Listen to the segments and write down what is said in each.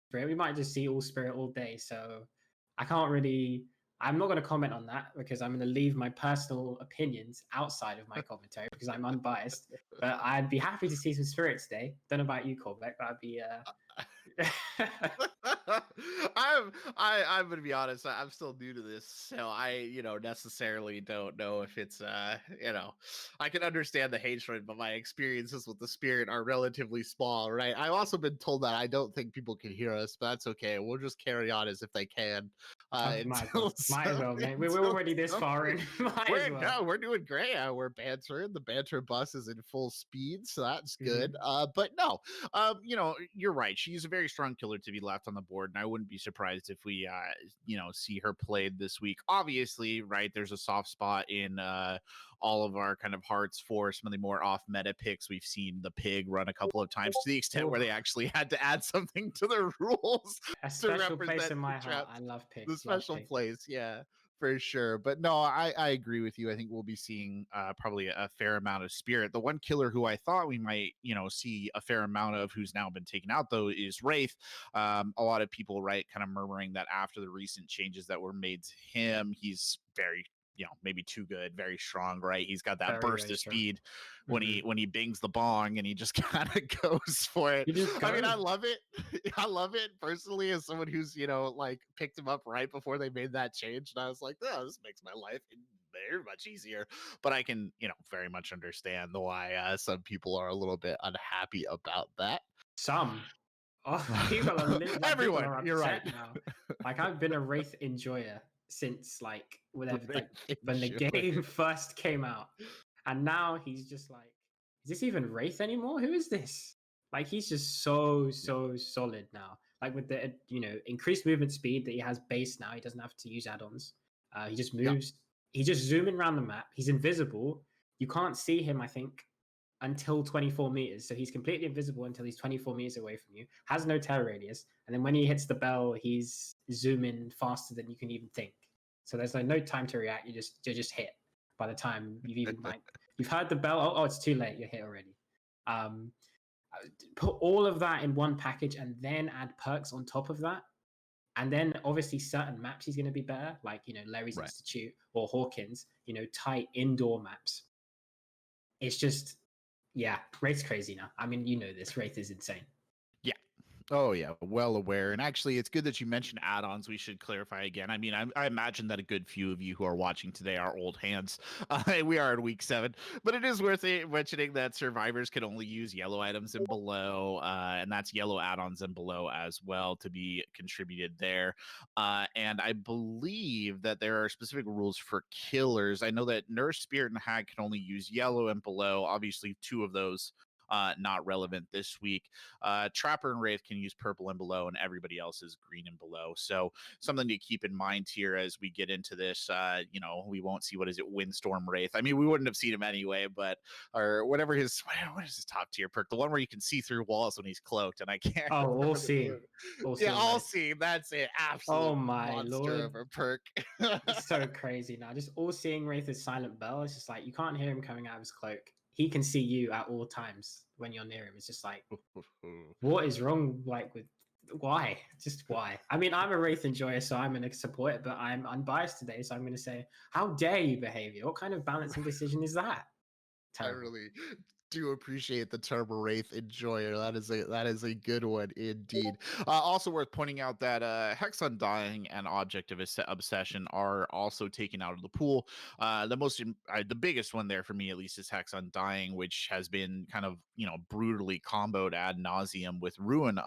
spirit. We might just see all spirit all day. So I can't really. I'm not going to comment on that because I'm going to leave my personal opinions outside of my commentary because I'm unbiased. But I'd be happy to see some spirit today. Don't know about you, Corbeck, but I'd be. I'm gonna be honest. I'm still new to this, so I necessarily don't know if it's I can understand the hatred, but my experiences with the spirit are relatively small, right? I've also been told that I don't think people can hear us, but that's okay. We'll just carry on as if they can. Might as well, man. We're already this far in. We're doing great. We're bantering. The banter bus is in full speed, so that's good. But no, you're right. She's a very strong killer to be left on the board, and I wouldn't be surprised if we, see her played this week. Obviously, right, there's a soft spot in all of our kind of hearts for some of the more off-meta picks. We've seen the pig run a couple of times to the extent where they actually had to add something to the rules. A special place in my heart. I love pigs. The special place, yeah, for sure. But no, I agree with you. I think we'll be seeing probably a fair amount of spirit. The one killer who I thought we might, see a fair amount of, who's now been taken out, though, is Wraith. A lot of people, right, kind of murmuring that after the recent changes that were made to him, he's very, maybe too good, very strong, right? He's got that burst of speed when he bings the bong and he just kind of goes for it. I mean, I love it. I love it personally as someone who's, picked him up right before they made that change. And I was like, oh, this makes my life very much easier. But I can, very much understand why some people are a little bit unhappy about that. Some. Oh, people are everyone. People are you're right. Now. Like, I've been a Wraith enjoyer since when the game first came out, and now he's just like, is this even Wraith anymore? Who is this? Like, he's just so solid now. Like, with the increased movement speed that he has base now, he doesn't have to use add-ons. He just moves. Yeah. He's just zooming around the map. He's invisible. You can't see him, I think, until 24 meters. So he's completely invisible until he's 24 meters away from you. Has no terror radius. And then when he hits the bell, he's zooming faster than you can even think. So there's no time to react. You're just hit by the time you've even you've heard the bell. Oh, it's too late. You're hit already. Put all of that in one package and then add perks on top of that. And then obviously certain maps he's going to be better, like, Larry's Institute or Hawkins, tight indoor maps. It's just, yeah, Wraith's crazy now. I mean, this. Wraith is insane. Yeah. Oh, yeah. Well aware. And actually, it's good that you mentioned add-ons. We should clarify again. I mean, I imagine that a good few of you who are watching today are old hands. We are in week 7. But it is worth mentioning that survivors can only use yellow items and below. And that's yellow add-ons and below as well to be contributed there. And I believe that there are specific rules for killers. I know that Nurse, Spirit, and Hag can only use yellow and below. Obviously, 2 of those not relevant this week. Trapper and Wraith can use purple and below, and everybody else is green and below. So something to keep in mind here as we get into this. We won't see Windstorm Wraith. I mean, we wouldn't have seen him anyway, but or whatever what is his top tier perk? The one where you can see through walls when he's cloaked, and I can't. Oh, All Seeing. All Seeing. That's it. Absolute. Oh my monster lord! Of a perk. It's so crazy now. Just All Seeing Wraith is Silent Bell. It's just like you can't hear him coming out of his cloak. He can see you at all times when you're near him. It's just like, what is wrong? Like, why? Just why? I mean, I'm a Wraith enjoyer, so I'm going to support it, but I'm unbiased today, so I'm going to say, how dare you behavior? What kind of balancing decision is that? Terrible. I really do appreciate the term Wraith enjoyer. That is a good one indeed. Also worth pointing out that Hex Undying and Object of Obsession are also taken out of the pool. The biggest one there for me, at least, is Hex Undying, which has been kind of brutally comboed ad nauseum with Ruin,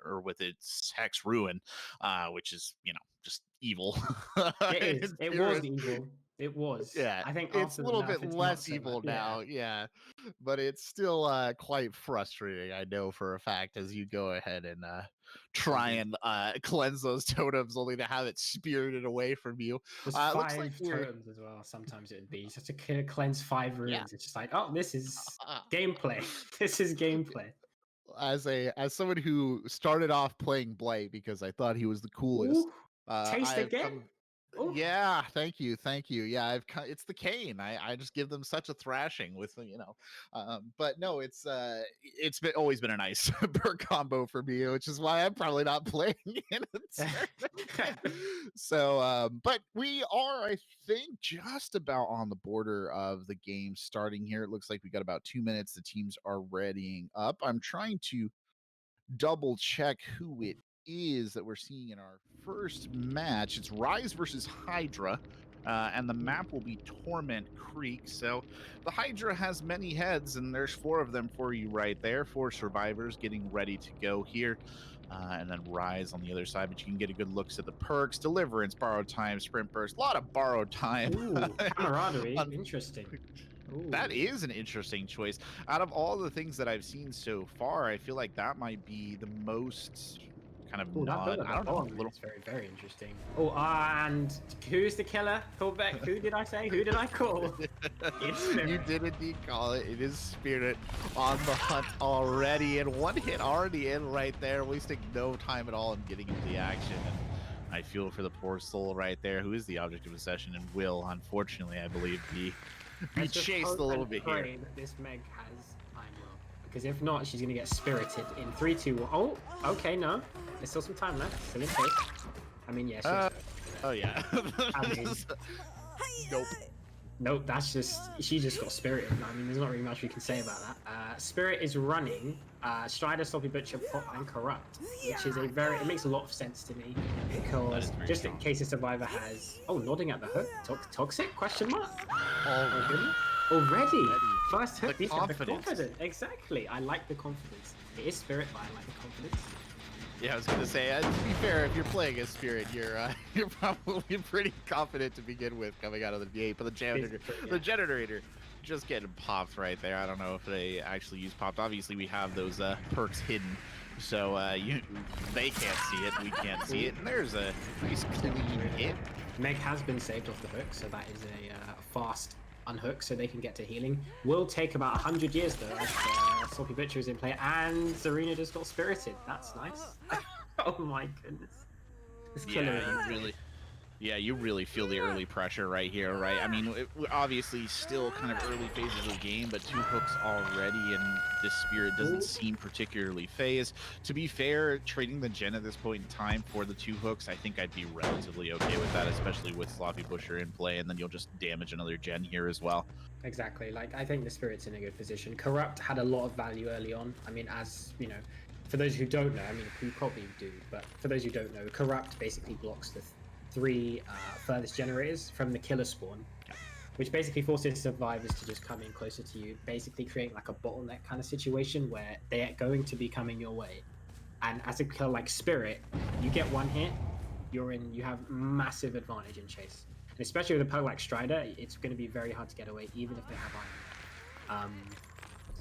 or with its Hex Ruin, which is just evil. It is. It was evil. It was. Yeah, I think it's a little bit less evil now. Yeah, but it's still quite frustrating. I know for a fact as you go ahead and try and cleanse those totems, only to have it spirited away from you. There's 5 totems as well. Sometimes it would be just to cleanse 5 ruins. Yeah. It's just like, oh, this is gameplay. This is gameplay. As someone who started off playing Blight because I thought he was the coolest. Taste again. Oh, Yeah, thank you, thank you. Yeah, it's the cane. I just give them such a thrashing with but no, it's been always been a nice perk combo for me, which is why I'm probably not playing in a tournament. So, but we are, I think, just about on the border of the game starting here. It looks like we got about 2 minutes. The teams are readying up. I'm trying to double check who it is that we're seeing in our first match. It's Rise versus Hydra, and the map will be Torment Creek. So the Hydra has many heads, and there's 4 of them for you right there. 4 survivors getting ready to go here. And then Rise on the other side, but you can get a good looks at the perks: Deliverance, Borrowed Time, Sprint Burst, a lot of borrowed time. ooh, camaraderie. Interesting. That Ooh. is an interesting choice. Out of all the things that I've seen so far, I feel like that might be the most kind of Oh, that build non. at I the don't know. bottom is very, very interesting. Oh, and who's the killer? Call back. Who did I say? Who did I call? It's Spirit. You did indeed call it. It is Spirit on the hunt already, and 1 hit already in right there, wasting no time at all in getting into the action. And I feel for the poor soul right there, who is the object of possession and will, unfortunately, I believe, be chased a little bit here. That this Meg has time well, because if not, she's gonna get spirited in 3, 2, 1. Oh, okay, no, there's still some time left. Still in place. I mean, yes. Oh yeah. I mean, Nope. nope. That's she just got spirited. I mean, there's not really much we can say about that. Spirit is running. Strider, Sloppy Butcher, Pop, and Corrupt, which is it makes a lot of sense to me because just strong. In case a survivor has nodding at the hook, toxic question mark. Already. First hook. The confidence. Exactly. I like the confidence. It is Spirit, but I like the confidence. Yeah, I was gonna say, to be fair, if you're playing as Spirit, you're probably pretty confident to begin with coming out of the gate. But the generator just getting popped right there. I don't know if they actually use popped. Obviously, we have those perks hidden, so they can't see it, we can't see it. And there's a nice clean hit. Meg has been saved off the hook, so that is a fast unhook, so they can get to healing. Will take about 100 years though, as Sloppy Butcher is in play, and Zarina just got spirited. That's nice. Oh my goodness. This killer you really feel the early pressure right here, right? I mean, obviously still kind of early phases of the game, but 2 hooks already, and this Spirit doesn't seem particularly phased. To be fair, trading the gen at this point in time for the 2 hooks, I think I'd be relatively okay with that, especially with Sloppy Butcher in play, and then you'll just damage another gen here as well. Exactly. Like, I think the Spirit's in a good position. Corrupt had a lot of value early on. I mean, as you know, for those who don't know, I mean, who probably do, but for those who don't know, Corrupt basically blocks the 3 furthest generators from the killer spawn, which basically forces survivors to just come in closer to you, basically creating like a bottleneck kind of situation where they are going to be coming your way. And as a killer like Spirit, you get 1 hit, you have massive advantage in chase. And especially with a perk like Strider, it's going to be very hard to get away, even if they have iron.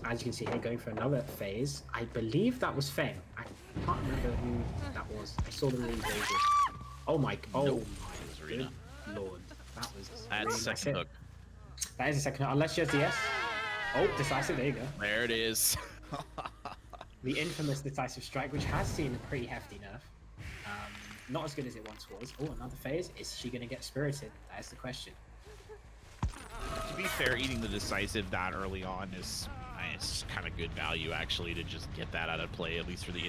As you can see here, going for another phase. I believe that was Fang. I can't remember who that was. I saw the really vaguely. Oh my! Oh nope. My good lord! That was. That's really second hook. That is a second hook. Unless she has DS. Oh, decisive. There you go. There it is. The infamous decisive strike, which has seen a pretty hefty nerf. Not as good as it once was. Oh, another phase. Is she going to get spirited? That is the question. To be fair, eating the decisive that early on is kind of good value, actually, to just get that out of play, at least for the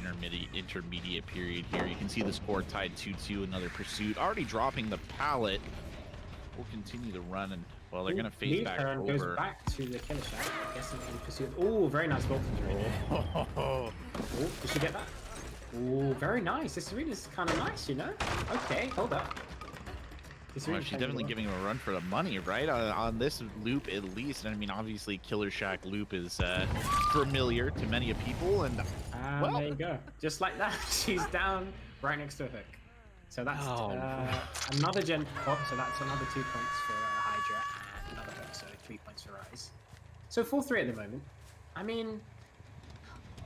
intermediate period here. You can see the score tied 2-2, another pursuit. Already dropping the pallet. We'll continue the run, and, well, they're going to phase back over. Goes back to the killer shack. I guess in pursuit. Oh, very nice voltage right there. Oh, did she get that? Oh, very nice. This arena's kind of nice, you know? Okay, hold up. Well, she's definitely giving him a run for the money, right? On this loop, at least. And I mean, obviously, Killer Shack loop is familiar to many people, and well, there you go. Just like that, she's down right next to a hook. So that's another gen pop. So that's another 2 points for Hydra and another hook. So 3 points for Rise. So 4-3 at the moment. I mean,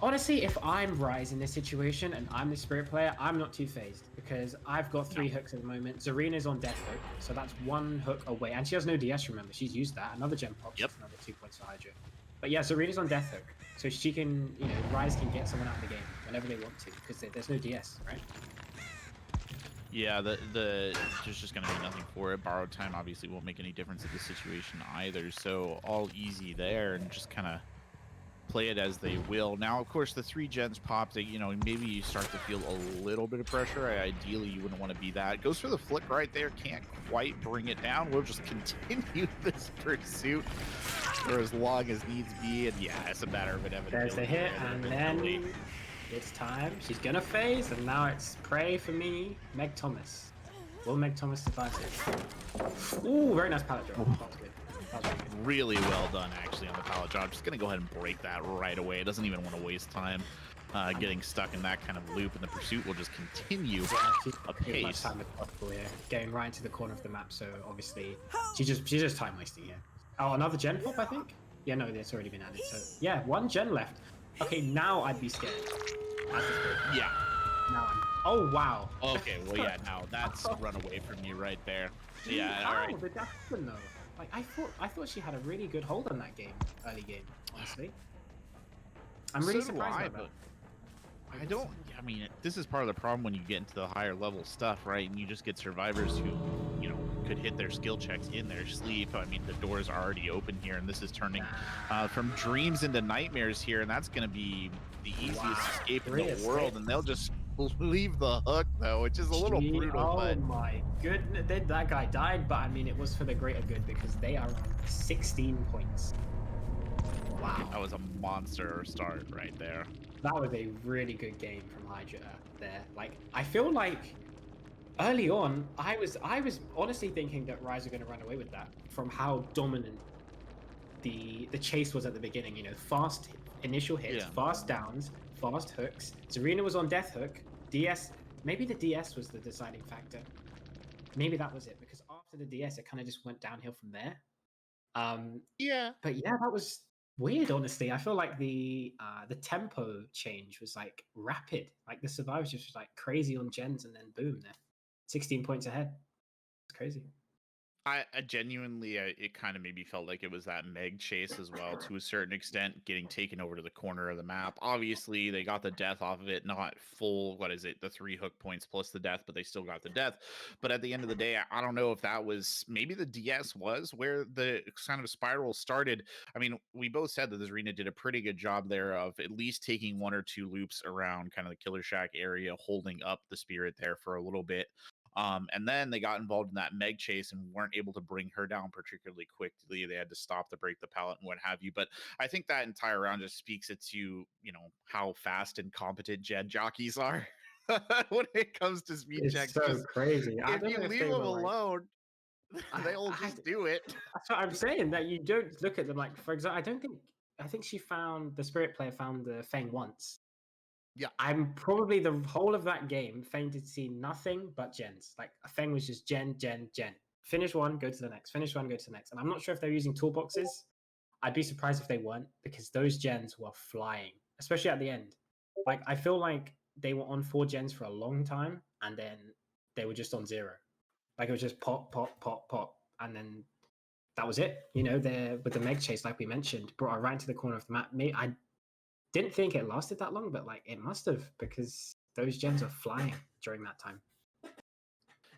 honestly, if I'm Rise in this situation and I'm the Spirit player, I'm not too phased because I've got 3 hooks at the moment. Zarina's on Death Hook, so that's 1 hook away. And she has no DS, remember. She's used that. Another gem pop, yep. Another 2 points for Hydra. But yeah, Zarina's on Death Hook, so she can, you know, Rise can get someone out of the game whenever they want to because there's no DS, right? Yeah, there's just gonna be nothing for it. Borrowed time obviously won't make any difference in this situation either. So all easy there, and just kind of play it as they will. Now, of course, the 3 gens pop. That maybe you start to feel a little bit of pressure. Ideally, you wouldn't want to be that. Goes for the flick right there. Can't quite bring it down. We'll just continue this pursuit for as long as needs be. And yeah, it's a matter of inevitability. There's the hit, and then it's time. She's gonna phase, and now it's prey for me. Meg Thomas. Will Meg Thomas survive this? Ooh, very nice pallet drop. That was good. That was really well done, actually, on the pallet drop. Just going to go ahead and break that right away. It doesn't even want to waste time getting stuck in that kind of loop, and the pursuit will just continue apace. Time as possible here. Getting right into the corner of the map, so obviously she's just time wasting here. Oh, another gen pop, I think? Yeah, no, it's already been added. So yeah, 1 gen left. Okay, now I'd be scared. Yeah. Now oh wow. Okay, well yeah, now that's run away from you right there. Yeah, all right. Did that happen though? Like I thought she had a really good hold on that game, early game. Honestly, I'm really surprised by that. I mean, this is part of the problem when you get into the higher level stuff, right? And you just get survivors who, could hit their skill checks in their sleep. I mean, the doors are already open here, and this is turning from dreams into nightmares here, and that's going to be the easiest escape in the world, and they'll just leave the hook, though, which is a little brutal. Oh my goodness, that guy died, but I mean, it was for the greater good because they are 16 points. Wow. That was a monster start right there. That was a really good game from Hydra there. Like, I feel like early on, I was honestly thinking that Rise are going to run away with that from how dominant the chase was at the beginning. Fast initial hits, fast downs, fast hooks. Serena was on death hook. DS, maybe the DS was the deciding factor. Maybe that was it, because after the DS, it kind of just went downhill from there. Yeah. But yeah, that was weird, honestly. I feel like the tempo change was like rapid. Like the survivors just was like crazy on gens, and then boom, they're 16 points ahead. It's crazy. I genuinely, it kind of maybe felt like it was that Meg chase as well, to a certain extent, getting taken over to the corner of the map. Obviously, they got the death off of it, not full, the 3 hook points plus the death, but they still got the death. But at the end of the day, I don't know if that was, maybe the DS was where the kind of spiral started. I mean, we both said that this arena did a pretty good job there of at least taking 1 or 2 loops around kind of the Killer Shack area, holding up the spirit there for a little bit. And then they got involved in that Meg chase and weren't able to bring her down particularly quickly. They had to stop to break the pallet and what have you. But I think that entire round just speaks it to, how fast and competent gen jockeys are when it comes to speed checks. It's so crazy. If you leave them alone, they'll just do it. That's what I'm saying, that you don't look at them like, for example, I think the spirit player found the Fang once. Yeah, I'm probably the whole of that game fainted to see nothing but gens. Like a Feng was just gen. Finish one, go to the next. Finish one, go to the next. And I'm not sure if they're using toolboxes. I'd be surprised if they weren't, because those gens were flying, especially at the end. Like I feel like they were on 4 gens for a long time, and then they were just on 0. Like it was just pop, pop, pop, pop, and then that was it. There with the Meg chase, like we mentioned, brought her right into the corner of the map. I didn't think it lasted that long, but like it must have, because those gens are flying during that time.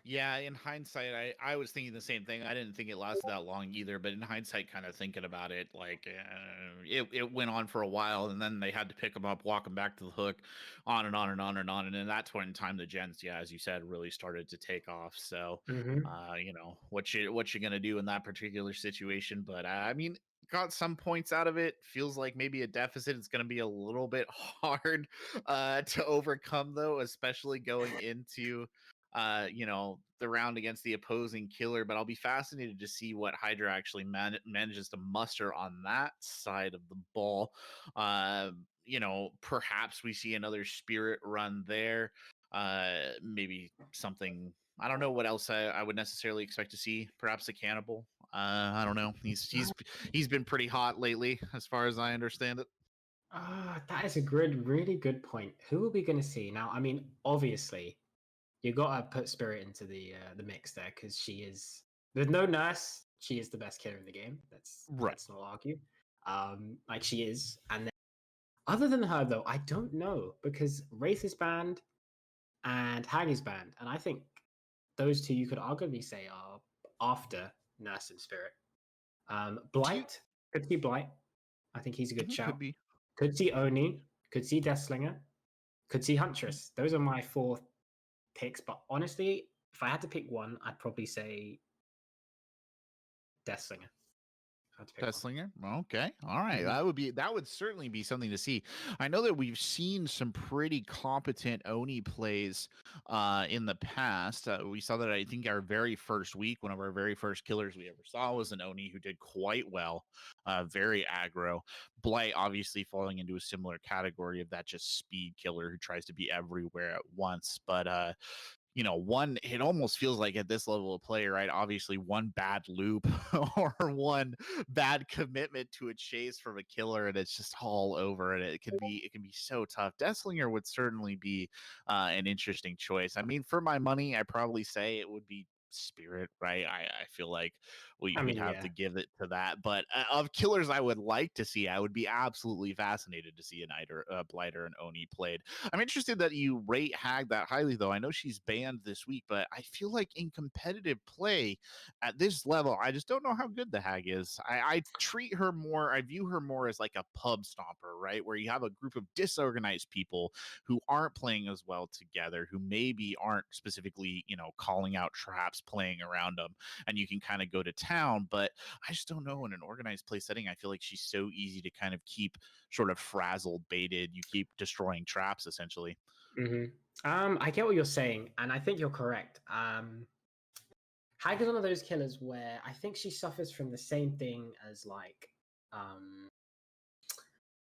Yeah, in hindsight, I was thinking the same thing. I didn't think it lasted that long either, but in hindsight, kind of thinking about it, like it went on for a while, and then they had to pick them up, walk them back to the hook, on and on and on and on, and then that's when time the gens, as you said, really started to take off. So, what you gonna do in that particular situation? But I mean, got some points out of it. Feels like maybe a deficit. It's going to be a little bit hard to overcome, though, especially going into the round against the opposing killer. But I'll be fascinated to see what Hydra actually manages to muster on that side of the ball. Perhaps we see another spirit run there. Maybe something, I don't know what else I would necessarily expect to see. Perhaps a cannibal. I don't know. He's been pretty hot lately, as far as I understand it. That is a really good point. Who are we going to see now? I mean, obviously, you got to put Spirit into the mix there, because she is. There's no nurse. She is the best killer in the game. Let's not argue. Like she is, and then other than her though, I don't know, because Wraith is banned and Hag is banned, and I think those two you could arguably say are after Nurse and Spirit. Blight, could see Blight. I think he's a good shout. Could be. Could see Oni, could see Deathslinger, could see Huntress. Those are my 4 picks. But honestly, if I had to pick one, I'd probably say Deathslinger. Deathslinger. Okay. All right. That would certainly be something to see. I know that we've seen some pretty competent Oni plays in the past. We saw that I think our very first week, one of our very first killers we ever saw was an Oni who did quite well. Very aggro. Blight obviously falling into a similar category of that just speed killer who tries to be everywhere at once. But it almost feels like at this level of play, right? Obviously, one bad loop or one bad commitment to a chase from a killer, and it's just all over. And it can be so tough. Deathslinger would certainly be an interesting choice. I mean, for my money, I probably say it would be Spirit, right? I feel like we'd have to give it to that. But of killers I would like to see, I would be absolutely fascinated to see a Blighter and Oni played. I'm interested that you rate Hag that highly, though. I know she's banned this week, but I feel like in competitive play at this level, I just don't know how good the Hag is. I view her more as like a pub stomper, right? Where you have a group of disorganized people who aren't playing as well together, who maybe aren't specifically, calling out traps, playing around them, and you can kind of go to town. But I just don't know, in an organized play setting, I feel like she's so easy to kind of keep sort of frazzled, baited. You keep destroying traps essentially. I get what you're saying, and I think you're correct. Hag is one of those killers where I think she suffers from the same thing as like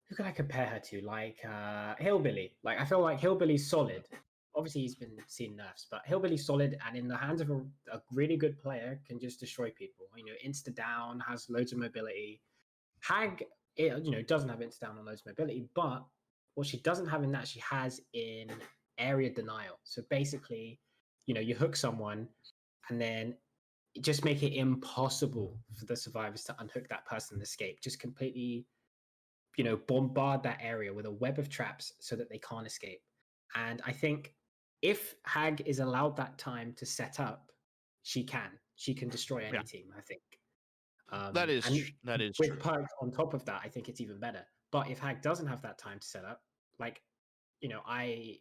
who can I compare her to? Like Hillbilly. Like I feel like Hillbilly's solid. Obviously he's been seeing nerfs, but Hillbilly's solid, and in the hands of a really good player can just destroy people. Insta down, has loads of mobility. Hag, doesn't have insta down and loads of mobility, but what she doesn't have in that she has in area denial. So basically, you hook someone and then just make it impossible for the survivors to unhook that person and escape. Just completely, bombard that area with a web of traps so that they can't escape. And I think if Hag is allowed that time to set up, she can destroy any team, I think. That is with true. perks on top of that, I think it's even better. But if Hag doesn't have that time to set up, like, I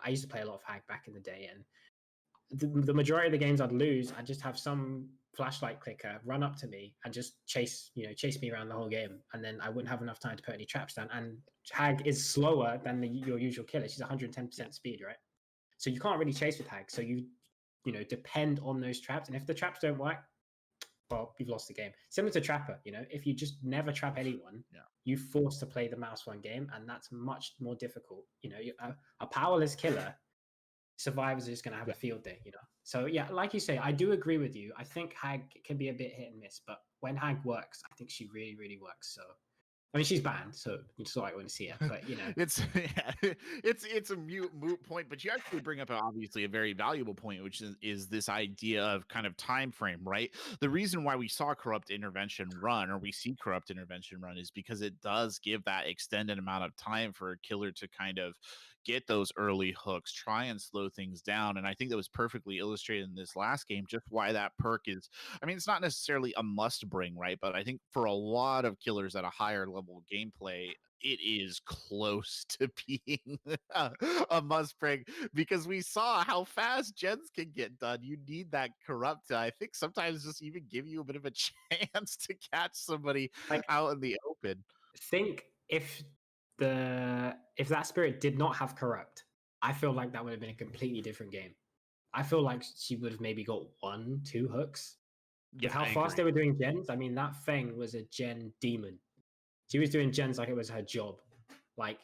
used to play a lot of Hag back in the day, and the majority of the games I'd lose, I'd just have some flashlight clicker run up to me and just chase me around the whole game, and then I wouldn't have enough time to put any traps down. And Hag is slower than your usual killer. She's 110% speed, right? So you can't really chase with Hag. So you depend on those traps, and if the traps don't work, well, you've lost the game. Similar to Trapper, if you just never trap anyone, you're forced to play the mouse one game, and that's much more difficult. A powerless killer, survivors are just going to have a field day, So yeah, like you say, I do agree with you. I think Hag can be a bit hit and miss, but when Hag works, I think she really, really works. So I mean, she's banned, so it's all right when you see her. But it's a moot point. But you actually bring up obviously a very valuable point, which is this idea of kind of time frame, right? The reason why we saw Corrupt Intervention run, or we see Corrupt Intervention run, is because it does give that extended amount of time for a killer to kind of get those early hooks, try and slow things down. And I think that was perfectly illustrated in this last game, just why that perk is, I mean, it's not necessarily a must bring, right? But I think for a lot of killers at a higher level of gameplay, it is close to being a must bring, because we saw how fast gens can get done. You need that Corrupt to, I think, sometimes just even give you a bit of a chance to catch somebody out in the open. Think if that Spirit did not have Corrupt, I feel like that would have been a completely different game. I feel like she would have maybe got 1-2 hooks. With how fast they were doing gens, I mean, that Feng was a gen demon. She was doing gens like it was her job. Like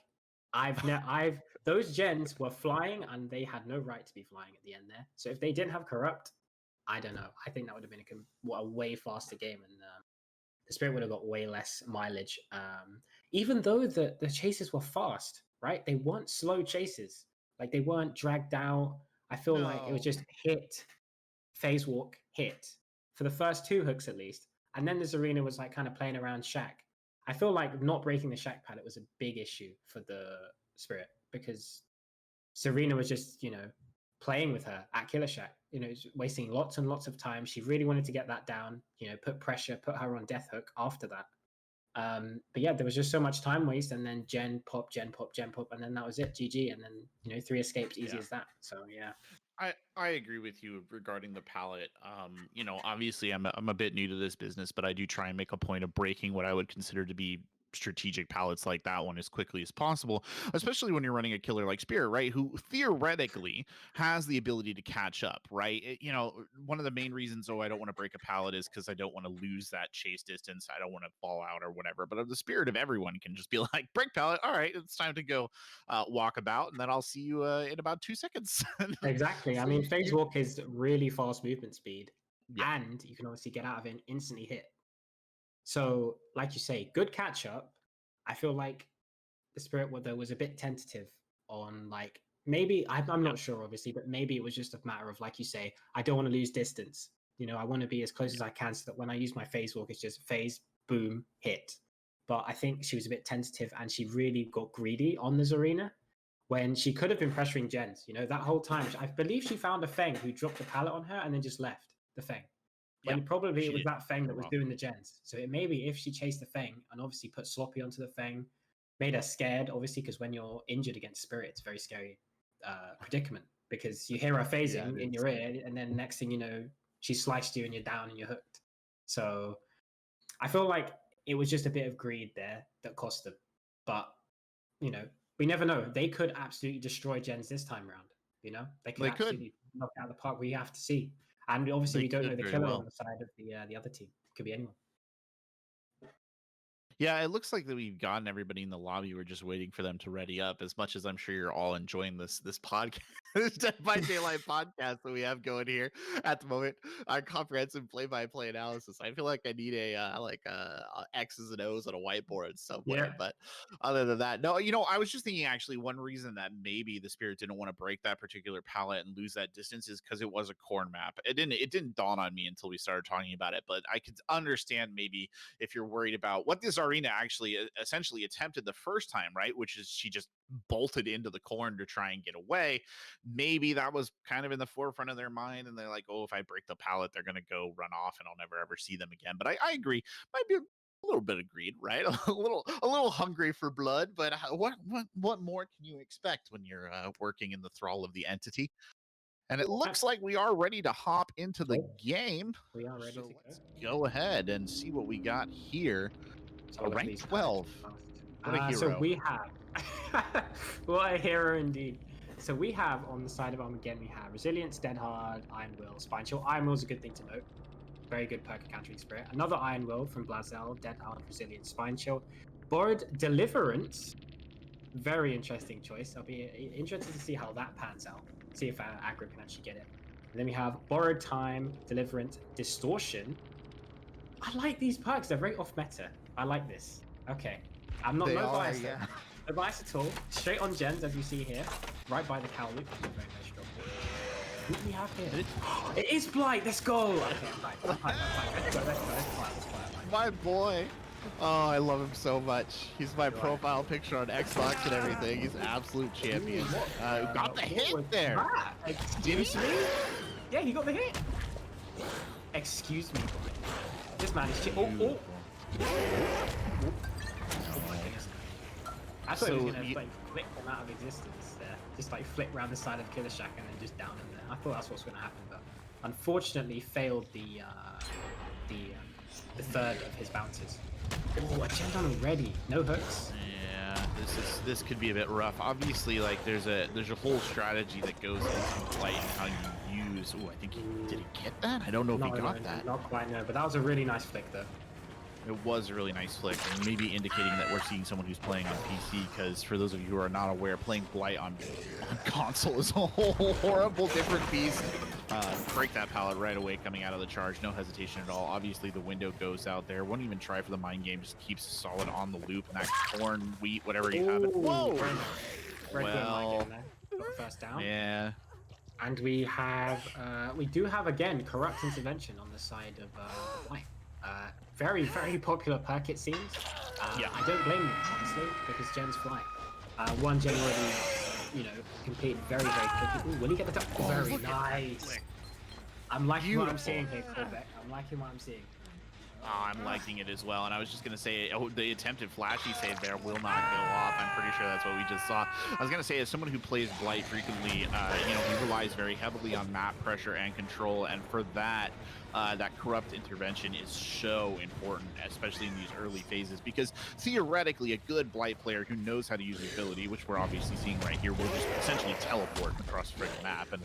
those gens were flying, and they had no right to be flying at the end there. So if they didn't have Corrupt, I don't know. I think that would have been a way faster game, and the Spirit would have got way less mileage. Even though the chases were fast, right? They weren't slow chases. Like, they weren't dragged out. I feel like it was just hit, phase walk, hit for the first 2 hooks at least. And then this arena was like kind of playing around Shack. I feel like not breaking the Shack pallet was a big issue for the Spirit, because Serena was just, playing with her at Killer Shack. Wasting lots and lots of time. She really wanted to get that down. Put pressure, put her on death hook after that. But yeah, there was just so much time waste, and then Gen pop, and then that was it, GG, and then 3 escapes, easy as that. So yeah. I agree with you regarding the palette. Obviously I'm a bit new to this business, but I do try and make a point of breaking what I would consider to be strategic palettes like that one as quickly as possible, especially when you're running a killer like Spirit, right, who theoretically has the ability to catch up, right? One of the main reasons I don't want to break a palette is because I don't want to lose that chase distance. I don't want to fall out or whatever, but of the spirit of everyone can just be like, break palette, all right, it's time to go walk about, and then I'll see you in about 2 seconds. Exactly. I mean, phase walk is really fast movement speed, and you can obviously get out of it and instantly hit. So, like you say, good catch up. I feel like the Spirit though was a bit tentative on maybe I'm not sure obviously, but maybe it was just a matter of, like you say, I don't want to lose distance. I want to be as close as I can so that when I use my phase walk, it's just phase, boom, hit. But I think she was a bit tentative and she really got greedy on the Zarina when she could have been pressuring Gens. That whole time, I believe she found a Feng who dropped the pallet on her and then just left the Feng. When probably it was that Feng that was doing the gens. So it maybe if she chased the Feng and obviously put Sloppy onto the Feng, made her scared, obviously, because when you're injured against Spirit, it's a very scary predicament because you hear her phasing in your ear, and then next thing you know, she sliced you and you're down and you're hooked. So I feel like it was just a bit of greed there that cost them. But, we never know. They could absolutely destroy gens this time around. They could absolutely knock out the park. We have to see. And obviously, we don't know the killer on the side of the other team. It could be anyone. Yeah, it looks like that we've gotten everybody in the lobby. We're just waiting for them to ready up. As much as I'm sure you're all enjoying this podcast, this Dead by Daylight podcast that we have going here at the moment, our comprehensive play-by-play analysis. I feel like I need a X's and O's on a whiteboard somewhere. Yeah. But other than that, no. I was just thinking actually one reason that maybe the Spirit didn't want to break that particular palette and lose that distance is because it was a corn map. It didn't dawn on me until we started talking about it, but I could understand maybe if you're worried about what this Arena actually essentially attempted the first time, right? Which is she just bolted into the corn to try and get away. Maybe that was kind of in the forefront of their mind, and they're like, oh, if I break the pallet, they're going to go run off and I'll never ever see them again. But I agree. Might be a little bit of greed, right? a little hungry for blood, but what more can you expect when you're working in the thrall of the entity? And it looks like we are ready to hop into the game. We are ready so let's go ahead and see what we got here. A rank 12. What a hero. So we have what a hero indeed. So we have on the side of Armageddon, we have Resilience, Dead Hard, Iron Will, Spine Chill. Iron Will is a good thing to note. Very good perk countering Spirit. Another Iron Will from Blazel, Dead Hard, Resilience, Spine Chill. Borrowed Deliverance. Very interesting choice. I'll be interested to see how that pans out. See if aggro can actually get it. And then we have Borrowed Time, Deliverance, Distortion. I like these perks. They're very off meta. I like this. Okay. I'm not biased. Yeah. No bias at all. Straight on gens, as you see here. Right by the cowl loop. Very, very strong. What do we have here? It is Blight. Let's go. Okay, I'm fine. Let's go. My boy. Oh, I love him so much. He's my profile picture on Xbox and everything. He's an absolute champion. Got the hit there. Excuse me? Yeah, he got the hit. Excuse me. This man is oh my goodness. I thought he was going to flick them out of existence there. Just flip around the side of Killer Shack and then just down him there. I thought that's what's going to happen, but unfortunately failed the third of his bounces. Oh, a gen done already. No hooks. Yeah, this could be a bit rough. Obviously, there's a whole strategy that goes into Blight and how you use. Oh, I think did he get that? I don't know if he got that. Not quite, no. But that was a really nice flick, though. It was a really nice flick, and maybe indicating that we're seeing someone who's playing on PC, because for those of you who are not aware, playing Blight on console is a whole horrible different beast. Break that pallet right away coming out of the charge, no hesitation at all. Obviously, the window goes out there. Won't even try for the mind game, just keeps solid on the loop, and that corn, wheat, whatever you have it. Whoa! Well, first down. Yeah. And we have, we do have, again, Corrupt Intervention on the side of Blight. Very, very popular perk, it seems. Yeah. I don't blame them, honestly, because gens fly. One gen already you know, completed very, very quickly. Ooh, will he get the top? Very nice. I'm liking what I'm seeing here, Corbeck. I'm liking what I'm seeing. Oh, I'm liking it as well, and I was just going to say, the attempted flashy save there will not go off. I'm pretty sure that's what we just saw. I was going to say, as someone who plays Blight frequently, you know, he relies very heavily on map pressure and control, and for that, that corrupt intervention is so important, especially in these early phases, because theoretically, a good Blight player who knows how to use the ability, which we're obviously seeing right here, will just essentially teleport across the friggin' map, and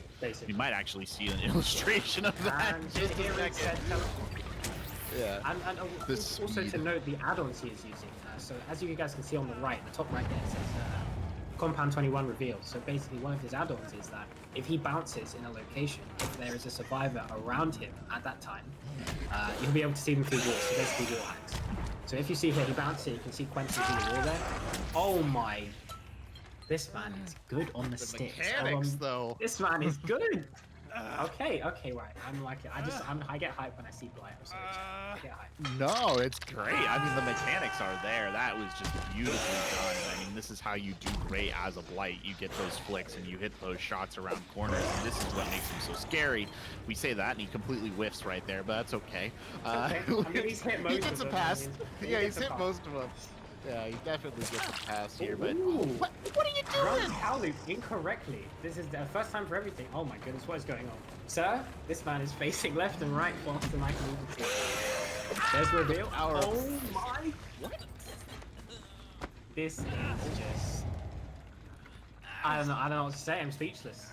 we might actually see an illustration of that. Just here it said teleport. Yeah. And also to note the add-ons he is using. So as you guys can see on the right, the top right there, it says Compound 21 revealed. So basically one of his add-ons is that if he bounces in a location, if there is a survivor around him at that time, you'll be able to see them through walls, so basically wall hacks. So if you see here, he bounces, you can see Quentin in the wall there. Oh my, this man is good on the sticks. Mechanics, though. This man is good. Okay, right. I'm like it. I get hyped when I see Blight. I'm sorry, I get hyped. No, it's great. I mean, the mechanics are there. That was just beautifully done. I mean, this is how you do great as a Blight. You get those flicks and you hit those shots around corners, and this is what makes him so scary. We say that, and he completely whiffs right there, but that's okay. I mean, he's hit most he gets of a them. pass. I mean, Yeah, he's hit most of them. Yeah, he definitely gets a pass here, but Ooh. What are you doing? Runs cow loop incorrectly. This is the first time for everything. Oh my goodness, what is going on? Sir, this man is facing left and right faster than I can even see. There's reveal. Oh my. What? This is just... I don't know what to say. I'm speechless.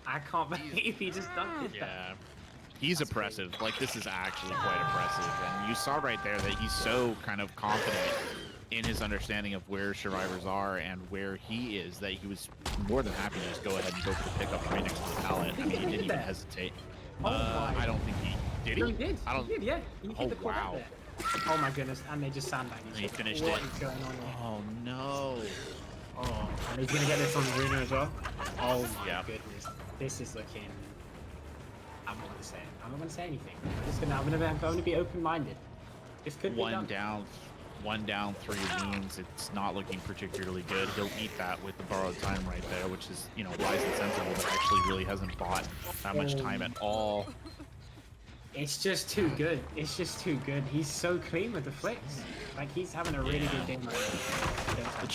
I can't believe he just done it. Yeah. He's oppressive. Like, this is actually quite oppressive. And you saw right there that he's so kind of confident in his understanding of where survivors are and where he is that he was more than happy to just go ahead and go for the pickup right next to the pallet. I mean, he didn't even hesitate. I don't think he did. No, he did. I don't. He did, yeah. He hit the corner wow. there. Oh my goodness! And they just sandbagged each other. He finished What it. is going on here? Oh no. Oh, and he's gonna get this on the arena as well. Oh my Yeah. goodness! This is looking. I'm not gonna say it. I'm not gonna say anything. I'm gonna be open-minded. This could be done. One down, 3 wounds. It's not looking particularly good. He'll eat that with the borrowed time right there, which is, you know, wise and sensible, but actually really hasn't bought that much time at all. It's just too good. It's just too good. He's so clean with the flicks. Like, he's having a really good game right now.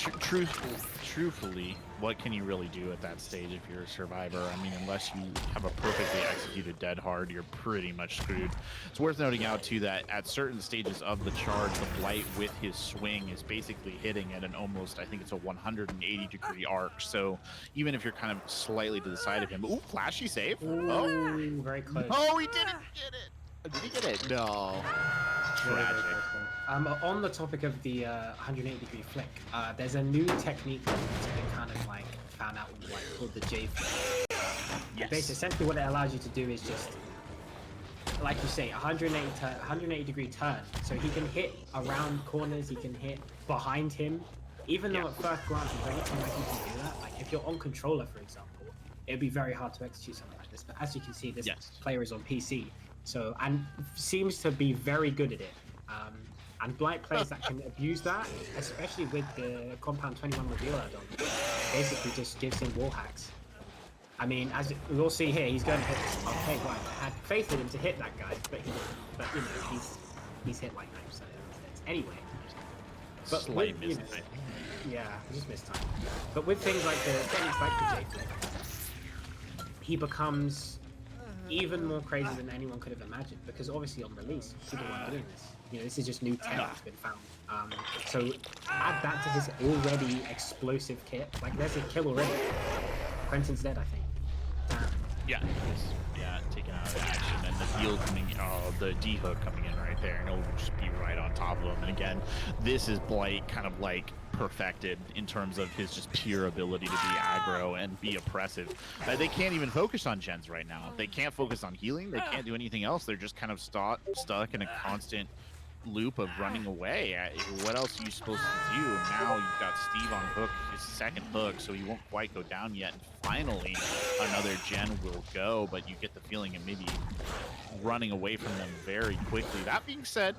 Truthfully, what can you really do at that stage if you're a survivor? I mean, unless you have a perfectly executed dead hard, you're pretty much screwed. It's worth noting out, too, that at certain stages of the charge, the Blight with his swing is basically hitting at an almost, I think it's a 180-degree arc. So even if you're kind of slightly to the side of him, ooh, flashy save. Ooh, very close. Oh, he didn't get it. Did he get it? No. Tragic. On the topic of the 180-degree flick, there's a new technique that's been kind of like found out with like called the J flick. Yes. Basically, essentially what it allows you to do is just, like you say, 180-degree turn. So he can hit around corners, he can hit behind him. Even though at first glance it doesn't seem like you can do that. Like if you're on controller, for example, it'd be very hard to execute something like this. But as you can see, this player is on PC. So, and seems to be very good at it. And Blight players that can abuse that, especially with the Compound 21 reveal add-on, basically just gives him wall hacks. I mean, as we'll see here, he's going to hit. Okay, right. I had faith in him to hit that guy, but you know, he's hit like 9% of hits. Anyway, but Slight with, miss. yeah, he just missed time. But with things like the techniques like the J flick, he becomes even more crazy than anyone could have imagined, because obviously on release people weren't doing this. You know, this is just new tech that's been found. So add that to his already explosive kit. Like, there's a kill already. Quentin's dead, I think. Damn. Yeah, taken out of action, and the heal coming, the D-hook coming in right there, and it'll just be right on top of him. And again, this is Blight kind of like perfected in terms of his just pure ability to be aggro and be oppressive. They can't even focus on gens right now. They can't focus on healing. They can't do anything else. They're just kind of stuck in a constant loop of running away. What else are you supposed to do? Now you've got Steve on hook, his second hook, so he won't quite go down yet. And finally, another gen will go, but you get the feeling it may be running away from them very quickly. That being said,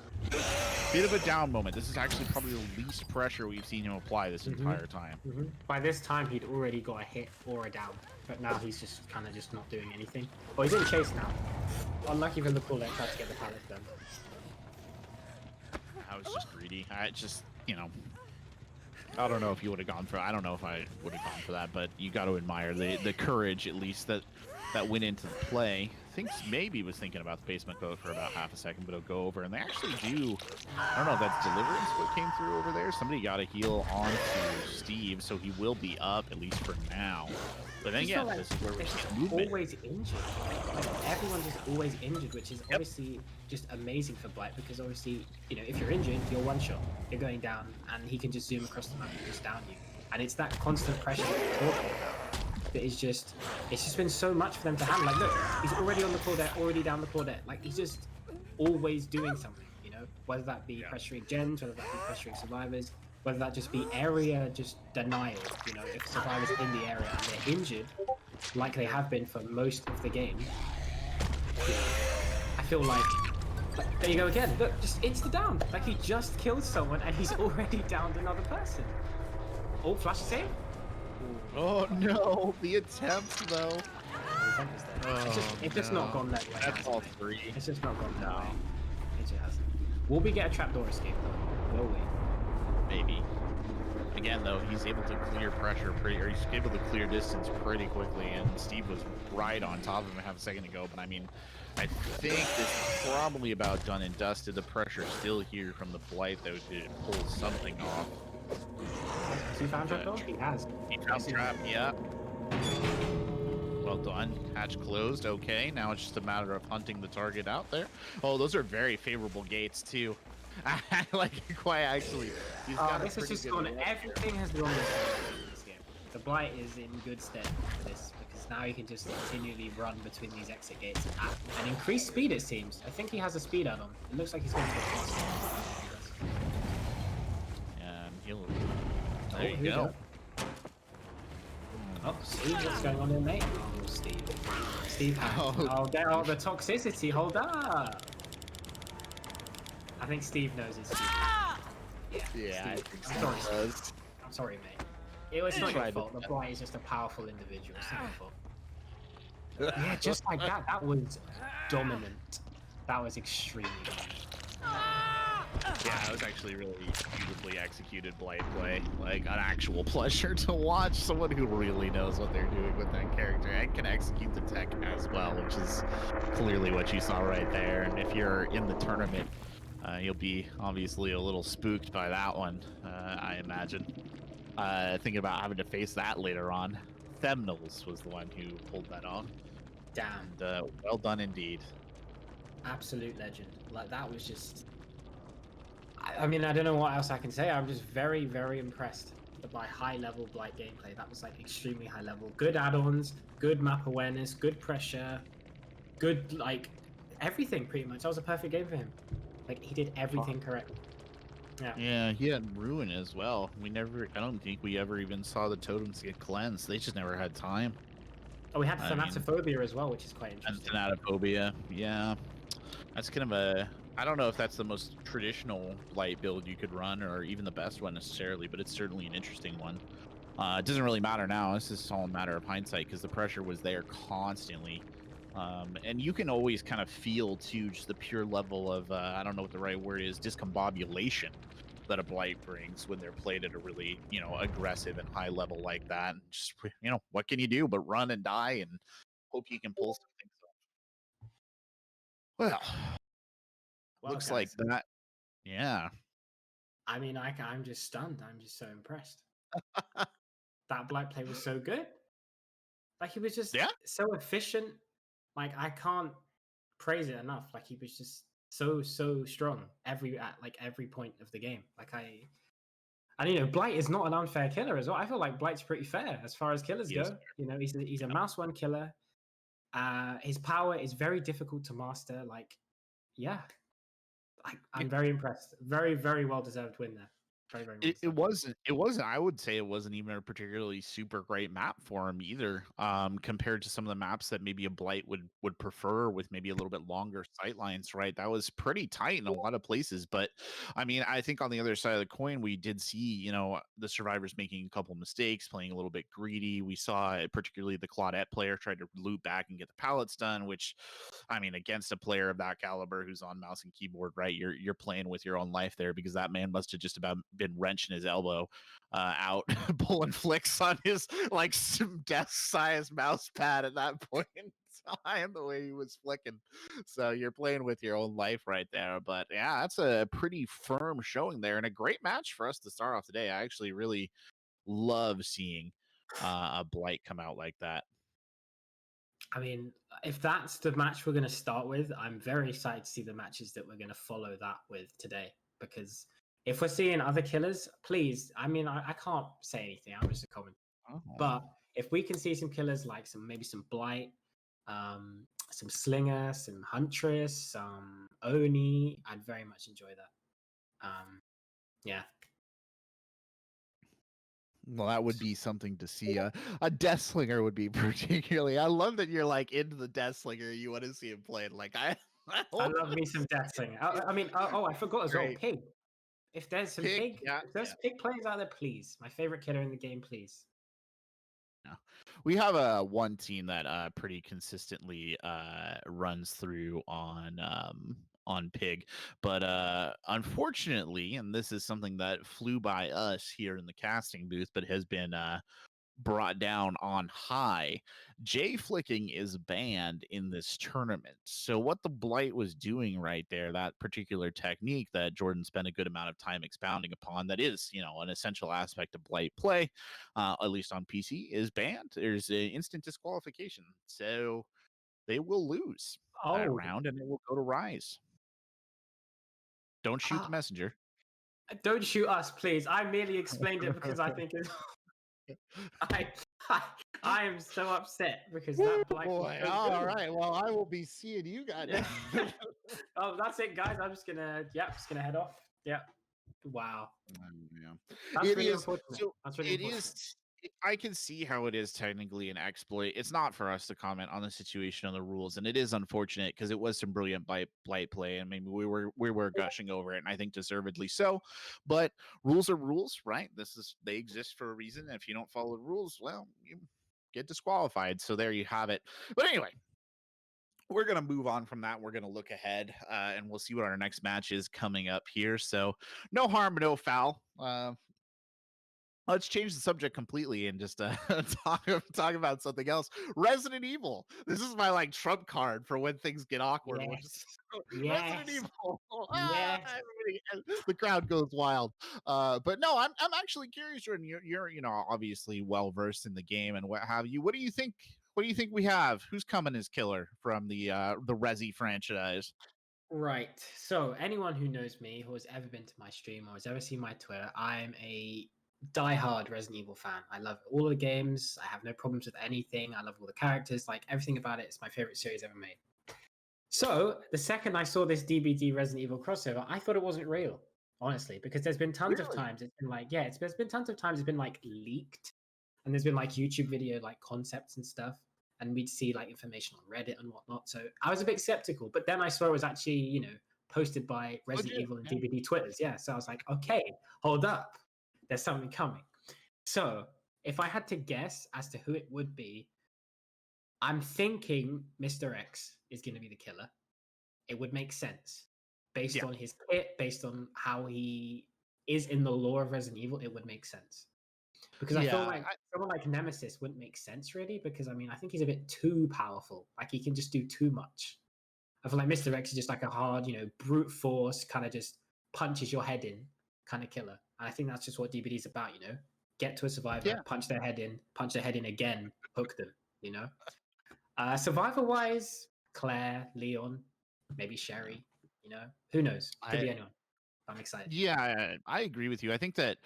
bit of a down moment. This is actually probably the least pressure we've seen him apply this entire time. By this time, he'd already got a hit or a down, but now he's just kind of just not doing anything. Oh, he's in chase now. Unlucky for the pull that tried to get the pallet done. I was just greedy. I just, you know, I don't know if you would have gone for. I don't know if I would have gone for that, but you got to admire the courage, at least that went into the play. Thinks maybe was thinking about the basement code for about half a second, but it'll go over, and they actually do. I don't know if that's Deliverance what came through over there. Somebody got a heal onto Steve, so he will be up at least for now. But then again, like this is where we're just movement. always injured. Like everyone's just always injured, which is obviously just amazing for Blight, because obviously, you know, if you're injured, you're one shot, you're going down, and he can just zoom across the map and just down you. And it's that constant pressure that we're talking about. It's just been so much for them to handle. Like, look, he's already on the Claudette, already down the Claudette. Like, he's just always doing something, you know, whether that be pressuring gens, whether that be pressuring survivors, whether that just be area just denial. You know, if survivors in the area and they're injured, like they have been for most of the game, you know, I feel like there you go again. Look, just insta down. Like, he just killed someone and he's already downed another person. Oh, flash save. Oh no, the attempt though. It's just not gone that way. That's all three. It's just not gone that way. It just hasn't. Will we get a trapdoor escape though? Will we? Maybe. Again though, he's able to clear pressure he's able to clear distance pretty quickly, and Steve was right on top of him a half a second ago, but I mean, I think this is probably about done and dusted. The pressure's still here from the Blight though to pull something off. Has he found trap? He has. He found trap, yeah. Well done. Hatch closed. Okay, now it's just a matter of hunting the target out there. Oh, those are very favorable gates too. I like it quite actually. He's got this is just gone. Everything has gone in this game. The Blight is in good stead for this, because now he can just continually run between these exit gates and increase speed. It seems. I think he has a speed add-on. It looks like he's going to get he'll. There you go. Oh, Steve, what's going on there, mate? Oh, Steve. Steve, there are the toxicity. Hold up. I think Steve knows it's Steve. Yeah, Steve. I think so. I'm sorry, mate. It was not your fault. The Blight is just a powerful individual. It's not your fault. Yeah, just like that. That was dominant. That was extremely dominant. Yeah, that was actually really beautifully executed Blight play. Like, an actual pleasure to watch. Someone who really knows what they're doing with that character and can execute the tech as well, which is clearly what you saw right there. And if you're in the tournament, you'll be obviously a little spooked by that one, I imagine. Thinking about having to face that later on. Themnals was the one who pulled that off. Damn. And, well done indeed. Absolute legend. Like, that was just... I mean, I don't know what else I can say. I'm just very, very impressed by high-level Blight gameplay. That was, like, extremely high level. Good add-ons, good map awareness, good pressure, good, like, everything, pretty much. That was a perfect game for him. Like, he did everything correct. Yeah, he had Ruin as well. I don't think we ever even saw the totems get cleansed. They just never had time. Oh, we had Thanatophobia as well, which is quite interesting. And Thanatophobia, yeah. That's kind of a... I don't know if that's the most traditional Blight build you could run, or even the best one necessarily, but it's certainly an interesting one. It doesn't really matter now. This is all a matter of hindsight, because the pressure was there constantly. And you can always kind of feel, too, just the pure level of, I don't know what the right word is, discombobulation that a Blight brings when they're played at a really, you know, aggressive and high level like that. And just, you know, what can you do but run and die and hope you can pull some things off? Well, looks like that. Yeah. I mean, I'm just stunned. I'm just so impressed. That Blight play was so good. Like, he was just so efficient. Like, I can't praise it enough. Like, he was just so strong at every point of the game. Like, and you know, Blight is not an unfair killer as well. I feel like Blight's pretty fair as far as killers go. You know, he's a mouse one killer. His power is very difficult to master. Like, yeah, I'm very impressed. Very, very well deserved win there. Very, very well It deserved. wasn't I would say it wasn't even a particularly super great map for him either, compared to some of the maps that maybe a Blight would prefer with maybe a little bit longer sight lines, right? That was pretty tight in a lot of places, but I mean, I think on the other side of the coin, we did see, the survivors making a couple mistakes, playing a little bit greedy. We saw particularly the Claudette player tried to loop back and get the pallets done, which, I mean, against a player of that caliber who's on mouse and keyboard, right? You're playing with your own life there, because that man must have just about been wrenching his elbow out, pulling flicks on his like some desk-sized mouse pad at that point. And the way he was flicking. So you're playing with your own life right there. But yeah, that's a pretty firm showing there, and a great match for us to start off today. I actually really love seeing a Blight come out like that. I mean, if that's the match we're going to start with, I'm very excited to see the matches that we're going to follow that with today. Because if we're seeing other killers, please, I mean, I can't say anything. I'm just a comment. Oh. But if we can see some killers like maybe some Blight, some Slinger, some Huntress, some Oni, I'd very much enjoy that. Yeah. Well, that would be something to see. A Death Slinger would be particularly. I love that you're like into the Death Slinger. You want to see him played. Like I love me some Death Slinger. I mean, I forgot as well. Pig. If there's some pig, if there's pig players out there, please. My favorite killer in the game, please. We have one team that pretty consistently runs through on Pig, but unfortunately, and this is something that flew by us here in the casting booth, but has been brought down on high, J flicking is banned in this tournament. So what the Blight was doing right there, that particular technique that Jordan spent a good amount of time expounding upon, that is, an essential aspect of Blight play, at least on PC, is banned. There's an instant disqualification, so they will lose that round and it will go to Rise. Don't shoot the messenger. Don't shoot us, please. I merely explained it because I think it's I am so upset because that Blight. Boy, all right. Well, I will be seeing you guys. Oh, that's it, guys. I'm just gonna head off. Yeah. Wow. Yeah. That's really unfortunate. So that's really unfortunate. I can see how it is technically an exploit. It's not for us to comment on the situation on the rules, and it is unfortunate because it was some brilliant Blight play, and maybe we were gushing over it, and I think deservedly so. But rules are rules, right? They exist for a reason. And if you don't follow the rules, well, you get disqualified. So there you have it. But anyway, we're going to move on from that. We're going to look ahead, and we'll see what our next match is coming up here. So no harm, no foul. Let's change the subject completely and just talk about something else. Resident Evil. This is my like trump card for when things get awkward. Yes. Resident Evil. Yes. The crowd goes wild. But no, I'm actually curious, Jordan. You're obviously well versed in the game and what have you. What do you think? What do you think we have? Who's coming as killer from the Resi franchise? Right. So anyone who knows me, who has ever been to my stream or has ever seen my Twitter, I'm a diehard Resident Evil fan. I love all the games. I have no problems with anything. I love all the characters. Like everything about it. It's my favorite series ever made. So the second I saw this DBD Resident Evil crossover, I thought it wasn't real, honestly, because there's been tons of times it's been like, there's been tons of times it's been like leaked, and there's been like YouTube video like concepts and stuff, and we'd see like information on Reddit and whatnot. So I was a bit skeptical, but then I saw it was actually posted by Resident Evil and DBD Twitters. Yeah, so I was like, okay, hold up, there's something coming. So if I had to guess as to who it would be, I'm thinking Mr. X is going to be the killer. It would make sense based on his kit, based on how he is in the lore of Resident Evil. It would make sense because I feel like someone like Nemesis wouldn't make sense really, because I mean I think he's a bit too powerful. Like he can just do too much. I feel like Mr. X is just like a hard, brute force kind of just punches your head in kind of killer. And I think that's just what DBD is about. Get to a survivor, punch their head in again, hook them. Survivor-wise, Claire, Leon, maybe Sherry. Who knows? Could be anyone. I'm excited. Yeah, I agree with you. I think that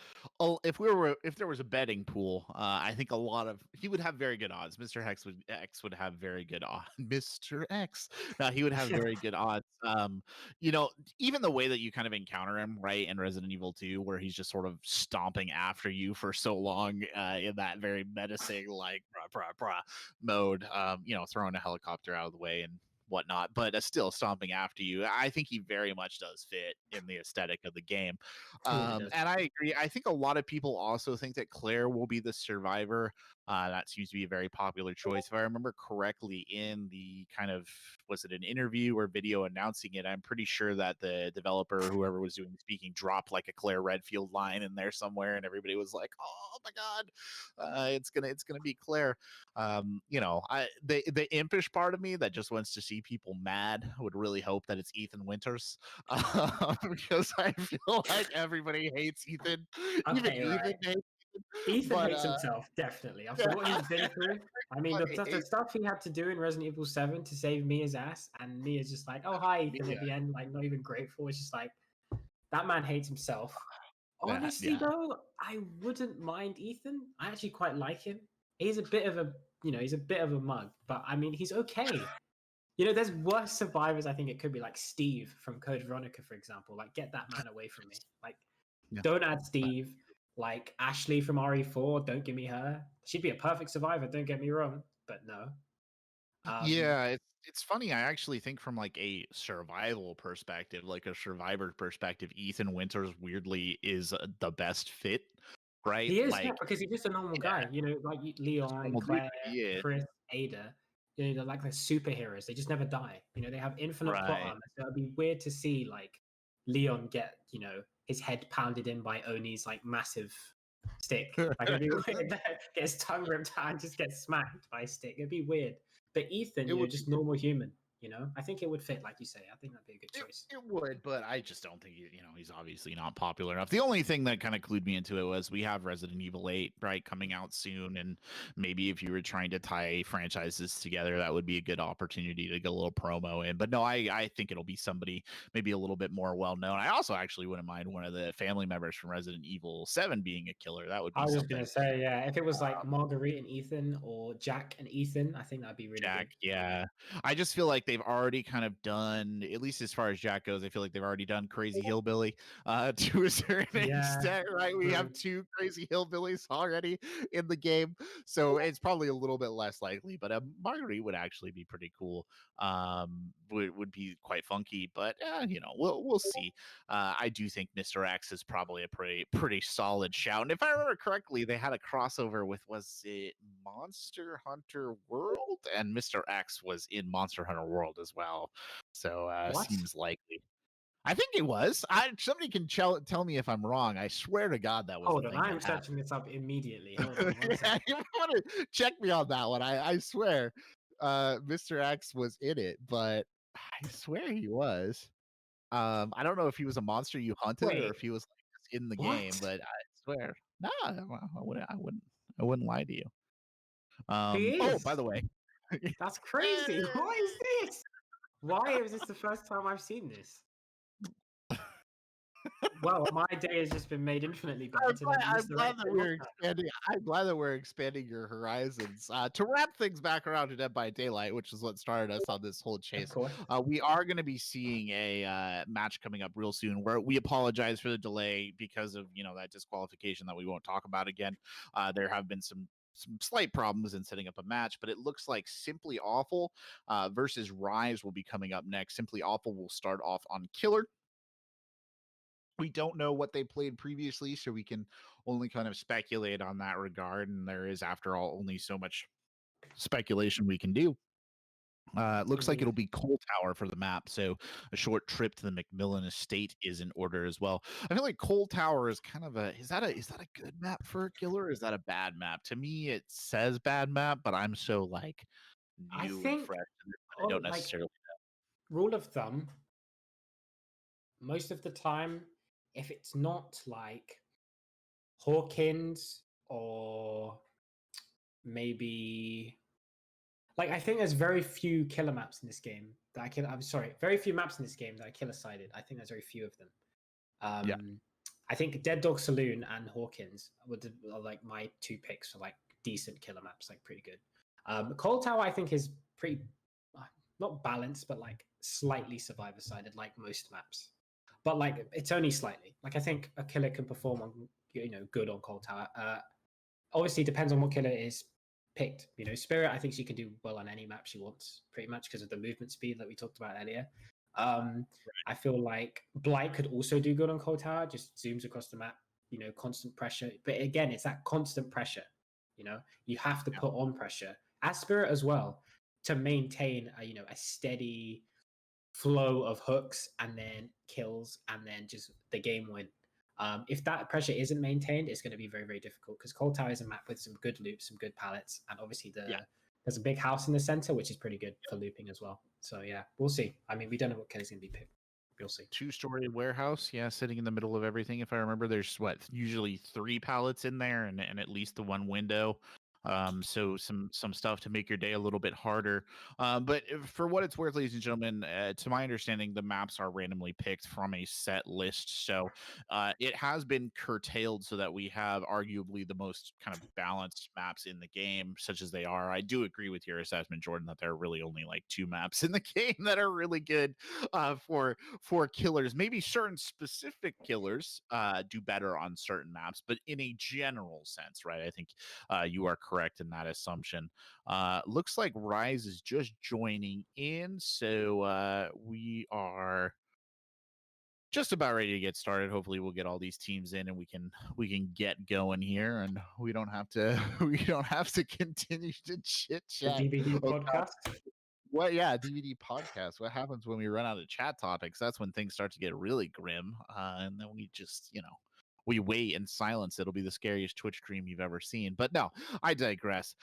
if there was a betting pool, I think he would have very good odds. X would have very good odds. Mr. X, he would have very good odds. You know, even the way that you kind of encounter him, right, in Resident Evil 2, where he's just sort of stomping after you for so long, in that very menacing, like brah, brah, brah mode. You know, throwing a helicopter out of the way and whatnot, but still stomping after you. I think he very much does fit in the aesthetic of the game. He really does. And I agree. I think a lot of people also think that Claire will be the survivor. That seems to be a very popular choice. If I remember correctly, in the kind of, was it an interview or video announcing it, I'm pretty sure that the developer, whoever was doing the speaking, dropped like a Claire Redfield line in there somewhere, and everybody was like, "Oh my god, it's gonna be Claire." You know, the impish part of me that just wants to see people mad would really hope that it's Ethan Winters, because I feel like everybody hates Ethan. Even Okay, Ethan right. hates Ethan but hates himself, definitely. After yeah, what he's been through, I mean, everybody the hates stuff he had to do in Resident Evil 7 to save Mia's ass, and Mia's just like, oh, hi, Ethan, at Mia. the end, like, not even grateful. It's just like, that man hates himself. Yeah, Honestly, yeah. though, I wouldn't mind Ethan. I actually quite like him. He's a bit of a, he's a bit of a mug, but I mean, he's okay. You know, there's worse survivors. I think it could be like Steve from Code Veronica, for example. Like, get that man away from me. Like, Yeah. don't add Steve. Like Ashley from RE4, don't give me her. She'd be a perfect survivor. Don't get me wrong, but no. Yeah, it's funny. I actually think from like a survival perspective, like a survivor perspective, Ethan Winters weirdly is the best fit, right? He is, yeah, Like, because he's just a normal yeah, guy. You know, like just a Leon, normal dude. Claire, He is. Chris, Ada. You know, they're like the superheroes. They just never die. You know, they have infinite plot Right. armor. So it'd be weird to see like Leon get, his head pounded in by Oni's like massive stick. Like it'd be weird that get his tongue ripped out and just get smacked by a stick. It'd be weird. But Ethan, It would just normal human. I think it would fit, like you say. I think that'd be a good choice. It would, but I just don't think he's obviously not popular enough. The only thing that kind of clued me into it was we have Resident Evil 8 right coming out soon, and maybe if you were trying to tie franchises together, that would be a good opportunity to get a little promo in. But no, I think it'll be somebody maybe a little bit more well known. I also actually wouldn't mind one of the family members from Resident Evil 7 being a killer. That would I be was just something. gonna say, yeah, if it was like Marguerite and Ethan or Jack and Ethan, I think that'd be really Jack, good. yeah. I just feel like they've already kind of done, at least as far as Jack goes, I feel like they've already done Crazy Hillbilly to a certain Yeah, extent, right? We have true. two Crazy Hillbillies already in the game. So it's probably a little bit less likely, but Marguerite would actually be pretty cool. Would be quite funky, but we'll see. I do think Mr. X is probably a pretty solid shout. And if I remember correctly, they had a crossover with, was it Monster Hunter World? And Mr. X was in Monster Hunter World as well. So What? seems likely. I think it was. Somebody can tell me if I'm wrong. I swear to God that was the Hold on, thing that I'm happened. searching this up immediately. Hold on one Yeah, second. you want to check me on that one. I swear Mr. X was in it, but I swear he was. I don't know if he was a monster you hunted or Wait, if he was like just in the game, what? but I swear, no, I wouldn't lie to you. He Oh, by is. the way, That's crazy. What is this? Why is this the first time I've seen this? Well, my day has just been made infinitely better to let I'm Mr. glad X that in we're lockdown. expanding. I'm glad that we're expanding your horizons. To wrap things back around to Dead by Daylight, which is what started us on this whole Of chase, course. we are going to be seeing a match coming up real soon. Where we apologize for the delay because of that disqualification that we won't talk about again. There have been some slight problems in setting up a match, but it looks like Simply Awful versus Rise will be coming up next. Simply Awful will start off on Killer. We don't know what they played previously, so we can only kind of speculate on that regard. And there is, after all, only so much speculation we can do. It looks like Indeed. it'll be Coal Tower for the map, so a short trip to the McMillan estate is in order as well. I feel like Coal Tower is kind of is that a good map for a killer? Or is that a bad map? To me, it says bad map, but I'm so like I new and think, fresh to this that I don't like, necessarily. rule of thumb, most of the time, if it's not like Hawkins or maybe like I think there's very few killer maps in this game that I kill. I'm sorry, very few maps in this game that are killer sided. I think there's very few of them. Yeah. I think Dead Dog Saloon and Hawkins are like my two picks for like decent killer maps, like pretty good. Cold Tower I think is pretty not balanced, but like slightly survivor sided, like most maps. But like it's only slightly. Like I think a killer can perform on good on Cold Tower. Obviously depends on what killer is picked. Spirit, I think she can do well on any map she wants, pretty much because of the movement speed that we talked about earlier. I feel like Blight could also do good on Cold Tower, just zooms across the map, constant pressure. But again, it's that constant pressure. You have to put on pressure as Spirit as well to maintain a steady flow of hooks and then kills and then just the game win. If that pressure isn't maintained, it's going to be very, very difficult because Cold Tower is a map with some good loops, some good pallets, and obviously there's a big house in the center, which is pretty good for looping as well. So yeah, we'll see. I mean, we don't know what killer's going to be picked. We'll see. 2-story warehouse, sitting in the middle of everything. If I remember, there's usually 3 pallets in there, and at least the one window. So some stuff to make your day a little bit harder. But for what it's worth, ladies and gentlemen, to my understanding, the maps are randomly picked from a set list. So it has been curtailed so that we have arguably the most kind of balanced maps in the game, such as they are. I do agree with your assessment, Jordan, that there are really only like 2 maps in the game that are really good for killers. Maybe certain specific killers do better on certain maps, but in a general sense, right? I think you are correct in that assumption. Looks like Rise is just joining in, so we are just about ready to get started. Hopefully we'll get all these teams in and we can get going here, and we don't have to continue to chit The chat. DVD podcast. What? Yeah, DVD podcast. What happens when we run out of chat topics? That's when things start to get really grim, and then we just, we wait in silence. It'll be the scariest Twitch stream you've ever seen. But no, I digress.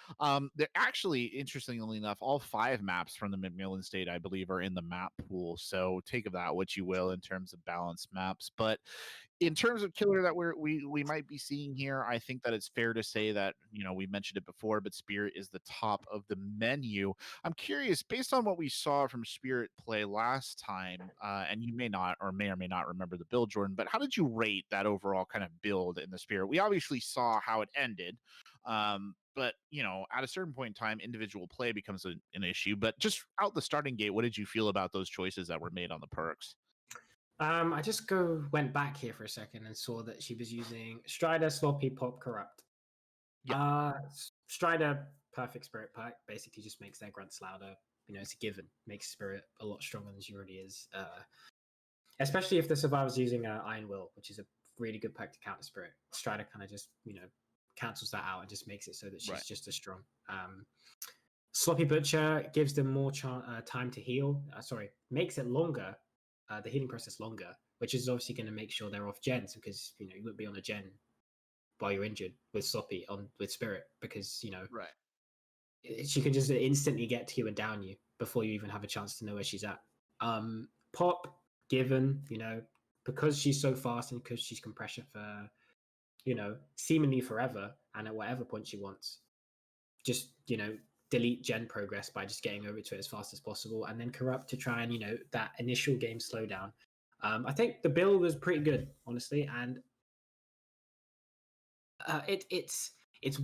They're actually, interestingly enough, all 5 maps from the McMillan State, I believe, are in the map pool. So take of that what you will in terms of balanced maps. But in terms of killer that we might be seeing here, I think that it's fair to say that, we mentioned it before, but Spirit is the top of the menu. I'm curious, based on what we saw from Spirit play last time, and you may not or may not remember the build, Jordan, but how did you rate that overall kind of build in the Spirit? We obviously saw how it ended, but at a certain point in time, individual play becomes an issue. But just out the starting gate, what did you feel about those choices that were made on the perks? I just went back here for a second and saw that she was using Strider, Sloppy, Pop, Corrupt. Yeah. Strider, Perfect Spirit Pack, basically just makes their grunts louder. It's a given. Makes Spirit a lot stronger than she already is. Especially if the survivor's using Iron Will, which is a really good pack to counter Spirit. Strider kind of just, cancels that out and just makes it so that she's just as strong. Sloppy Butcher gives them more time to heal. Makes it longer. The healing process longer, which is obviously going to make sure they're off gens because you wouldn't be on a gen while you're injured with Sloppy with Spirit because she can just instantly get to you and down you before you even have a chance to know where she's at. Pop, given, because she's so fast and because she's compression for seemingly forever and at whatever point she wants, just delete gen progress by just getting over to it as fast as possible, and then Corrupt to try and that initial game slowdown. I think the build was pretty good, honestly, and it's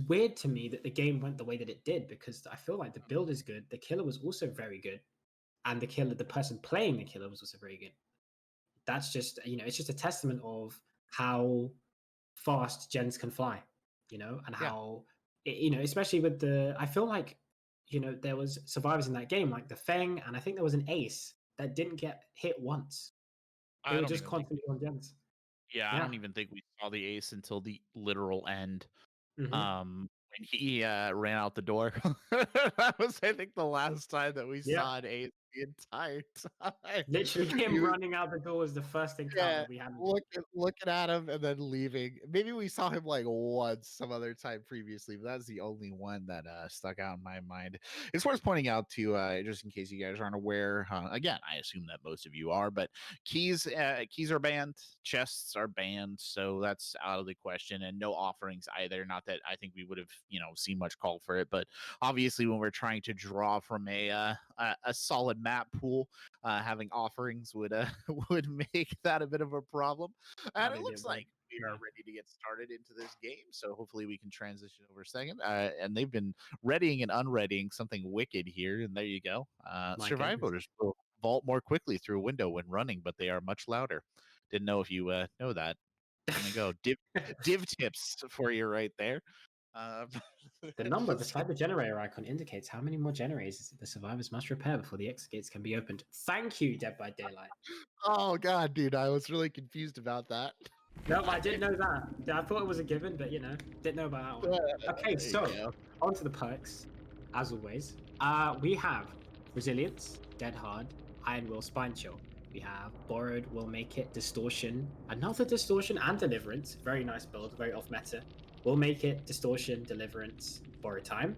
weird to me that the game went the way that it did because I feel like the build is good, the killer was also very good, and the person playing the killer was also very good. That's just it's just a testament of how fast gens can fly, and how especially with I feel like there was survivors in that game like the Feng, and I think there was an Ace that didn't get hit once. They were just constantly on gens. I don't even think we saw the Ace until the literal end. Mm-hmm. When he ran out the door. That was, I think, the last time that we saw an Ace the entire time. Literally him running out the door was the first encounter we had. Looking at him and then leaving. Maybe we saw him like once some other time previously, but that's the only one that stuck out in my mind. It's worth pointing out too, just in case you guys aren't aware. Again, I assume that most of you are, but keys are banned, chests are banned, so that's out of the question, and no offerings either. Not that I think we would have seen much call for it, but obviously when we're trying to draw from a solid map pool. Having offerings would would make that a bit of a problem. And it looks like we are ready to get started into this game. So hopefully we can transition over a second. And they've been readying and unreadying something wicked here. And there you go. Survivors will vault more quickly through a window when running, but they are much louder. Didn't know if you know that. There we go. Div tips for you right there. The number beside the generator icon indicates how many more generators the survivors must repair before the exit gates can be opened. Thank you, Dead by Daylight. Oh god, dude, I was really confused about that. No, I didn't know that. I thought it was a given, but didn't know about that one. Okay, so on to the perks. As always, we have Resilience, Dead Hard, Iron Will, Spine Chill. We have Borrowed Will Make It, Distortion, another Distortion, and Deliverance. Very nice build, very off meta. Will Make It, Distortion, Deliverance, Borrowed Time.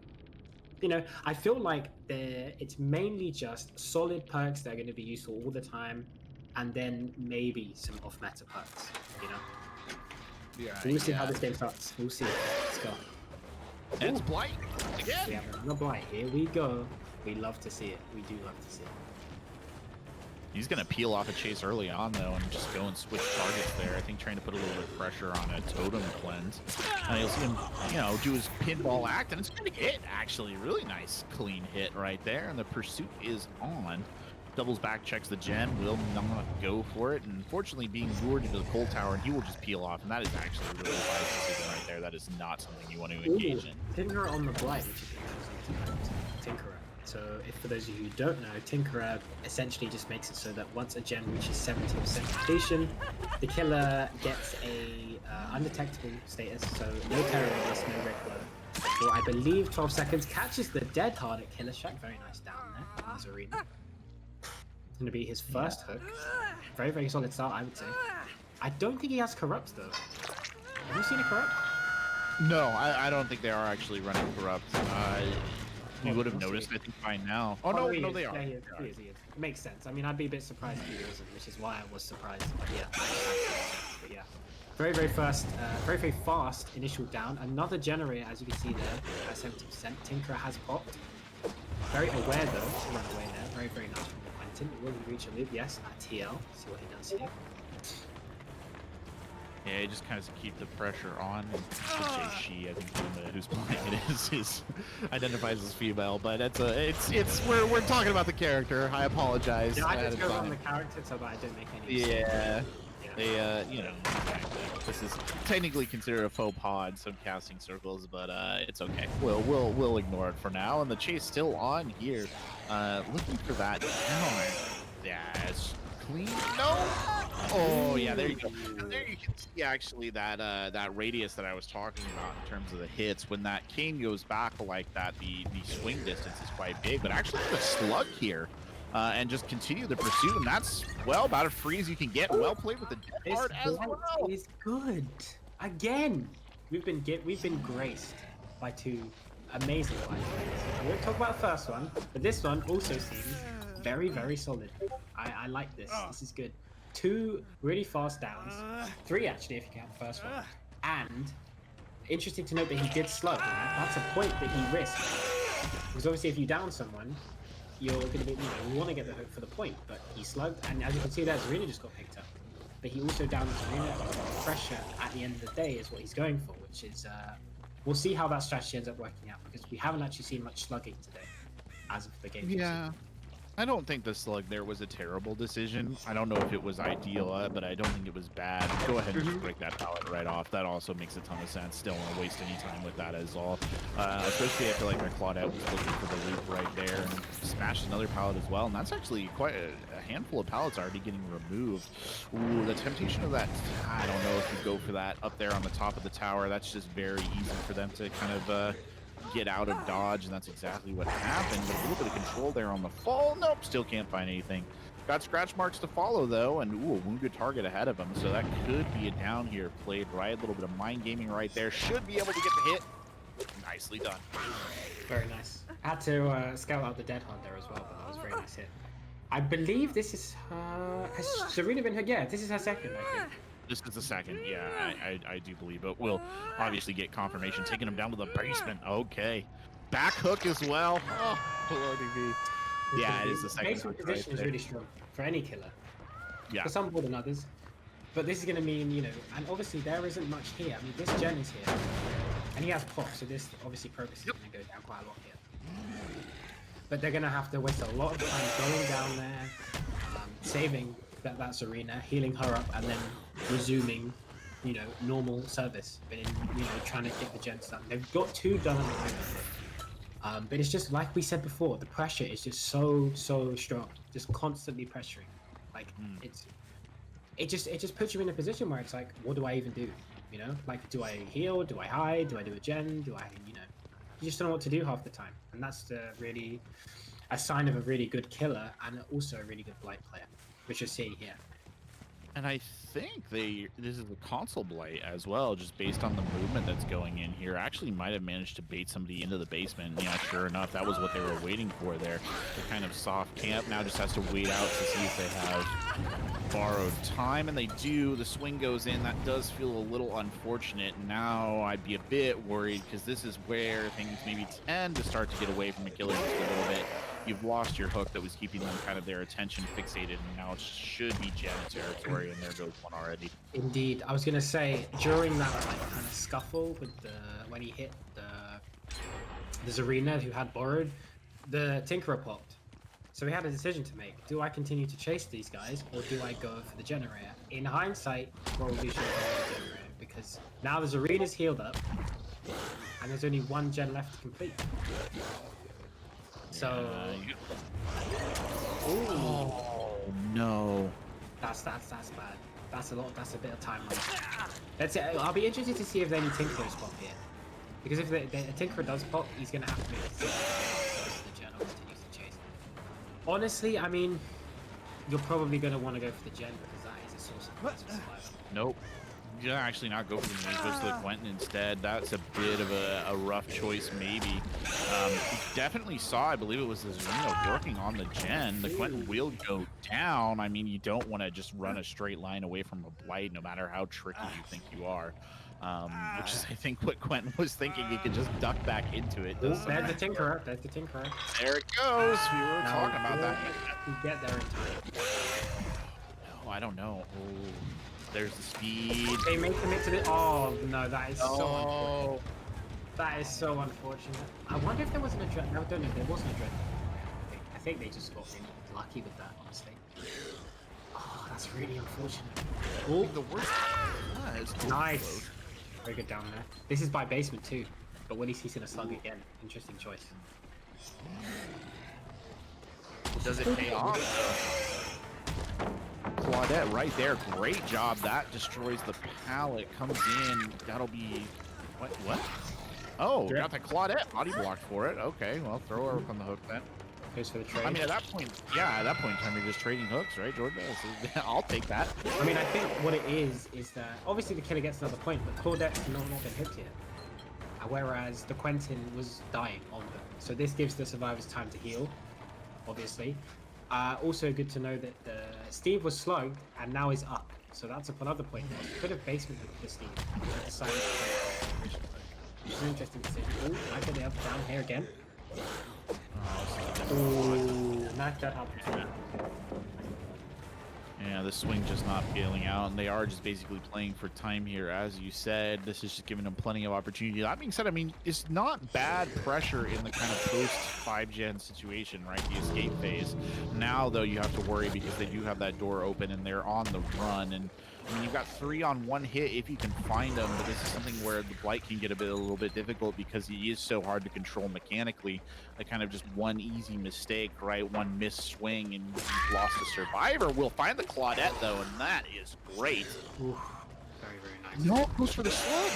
I feel like it's mainly just solid perks that are going to be useful all the time, and then maybe some off meta perks. Yeah. We'll see how this game starts. We'll see. Let's go. It's Blight again. We have another Blight. Here we go. We love to see it. We do love to see it. He's going to peel off a chase early on, though, and just go and switch targets there. I think trying to put a little bit of pressure on a totem cleanse. And you'll see him, do his pinball act, and it's going to hit, actually. Really nice, clean hit right there. And the pursuit is on. Doubles back, checks the gen, will not go for it. And unfortunately, being lured into the cold tower, and he will just peel off. And that is actually a really wise decision right there. That is not something you want to engage in. Tinkerer on the Blight, which is interesting. Tinkerer. So, for those of you who don't know, Tinkerer essentially just makes it so that once a gen reaches 70% completion, the killer gets a undetectable status, so no terror radius, no red glow. For I believe 12 seconds, catches the Dead Hard at Killer Shack. Very nice down there in his arena. It's going to be his first hook. Very, very solid start, I would say. I don't think he has Corrupt, though. Have you seen a Corrupt? No, I don't think they are actually running Corrupt. You would have noticed, I think, by now. Oh, no, they are. Yeah, he is. It makes sense. I mean, I'd be a bit surprised if he wasn't, which is why I was surprised. But yeah. Very, very very fast initial down. Another generator, as you can see there, at 70%. Tinkerer has popped. Very aware, though, to run away there. Very, very nice from Quentin. Will he reach a loop? Yes, at TL. See what he does here. Yeah, you just kind of keep the pressure on. She, I think, who's playing it is identifies as female, but it's we're talking about the character. I apologize. Yeah, I just go on the character so that I don't make any. Yeah. They, this is technically considered a faux pas in some casting circles, but it's okay. We'll ignore it for now. And the chase still on here. Looking for that down. Yeah, it's clean. No. Oh yeah, there you go. And there you can see actually that radius that I was talking about in terms of the hits. When that cane goes back like that, the swing distance is quite big. But actually the slug here. And just continue the pursuit, and that's about as free as you can get. Well played with the Dead Hard as well. It's good. Again, we've been graced by two amazing fights. We won't talk about the first one, but this one also seems very, very solid. I like this. This is good. 2 really fast downs. 3 actually, if you count the first one. And interesting to note that he did slug. Right? That's a point that he risked. Because obviously, if you down someone, you're going to be, you want to get the hook for the point, but he slugged, and as you can see there, Zarina just got picked up. But he also downed Zarina. Pressure at the end of the day is what he's going for, which is, we'll see how that strategy ends up working out, because we haven't actually seen much slugging today, as of the game. Yeah. I don't think the slug there was a terrible decision. I don't know if it was ideal, but I don't think it was bad. Go ahead and just break that pallet right off. That also makes a ton of sense. Still want to waste any time with that as well. Especially I feel like my Claudette was looking for the loop right there and smashed another pallet as well. And that's actually quite a handful of pallets already getting removed. Ooh, the temptation of that, I don't know if you go for that up there on the top of the tower. That's just very easy for them to kind of get out of dodge, and that's exactly what happened. But a little bit of control there on the fall. Nope, still can't find anything. Got scratch marks to follow though, and a wounded target ahead of him, so that could be a down here. Played right, a little bit of mind gaming right there. Should be able to get the hit. Nicely done. Very nice. Had to scout out the Dead Hard there as well, but that was a very nice hit. I believe this is has Zarina been her? Yeah, this is her second, I think. This is the second, yeah, I do believe, but we'll obviously get confirmation. Taking him down to the basement, okay. Back hook as well. Oh, lordy me. Yeah, it is the second Basement hook right position is there. really strong for any killer. Yeah. For some more than others. But this is going to mean, you know, and obviously there isn't much here. I mean, this gen is here. And he has pop, so this obviously progress is going to go down quite a lot here. But they're going to have to waste a lot of time going down there, saving that's arena, healing her up, and then resuming, you know, normal service. But in, you know, trying to get the gens done. They've got 2 done at the moment. But it's just like we said before, the pressure is just so strong, just constantly pressuring. Like it just puts you in a position where it's like, what do I even do? You know, like, do I heal? Do I hide? Do I do a gen? Do I, you know, you just don't know what to do half the time. And that's really a sign of a really good killer and also a really good blight player, which you're seeing here. And I think this is a console blight as well, just based on the movement that's going in here. Actually might have managed to bait somebody into the basement. Yeah, sure enough, that was what they were waiting for there. The kind of soft camp now just has to wait out to see if they have borrowed time, and they do. The swing goes in. That does feel a little unfortunate. Now I'd be a bit worried because this is where things maybe tend to start to get away from a killer just a little bit. You've lost your hook that was keeping them kind of their attention fixated, and now it should be Gen territory, and there goes one already. Indeed. I was going to say, during that like kind of scuffle with when he hit the Zarina who had borrowed, the Tinkerer popped. So he had a decision to make. Do I continue to chase these guys, or do I go for the generator? In hindsight, probably should have gone for the generator, because now the Zarina's healed up, and there's only 1 gen left to complete. So, oh no, that's bad. That's a lot. That's a bit of time left. I'll be interested to see if any Tinkerers pop here, because if the Tinkerer does pop, he's gonna have to make a decision. The gen or continues to chase. Honestly, I mean, you're probably gonna want to go for the gen because that is a source of survival. Nope. Yeah, actually not go for the main push to the Quentin instead. That's a bit of a rough choice, maybe. You definitely saw, I believe it was the Zarina working on the gen. The Quentin will go down. I mean, you don't want to just run a straight line away from a blight, no matter how tricky you think you are. Which is, I think, what Quentin was thinking. He could just duck back into it. There's the Tinkerer. There's the Tinkerer. There it goes. We were talking about that. You get there in time. No, I don't know. Oh. There's the speed. They make commit to the. Oh no, that is so unfortunate. That is so unfortunate. I wonder if there wasn't a dread. No, I don't know if there wasn't a dread. I think they just got really lucky with that, honestly. Oh, that's really unfortunate. Oh, the worst. Nice. Very good down there. This is by basement too, but Willie's he's gonna slug again. Interesting choice. Does it pay off? Claudette right there, great job. That destroys the pallet, comes in. That'll be what? Oh, got the Claudette body blocked for it. Okay, well, throw her on the hook then. Goes for the trade. I mean, at that point in time, you're just trading hooks, right, Jordan? I'll take that. I mean, I think what it is that obviously the killer gets another point, but Claudette's not been hit yet. Whereas the Quentin was dying on her. So this gives the survivors time to heal, obviously. Also good to know that Steve was slugged and now is up. So that's another point. Could have basement for Steve. Which is an interesting decision. Oh, I get the up down here again. Oh, knocked that up. Yeah, the swing just not feeling out, and they are just basically playing for time here, as you said. This is just giving them plenty of opportunity. That being said, I mean, it's not bad pressure in the kind of post 5-gen situation, right? The escape phase. Now, though, you have to worry because they do have that door open and they're on the run. And I mean, you've got 3 on 1 hit if you can find them, but this is something where the blight can get a little bit difficult because he is so hard to control mechanically. Like kind of just one easy mistake, right? One missed swing and you've lost a survivor. We'll find the Claudette though, and that is great. Oof. Very, very nice. No, it goes for the slug.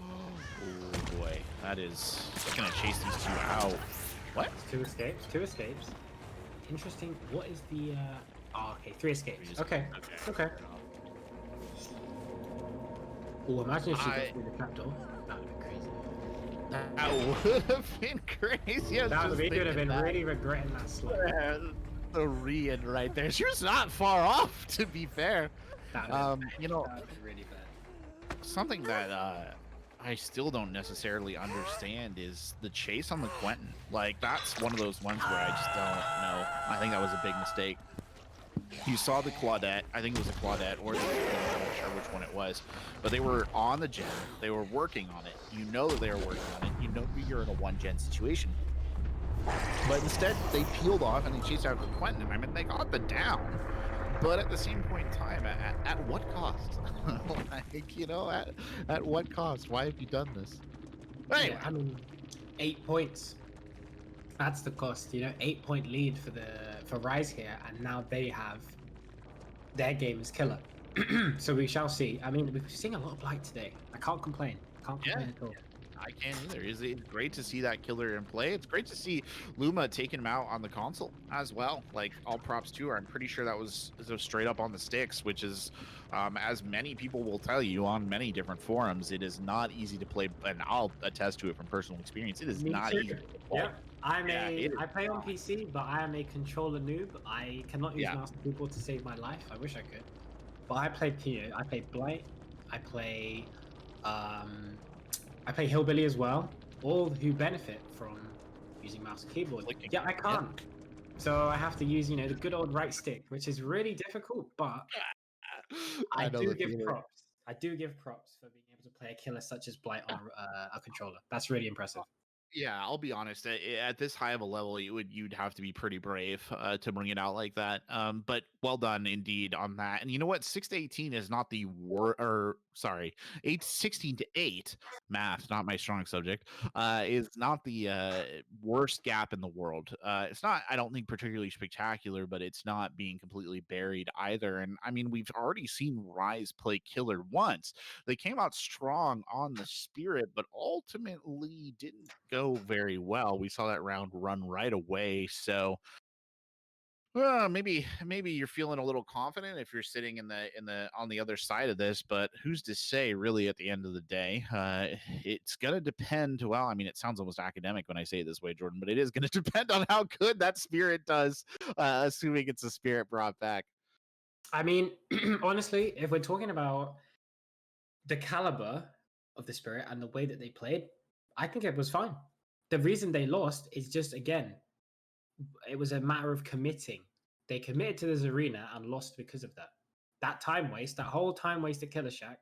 Oh boy, that is gonna chase these 2 out. What? 2 escapes. 2 escapes. Interesting. What is the? Oh, okay, 3 escapes. Okay. Okay. Oh, imagine if she got through the trapdoor. That would have been crazy. That would have been crazy. That would have been really regretting that slug. The Rian right there. She was not far off, to be fair. That would have been you know, really bad. something that I still don't necessarily understand is the chase on the Quentin. Like, that's one of those ones where I just don't know. I think that was a big mistake. You saw the Claudette. I think it was a Claudette or the Quentin. I'm not sure which one it was, but they were on the gen. They were working on it. You know that they were working on it. You know you're in a one gen situation. But instead, they peeled off and they chased after Quentin. I mean, they got the down, but at the same point in time, at what cost? Like, at what cost? Why have you done this? But anyway, Yeah, I mean, 8 points. That's the cost. 8-point lead for Rise here, and now they have their game is killer. So we shall see. I mean, we've seen a lot of Blight today. I can't complain. Can't complain at all. I can't either. It's great to see that killer in play. It's great to see Luma taking him out on the console as well. Like, all props to her. I'm pretty sure that was straight up on the sticks, which is, as many people will tell you on many different forums, it is not easy to play, and I'll attest to it from personal experience. It is Me not too. easy to play. Yep. I play on PC, but I am a controller noob. I cannot use mouse and keyboard to save my life. I wish I could. But I play I play Blight. I play Hillbilly as well. All who benefit from using mouse and keyboard. Yeah, I can't. So I have to use, the good old right stick, which is really difficult, but I do give props. I do give props for being able to play a killer such as Blight on a controller. That's really impressive. Yeah, I'll be honest. At this high of a level, you'd have to be pretty brave to bring it out like that. But well done indeed on that. And you know what? 6-18 is not the or sorry, 16-8 math, not my strong subject. Is not the worst gap in the world. It's not. I don't think particularly spectacular, but it's not being completely buried either. And I mean, we've already seen Rise play killer once. They came out strong on the Spirit, but ultimately didn't go very well. We saw that round run right away. So maybe you're feeling a little confident if you're sitting in the on the other side of this, but who's to say really at the end of the day? It's gonna depend. Well, I mean, it sounds almost academic when I say it this way, Jordan, but it is gonna depend on how good that Spirit does, assuming it's a Spirit brought back. I mean, honestly, if we're talking about the caliber of the Spirit and the way that they played, I think it was fine. The reason they lost is just, again, it was a matter of committing. They committed to this arena and lost because of that. That time waste, that whole time waste at Killer Shack,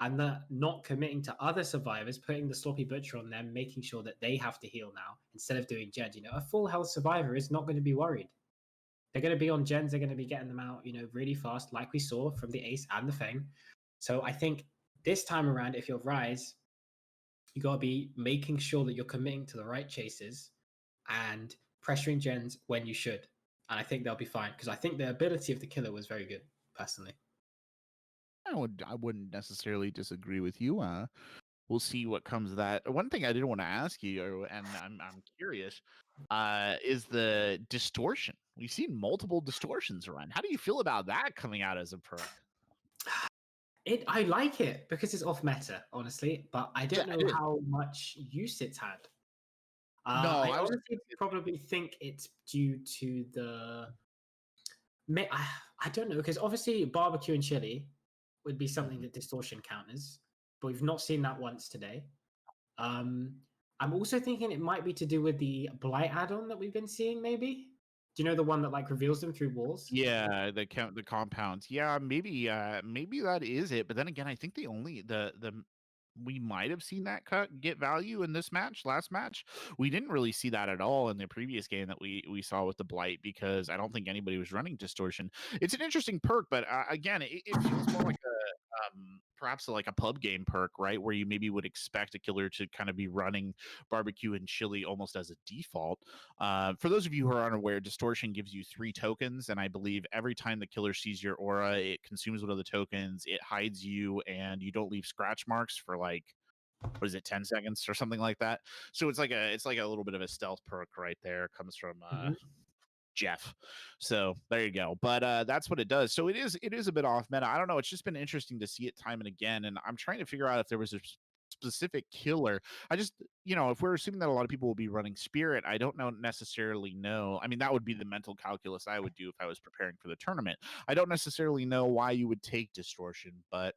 and the not committing to other survivors, putting the sloppy butcher on them, making sure that they have to heal now instead of doing Jed. A full health survivor is not going to be worried. They're going to be on gens. They're going to be getting them out, really fast, like we saw from the Ace and the Fang. So I think this time around, if you're Rise, you got to be making sure that you're committing to the right chases and pressuring gens when you should. And I think they'll be fine because I think the ability of the killer was very good, personally. I wouldn't necessarily disagree with you. We'll see what comes of that. One thing I did want to ask you, and I'm curious, is the distortion. We've seen multiple distortions run. How do you feel about that coming out as a perk? I like it because it's off meta, honestly, but I don't know how much use it's had. I honestly probably think it's due to the. I don't know, because obviously barbecue and chili would be something that distortion counters, but we've not seen that once today. I'm also thinking it might be to do with the Blight add-on that we've been seeing, maybe. Do you know the one that like reveals them through walls? Yeah, the compounds. Yeah, maybe that is it. But then again, I think the we might have seen that get value in this last match. We didn't really see that at all in the previous game that we saw with the Blight, because I don't think anybody was running distortion. It's an interesting perk, but again, it feels more like a perhaps like a pub game perk, right? Where you maybe would expect a killer to kind of be running barbecue and chili almost as a default. For those of you who are unaware, distortion gives you 3 tokens, and I believe every time the killer sees your aura, it consumes one of the tokens, it hides you, and you don't leave scratch marks for like, what is it, 10 seconds or something like that. So it's like a little bit of a stealth perk right there. Comes from Jeff. So there you go. But that's what it does. So it is a bit off meta. I don't know. It's just been interesting to see it time and again. And I'm trying to figure out if there was a specific killer. I just, if we're assuming that a lot of people will be running Spirit, I don't necessarily know. I mean, that would be the mental calculus I would do if I was preparing for the tournament. I don't necessarily know why you would take distortion, but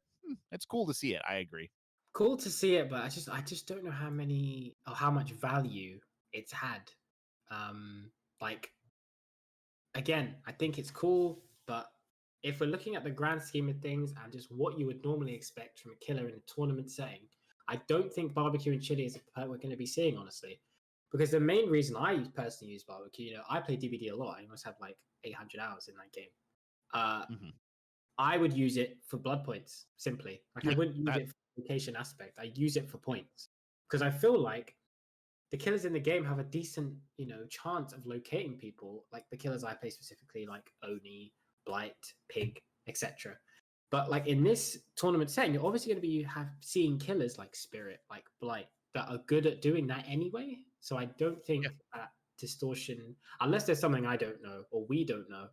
it's cool to see it. I agree. Cool to see it, but I just don't know how many or how much value it's had. Like again, I think it's cool, but if we're looking at the grand scheme of things and just what you would normally expect from a killer in a tournament setting, I don't think barbecue and chili is a perk we're going to be seeing, honestly. Because the main reason I personally use barbecue, I play DBD a lot. I must have like 800 hours in that game. Mhm. I would use it for blood points, simply. Like I Yeah, wouldn't use that it for location aspect. I use it for points because I feel like the killers in the game have a decent, chance of locating people, like the killers I play specifically, like Oni, Blight, Pig, etc. But like in this tournament setting, you're obviously going to be seeing killers like Spirit, like Blight, that are good at doing that anyway. So I don't think yeah. that distortion, unless there's something I don't know or we don't know,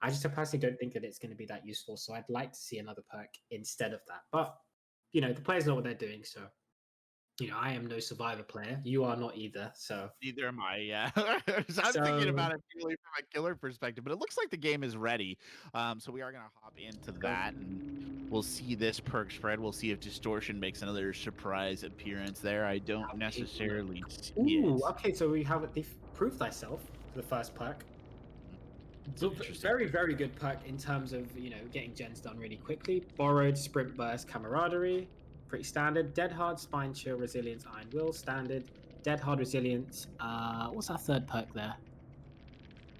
I just personally don't think that it's going to be that useful. So I'd like to see another perk instead of that. But the players know what they're doing, so I am no survivor player. You are not either. So Neither am I. Yeah, so I'm thinking so about it purely from a killer perspective, but it looks like the game is ready. So we are gonna hop into go. that, and we'll see this perk spread. We'll see if distortion makes another surprise appearance there. I don't How people look. necessarily see Ooh, it. okay. So we have the proof thyself for the first perk. It's an interesting. Very, very good perk in terms of getting gens done really quickly. Borrowed, sprint burst, camaraderie, pretty standard. Dead hard, spine chill, resilience, iron will, standard. Dead hard, resilience. What's our third perk there?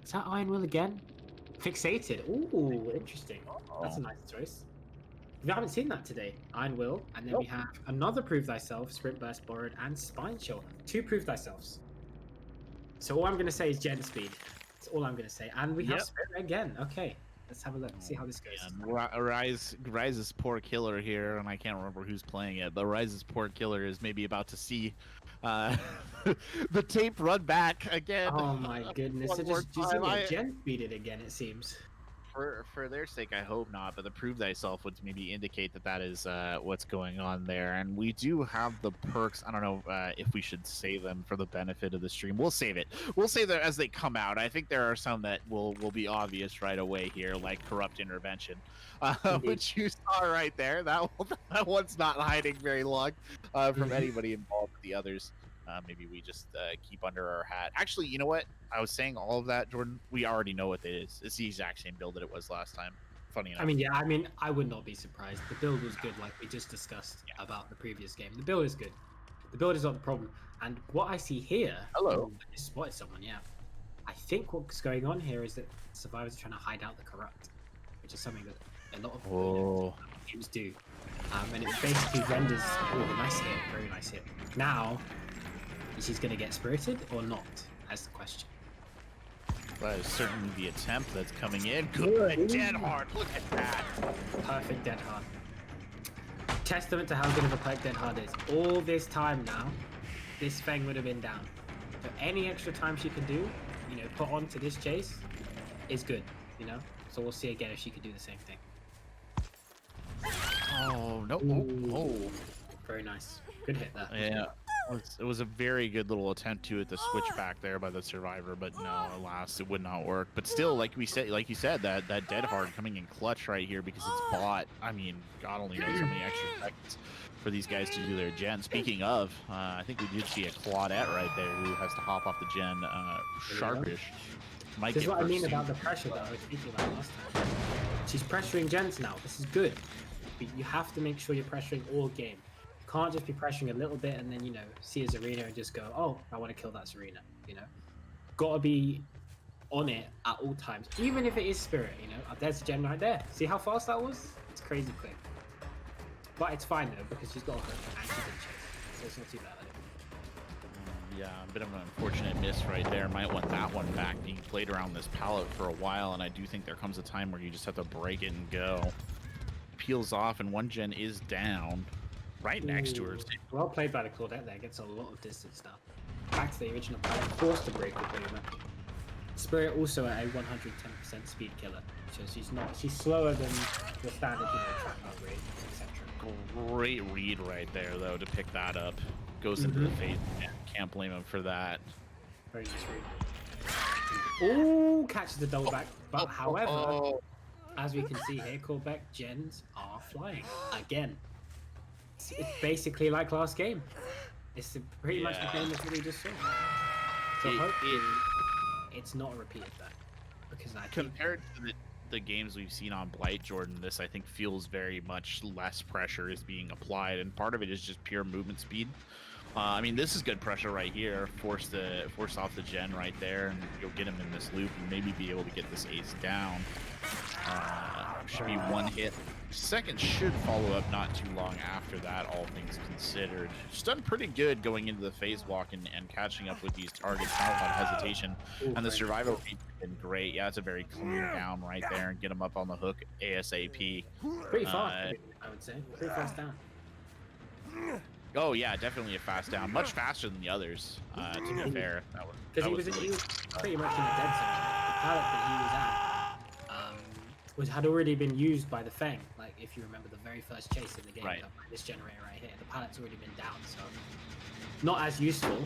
Is that iron will again? Fixated. Ooh, interesting. That's a nice choice. We haven't seen that today. Iron will, and then we have another prove thyself, sprint burst, borrowed, and spine chill. 2 prove thyselfs. So all I'm going to say is gen speed. That's all I'm going to say. And we have Spirit again. Okay, let's have a look. See how this goes. Rise's poor killer here, and I can't remember who's playing it, but Rise's poor killer is maybe about to see the tape run back again. Oh my goodness! So just get gen speeded again. It seems. For their sake, I hope not. But the prove thyself would maybe indicate that is what's going on there. And we do have the perks. I don't know if we should save them for the benefit of the stream. We'll save it. We'll save them as they come out. I think there are some that will be obvious right away here, like corrupt intervention, which you saw right there. That one's not hiding very long from anybody involved with the others. Maybe we just keep under our hat. Actually, you know what? I was saying all of that, Jordan. We already know what it is. It's the exact same build that it was last time. Funny enough. I mean, I would not be surprised. The build was good, like we just discussed about the previous game. The build is good. The build is not the problem. And what I see here... Hello. I just spotted someone, yeah. I think what's going on here is that survivors are trying to hide out the corrupt, which is something that a lot of teams do. And it basically renders... Oh, nice hit. Very nice hit. Now... She's going to get spirited or not? That's the question. That is certainly the attempt that's coming in. Good. Dead hard. Look at that. Perfect dead hard. Testament to how good of a perk dead hard is. All this time now, this Feng would have been down. So any extra time she can do, put onto this chase is good, So we'll see again if she can do the same thing. Oh, no. Oh. Very nice. Good hit there. Yeah. It was a very good little attempt at the switchback there by the survivor, but no, alas, it would not work. But still, like you said, that dead hard coming in clutch right here because it's bot. I mean, God only knows how many extra seconds for these guys to do their gen. Speaking of, I think we did see a Claudette right there who has to hop off the gen. Sharpish. This is what I mean about the pressure that I was speaking about last time. She's pressuring gens now. This is good. But you have to make sure you're pressuring all game. Can't just be pressuring a little bit and then see a Zarina and just go, oh, I want to kill that Zarina. Gotta be on it at all times, even if it is Spirit. There's a gen right there. See how fast that was? It's crazy quick. But it's fine though because she's got a hook and she didn't chase, so it's not too bad. Yeah, a bit of an unfortunate miss right there. Might want that one back. Being played around this pallet for a while, and I do think there comes a time where you just have to break it and go. Peels off, and one gen is down. Right next to her. Well played by the Claudette there. Gets a lot of distance now. Back to the original player. Forced to break it pretty much. Spirit also at a 110% speed killer. So she's slower than the standard, trap out rate, etc. Great read right there though to pick that up. Goes into the face. Can't blame him for that. Very nice read. Ooh, catches the double back. But however, as we can see here, callback gens are flying again. it's basically like last game. It's pretty much the game that we just saw. So hopefully it's not a repeat of that. Because I compared to the games we've seen on Blight, Jordan, this I think feels very much less pressure is being applied, and part of it is just pure movement speed. I mean, this is good pressure right here. Force off the gen right there, and you'll get him in this loop and maybe be able to get this ace down. Should be one hit. Second should follow up not too long after that, all things considered. She's done pretty good going into the phase walk and catching up with these targets, not without hesitation. And the survival rate has been great. Yeah, it's a very clean down right there and get them up on the hook ASAP. Pretty fast, I would say. Pretty fast down. Oh yeah, definitely a fast down. Much faster than the others, to be fair. Because he was pretty much in the dead zone. The pallet that he was at had already been used by the Feng. Like, if you remember the very first chase in the game, like this generator right here, the pallet's already been down, so not as useful.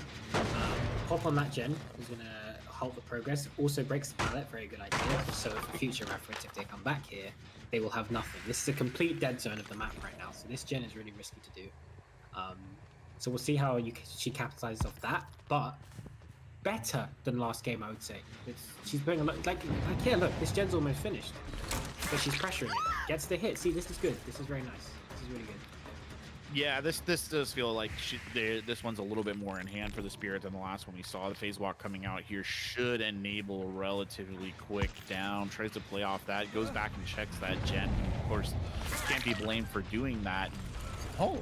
Hop on that gen is going to halt the progress. Also breaks the pallet, very good idea. So for future reference, if they come back here, they will have nothing. This is a complete dead zone of the map right now, so this gen is really risky to do. So we'll see how she capitalizes off that, but better than last game, I would say. She's putting a lot, like here, look, this gen's almost finished, but she's pressuring it. Gets the hit. See, this is good. This is very nice. This is really good. Yeah, this does feel like this one's a little bit more in hand for the Spirit than the last one we saw. The phase walk coming out here should enable a relatively quick down. Tries to play off that, goes back and checks that gen. Of course, can't be blamed for doing that. Oh,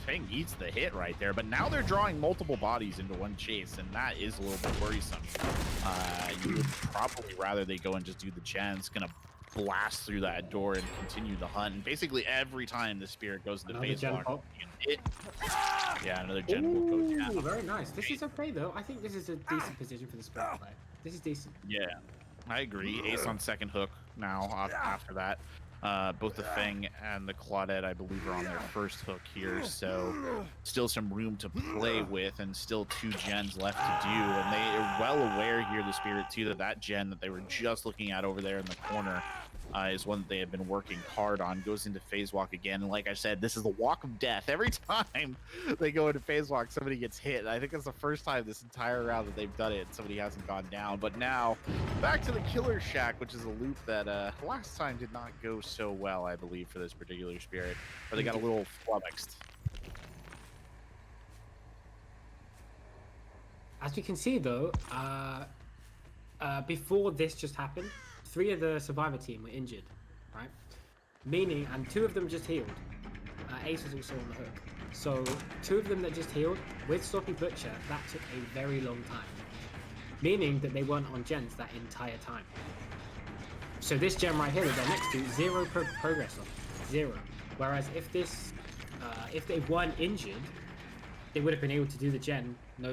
Feng eats the hit right there, but now they're drawing multiple bodies into one chase, and that is a little bit worrisome. You would probably rather they go and just do the gen. It's gonna blast through that door and continue the hunt. And basically every time the Spirit goes into phase walk, another gen will go down. Very nice. This is okay though. I think this is a decent position for the Spirit play. This is decent. Yeah, I agree. Ace on second hook now after that. Both the Feng and the Claudette, I believe, are on their first hook here, so still some room to play with and still 2 gens left to do. And they are well aware here, the Spirit, too, that gen that they were just looking at over there in the corner is one that they have been working hard on. Goes into phase walk again, and like I said, this is the walk of death. Every time they go into phase walk, somebody gets hit. And I think it's the first time this entire round that they've done it, and somebody hasn't gone down. But now, back to the Killer Shack, which is a loop that last time did not go so well, I believe, for this particular Spirit, where they got a little flummoxed. As we can see, though, before this just happened, 3 of the survivor team were injured, right? Meaning, and 2 of them just healed. Ace was also on the hook. So 2 of them that just healed, with Sloppy Butcher, that took a very long time. Meaning that they weren't on gens that entire time. So this gen right here that they're next to, 0 progress on it. 0. Whereas if they weren't injured, they would have been able to do the gen, no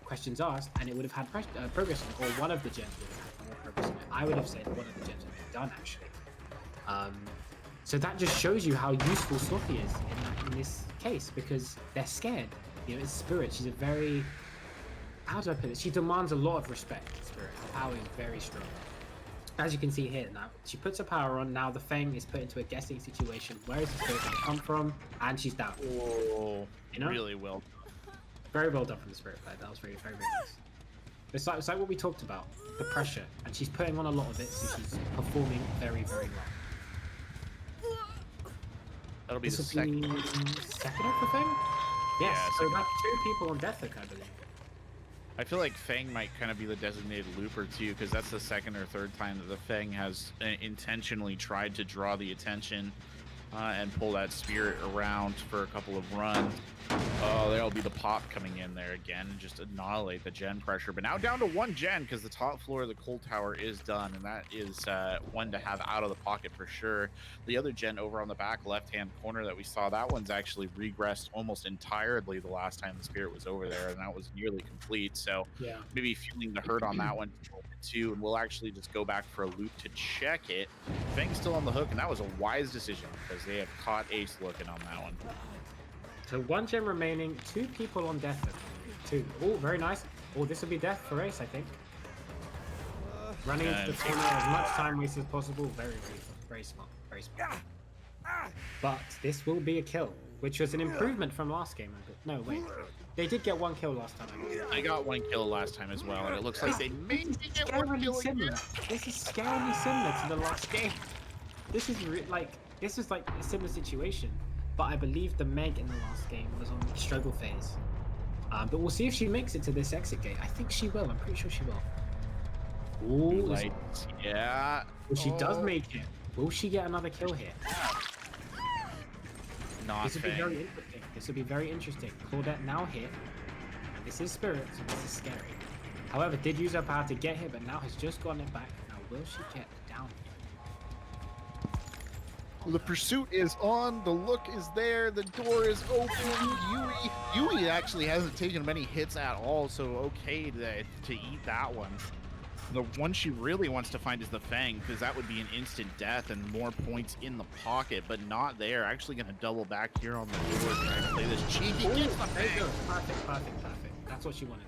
questions asked, and it would have had progress on it, or one of the gens would have had more progress on it. I would have said one of the gens would have been done, actually. So that just shows you how useful Sloppy is in this case, because they're scared. It's Spirit. She's a very, how do I put it? She demands a lot of respect, Spirit. Her power is very strong. As you can see here now, she puts her power on. Now the Feng is put into a guessing situation. Where is the Spirit going to come from? And she's down. Oh, really well. Very well done from the Spirit player. That was very, very, very nice. It's like what we talked about, the pressure, and she's putting on a lot of it, so she's performing very, very well. That'll be the second. Second of the Feng? Yes. Yeah, so that's 2 people on death hook, I believe. I feel like Feng might kind of be the designated looper too, because that's the 2nd or 3rd time that the Feng has intentionally tried to draw the attention and pull that Spirit around for a couple of runs. Oh, there'll be the pop coming in there again and just annihilate the gen pressure. But now down to 1 gen, because the top floor of the cold tower is done, and that is one to have out of the pocket for sure. The other gen over on the back left-hand corner that we saw, that one's actually regressed almost entirely the last time the Spirit was over there, and that was nearly complete. So yeah, maybe feeling the hurt on that one too, and we'll actually just go back for a loop to check it. Feng's still on the hook, and that was a wise decision because they have caught Ace looking on that one. So 1 gen remaining, 2 people on death. 2. Oh, very nice. Oh, this will be death for Ace, I think. Running into the corner as much time waste as possible. Very, very, very smart. Very smart. But this will be a kill. which was an improvement from last game. No, wait. They did get 1 kill last time. I got 1 kill last time as well, and it looks like they may get 1 kill again. This is scarily similar to the last game. This is this is like a similar situation, but I believe the Meg in the last game was on the struggle phase. But we'll see if she makes it to this exit gate. I think she will. I'm pretty sure she will. Ooh, yeah. Well, she does make it. Will she get another kill here? This would be very interesting. This would be very interesting. Claudette now hit. This is Spirit, so this is scary. However, did use her power to get hit, but now has just gotten it back. Now, will she get down here? Well, the pursuit is on. The look is there. The door is open. Yui actually hasn't taken many hits at all, so okay to eat that one. The one she really wants to find is the Fang, because that would be an instant death and more points in the pocket, but not there. Actually going to double back here on the door, trying to play this cheeky. There you go. Perfect. That's what she wanted.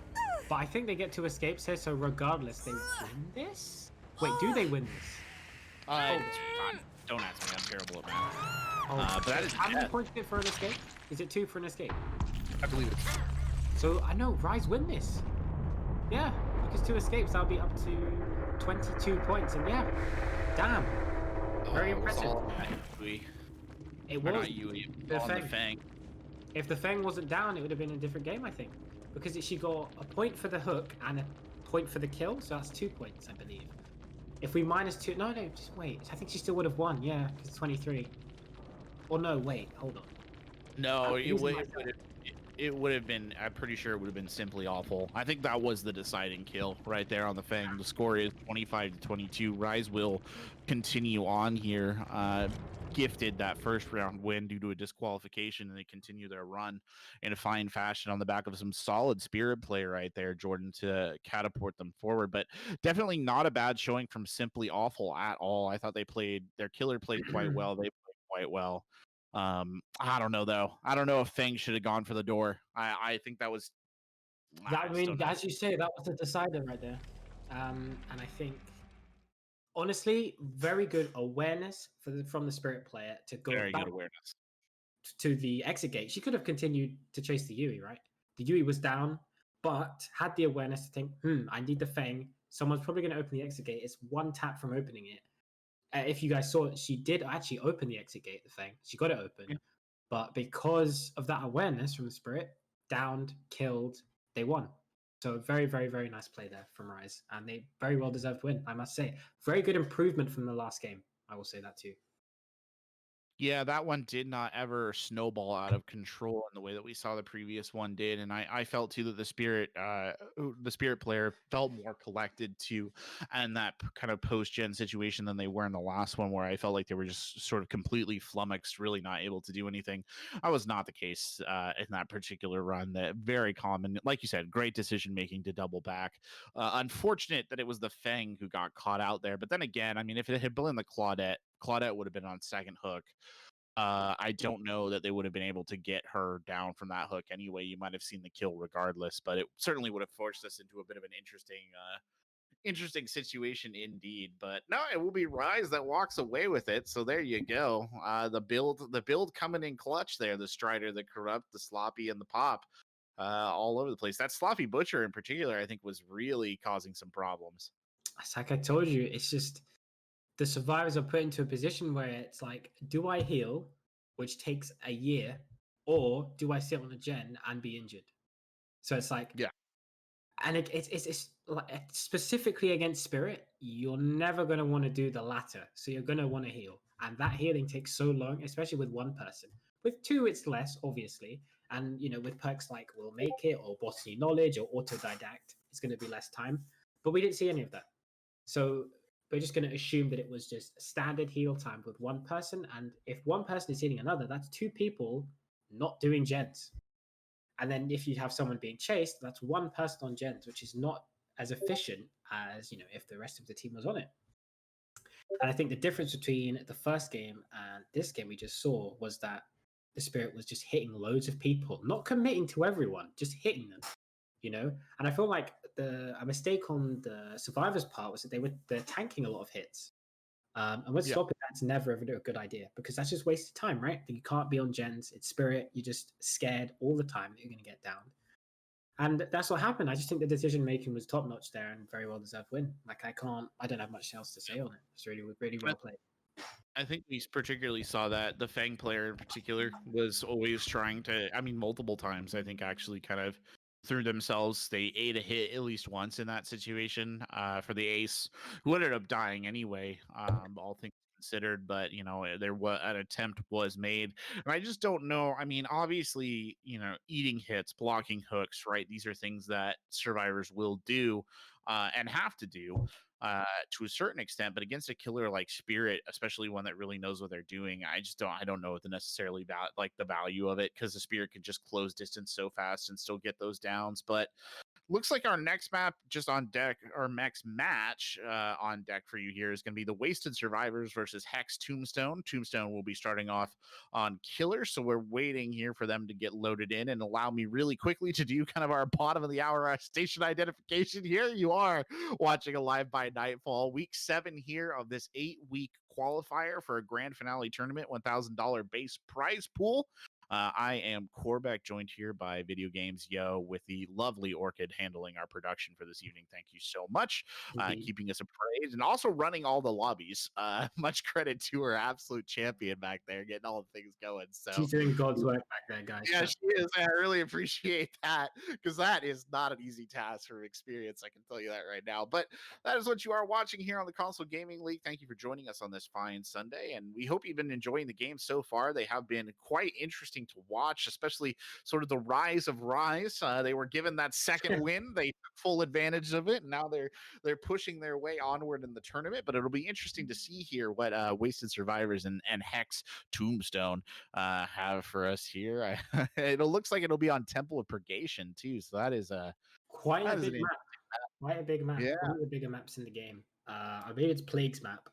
But I think they get 2 escapes here, so regardless, they win this? Wait, do they win this? Don't ask me. I'm terrible at math. But that is how many points is it for an escape? Is it 2 for an escape? I believe it. So I know Rise win this. Yeah, because 2 escapes, that'll be up to 22 points, and yeah, damn, very impressive. It was not Yui, the Fang. Fang. If the Fang wasn't down, it would have been a different game, I think, because she got a point for the hook and a point for the kill, so that's 2 points, I believe. If we minus 2, no, just wait. I think she still would have won, yeah, because it's 23. Or no, wait, hold on. No, it would have been, I'm pretty sure it would have been simply awful. I think that was the deciding kill right there on the Fang. The score is 25-22. Rise will continue on here. Gifted that first round win due to a disqualification, and they continue their run in a fine fashion on the back of some solid Spirit play right there, Jordan, to catapult them forward. But definitely not a bad showing from Simply Awful at all. I thought their killer played quite well. They played quite well. I don't know though. I don't know if Fang should have gone for the door. I think that was. As you say, that was the decider right there. And I think, honestly, very good awareness from the Spirit player to go back to the exit gate. She could have continued to chase the Yui, right? The Yui was down, but had the awareness to think, I need the Fang. Someone's probably going to open the exit gate. It's 1 tap from opening it. If you guys saw it, she did actually open the exit gate, the Fang. She got it open. Yeah. But because of that awareness from the Spirit, downed, killed, they won. So very, very, very nice play there from Rise. And they very well deserved win, I must say. Very good improvement from the last game. I will say that too. Yeah, that one did not ever snowball out of control in the way that we saw the previous one did, and I felt too that the Spirit player felt more collected too, and that kind of post-gen situation than they were in the last one, where I felt like they were just sort of completely flummoxed, really not able to do anything. That was not the case in that particular run. That very common, like you said, great decision making to double back. Unfortunate that it was the Fang who got caught out there, but then again, I mean, if it had been the Claudette would have been on second hook. I don't know that they would have been able to get her down from that hook anyway. You might have seen the kill regardless, but it certainly would have forced us into a bit of an interesting situation indeed. But no, it will be Rise that walks away with it. So there you go. The build coming in clutch there. The Strider, the Corrupt, the Sloppy, and the Pop, all over the place. That Sloppy Butcher in particular, I think, was really causing some problems. It's like I told you, it's just the survivors are put into a position where it's like, do I heal, which takes a year, or do I sit on a gen and be injured? So it's like, yeah. And it's like, specifically against Spirit, you're never going to want to do the latter. So you're going to want to heal. And that healing takes so long, especially with 1 person. With 2, it's less, obviously. And, with perks like Will Make It or Bossy Knowledge or Autodidact, it's going to be less time. But we didn't see any of that. So we're just going to assume that it was just standard heal time with 1 person. And if 1 person is healing another, that's 2 people not doing gens. And then if you have someone being chased, that's 1 person on gens, which is not as efficient as, if the rest of the team was on it. And I think the difference between the first game and this game we just saw was that the Spirit was just hitting loads of people, not committing to everyone, just hitting them. And I feel like a mistake on the Survivors part was that they're tanking a lot of hits. And with stopping that's never ever a good idea because that's just wasted time, right? You can't be on gens. It's spirit. You're just scared all the time that you're going to get down. And that's what happened. I just think the decision making was top notch there and very well deserved win. Like I don't have much else to say on it. It's really, really well played. I think we particularly saw that the Fang player in particular was always trying to, I mean, multiple times, I think actually kind of threw themselves. They ate a hit at least once in that situation for the ace, who ended up dying anyway, all things considered. But, there was an attempt was made. And I just don't know. I mean, obviously, eating hits, blocking hooks, right? These are things that survivors will do and have to do to a certain extent, but against a killer like Spirit, especially one that really knows what they're doing, I don't know the necessarily the value of it, because the Spirit can just close distance so fast and still get those downs. But looks like our next map just on deck, or next match on deck for you here, is going to be the Wasted Survivors versus Hex Tombstone. Tombstone will be starting off on Killer, so we're waiting here for them to get loaded in. And allow me really quickly to do kind of our bottom of the hour station identification. Here you are watching a Live by Nightfall, week 7 here of this 8-week qualifier for a grand finale tournament, $1,000 base prize pool. I am Corbeck, joined here by Video Games Yo, with the lovely Orchid handling our production for this evening. Thank you so much, keeping us appraised and also running all the lobbies. Much credit to her absolute champion back there, getting all the things going. So she's doing God's work back there, guys. Yeah, she is. I really appreciate that, because that is not an easy task for experience. I can tell you that right now. But that is what you are watching here on the Console Gaming League. Thank you for joining us on this fine Sunday, and we hope you've been enjoying the game so far. They have been quite interesting to watch, especially sort of the rise of Rise. They were given that second win. They took full advantage of it, and now they're pushing their way onward in the tournament. But it'll be interesting to see here what Wasted Survivors and Hex Tombstone have for us here. It looks like it'll be on Temple of Purgation too, so that is quite a big map. Quite a big map. Yeah. One of the bigger maps in the game. I believe it's Plague's map.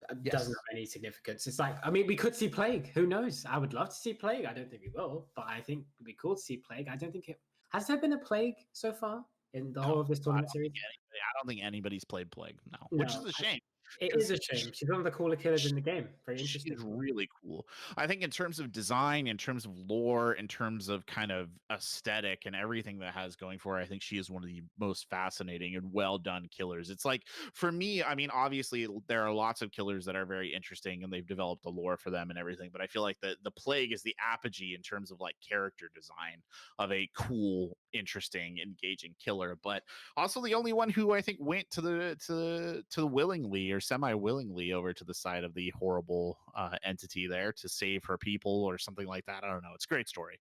It doesn't have any significance. It's like, I mean, we could see Plague. Who knows? I would love to see Plague. I don't think we will, but I think it'd be cool to see Plague. I don't think it has there been a Plague so far in the whole of this tournament series. I don't think anybody's played Plague now, which is a shame. It is a shame. She's one of the cooler killers in the game. Very interesting. She's really cool. I think in terms of design, in terms of lore, in terms of kind of aesthetic and everything that has going for her, I think she is one of the most fascinating and well done killers. It's like, for me, I mean, obviously there are lots of killers that are very interesting and they've developed a lore for them and everything, but I feel like the Plague is the apogee in terms of like character design of a cool, interesting, engaging killer, but also the only one who I think went to the willingly or semi-willingly over to the side of the horrible entity there to save her people or something like that. I don't know. It's a great story.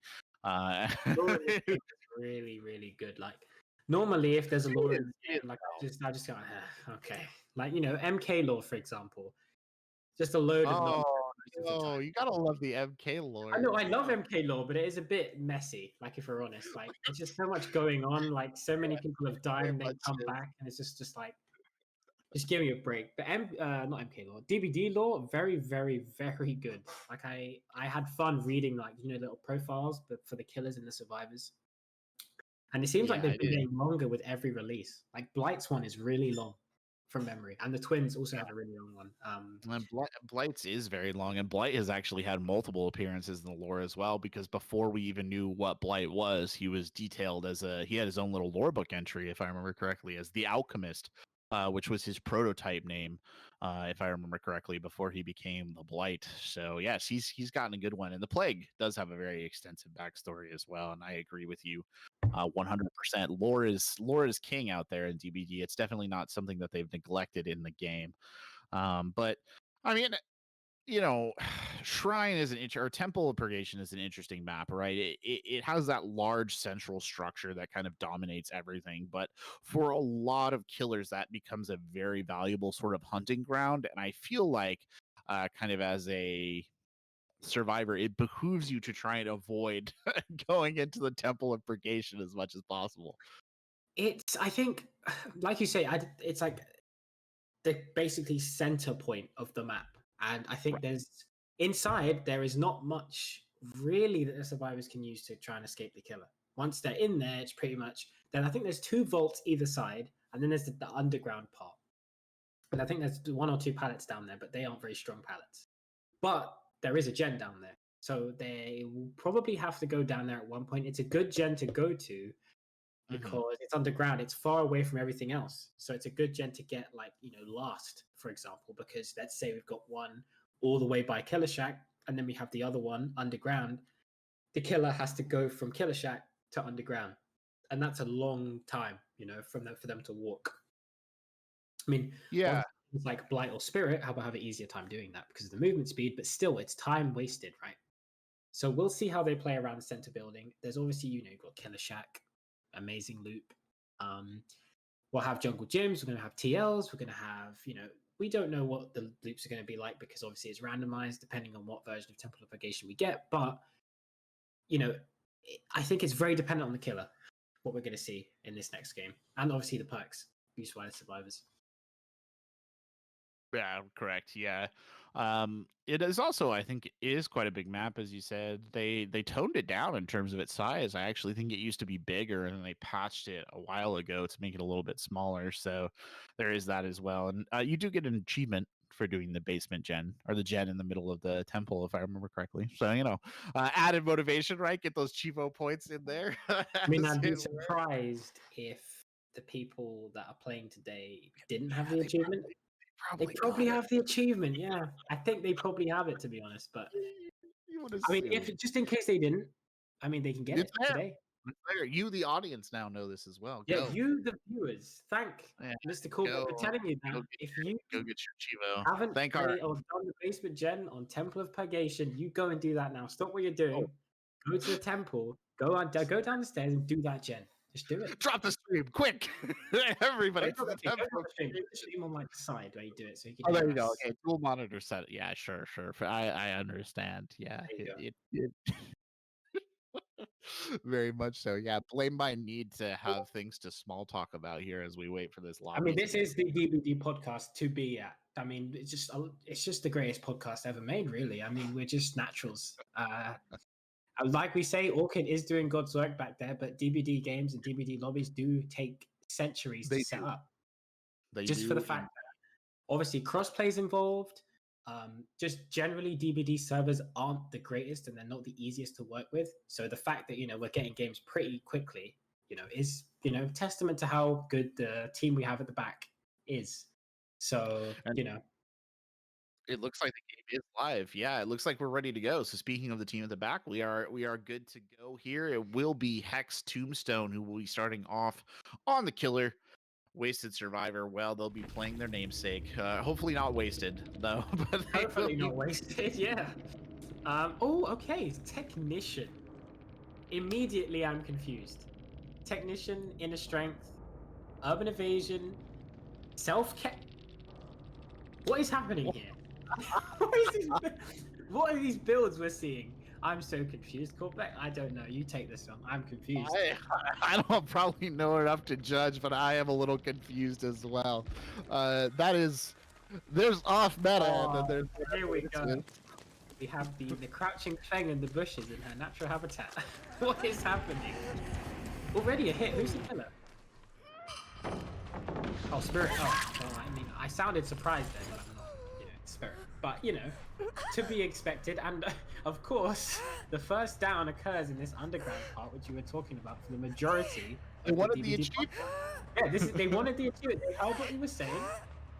Really, really good. Like normally, if there's a lore in the game, like I just go, okay. Like MK lore, for example, just a load of. Oh, you gotta love the MK lore. I know, I love MK lore, but it is a bit messy. Like, if we're honest, like there's just so much going on. Like, so many people have died and they come back, and it's just like. Just give me a break. But not MK lore, DBD lore, very, very, very good. Like I had fun reading like little profiles, but for the killers and the survivors. And it seems like they've been getting longer with every release. Like Blight's one is really long from memory, and the Twins also have a really long one. Blight's is very long, and Blight has actually had multiple appearances in the lore as well. Because before we even knew what Blight was, he was detailed as he had his own little lore book entry, if I remember correctly, as the Alchemist. Which was his prototype name, if I remember correctly, before he became the Blight. So yes, he's gotten a good one, and the Plague does have a very extensive backstory as well. And I agree with you, 100%. Lore is king out there in DBD. It's definitely not something that they've neglected in the game. But I mean, Shrine is or Temple of Purgation is an interesting map, right? It has that large central structure that kind of dominates everything, but for a lot of killers, that becomes a very valuable sort of hunting ground. And I feel like, kind of as a survivor, it behooves you to try and avoid going into the Temple of Purgation as much as possible. I think, like you say, it's like the basically center point of the map. And I think inside, there is not much really that the survivors can use to try and escape the killer. Once they're in there, it's pretty much, then I think there's 2 vaults either side, and then there's the underground part. And I think there's 1 or 2 pallets down there, but they aren't very strong pallets. But there is a gen down there. So they will probably have to go down there at one point. It's a good gen to go to because it's underground. It's far away from everything else. So it's a good gen to get, like, last, for example, because let's say we've got one all the way by Killer Shack, and then we have the other one underground. The killer has to go from Killer Shack to underground. And that's a long time, for them to walk. I mean, Yeah. things like Blight or Spirit have an easier time doing that because of the movement speed, but still, it's time wasted, right? So we'll see how they play around the center building. There's obviously, you've got Killer Shack, amazing loop. We'll have jungle gyms. We're going to have TLs. We're going to have, we don't know what the loops are going to be like because obviously it's randomized depending on what version of Temple of Purgation we get. But, I think it's very dependent on the killer, what we're going to see in this next game. And obviously the perks used by the survivors. Yeah, correct. Yeah. It is also, I think, is quite a big map, as you said. They toned it down in terms of its size. I actually think it used to be bigger, and they patched it a while ago to make it a little bit smaller. So there is that as well. And you do get an achievement for doing the basement gen or the gen in the middle of the temple, if I remember correctly. So added motivation, right? Get those cheapo points in there. I mean, I'd be surprised if the people that are playing today didn't have the achievement. They probably have the achievement, yeah. I think they probably have it, to be honest. But I mean, if just in case they didn't, I mean, they can get it today. You, the audience, now know this as well. Yeah, you, the viewers. Thank Mr. Coolbet for telling you that. If you go get your Chivo, haven't played or done the basement gen on Temple of Purgation, you go and do that now. Stop what you're doing. Go to the temple. Go down the stairs and do that gen. Just do it. Drop the stream, quick! Everybody. Stream on like the side where you do it, so you can. Oh, there you go. Okay, dual monitor set. Yeah, sure. I understand. Yeah, very much so. Yeah, blame my need to have things to small talk about here as we wait for this lobby. I mean, this is the DVD podcast to be at. I mean, it's just the greatest podcast ever made, really. I mean, we're just naturals. Like we say, Orchid is doing God's work back there, but DBD games and DBD lobbies do take centuries to set up. For the fact that obviously crossplay is involved. Just generally, DBD servers aren't the greatest and they're not the easiest to work with. So the fact that we're getting games pretty quickly, is testament to how good the team we have at the back is. So it looks like the game is live. Yeah, it looks like we're ready to go. So speaking of the team at the back, we are good to go here. It will be Hex Tombstone who will be starting off on the killer. Wasted Survivor. Well, they'll be playing their namesake. Hopefully not wasted though. But hopefully not wasted. Yeah. Okay. Technician. Immediately, I'm confused. Technician, inner strength, urban evasion, self-care. What is happening here? What are these builds we're seeing? I'm so confused, Coolbet. I don't know. You take this one. I'm confused. I don't probably know enough to judge, but I am a little confused as well. There's off meta, and then there's. Here we go. We have the crouching Feng in the bushes in her natural habitat. What is happening? Already a hit. Who's the killer? Oh, Spirit. Oh, well, I mean, I sounded surprised there, but I'm not, Spirit. But, to be expected. And, of course, the first down occurs in this underground part, which you were talking about for the majority. They wanted the achievement. Yeah, they wanted the achievement. They heard what he was saying.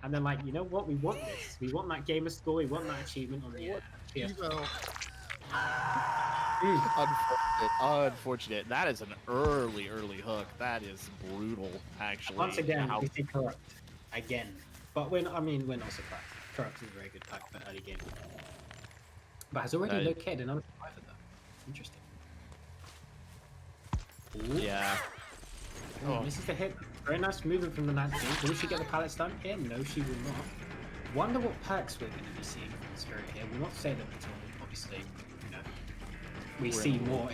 And they're like, you know what? We want this. We want that gamer score. We want that achievement on the PS4. Unfortunate. That is an early hook. That is brutal, actually. Once again, we see Corrupt again. But we're not surprised. Corrupt is a very good pack for early game. But has already located another survivor though. Interesting. Ooh. Yeah. This is the hit. Very nice movement from the Night team. Will she get the pallet stun here? No, she will not. Wonder what perks we're going to be seeing from the Spirit here. We'll not say them until obviously, we see more.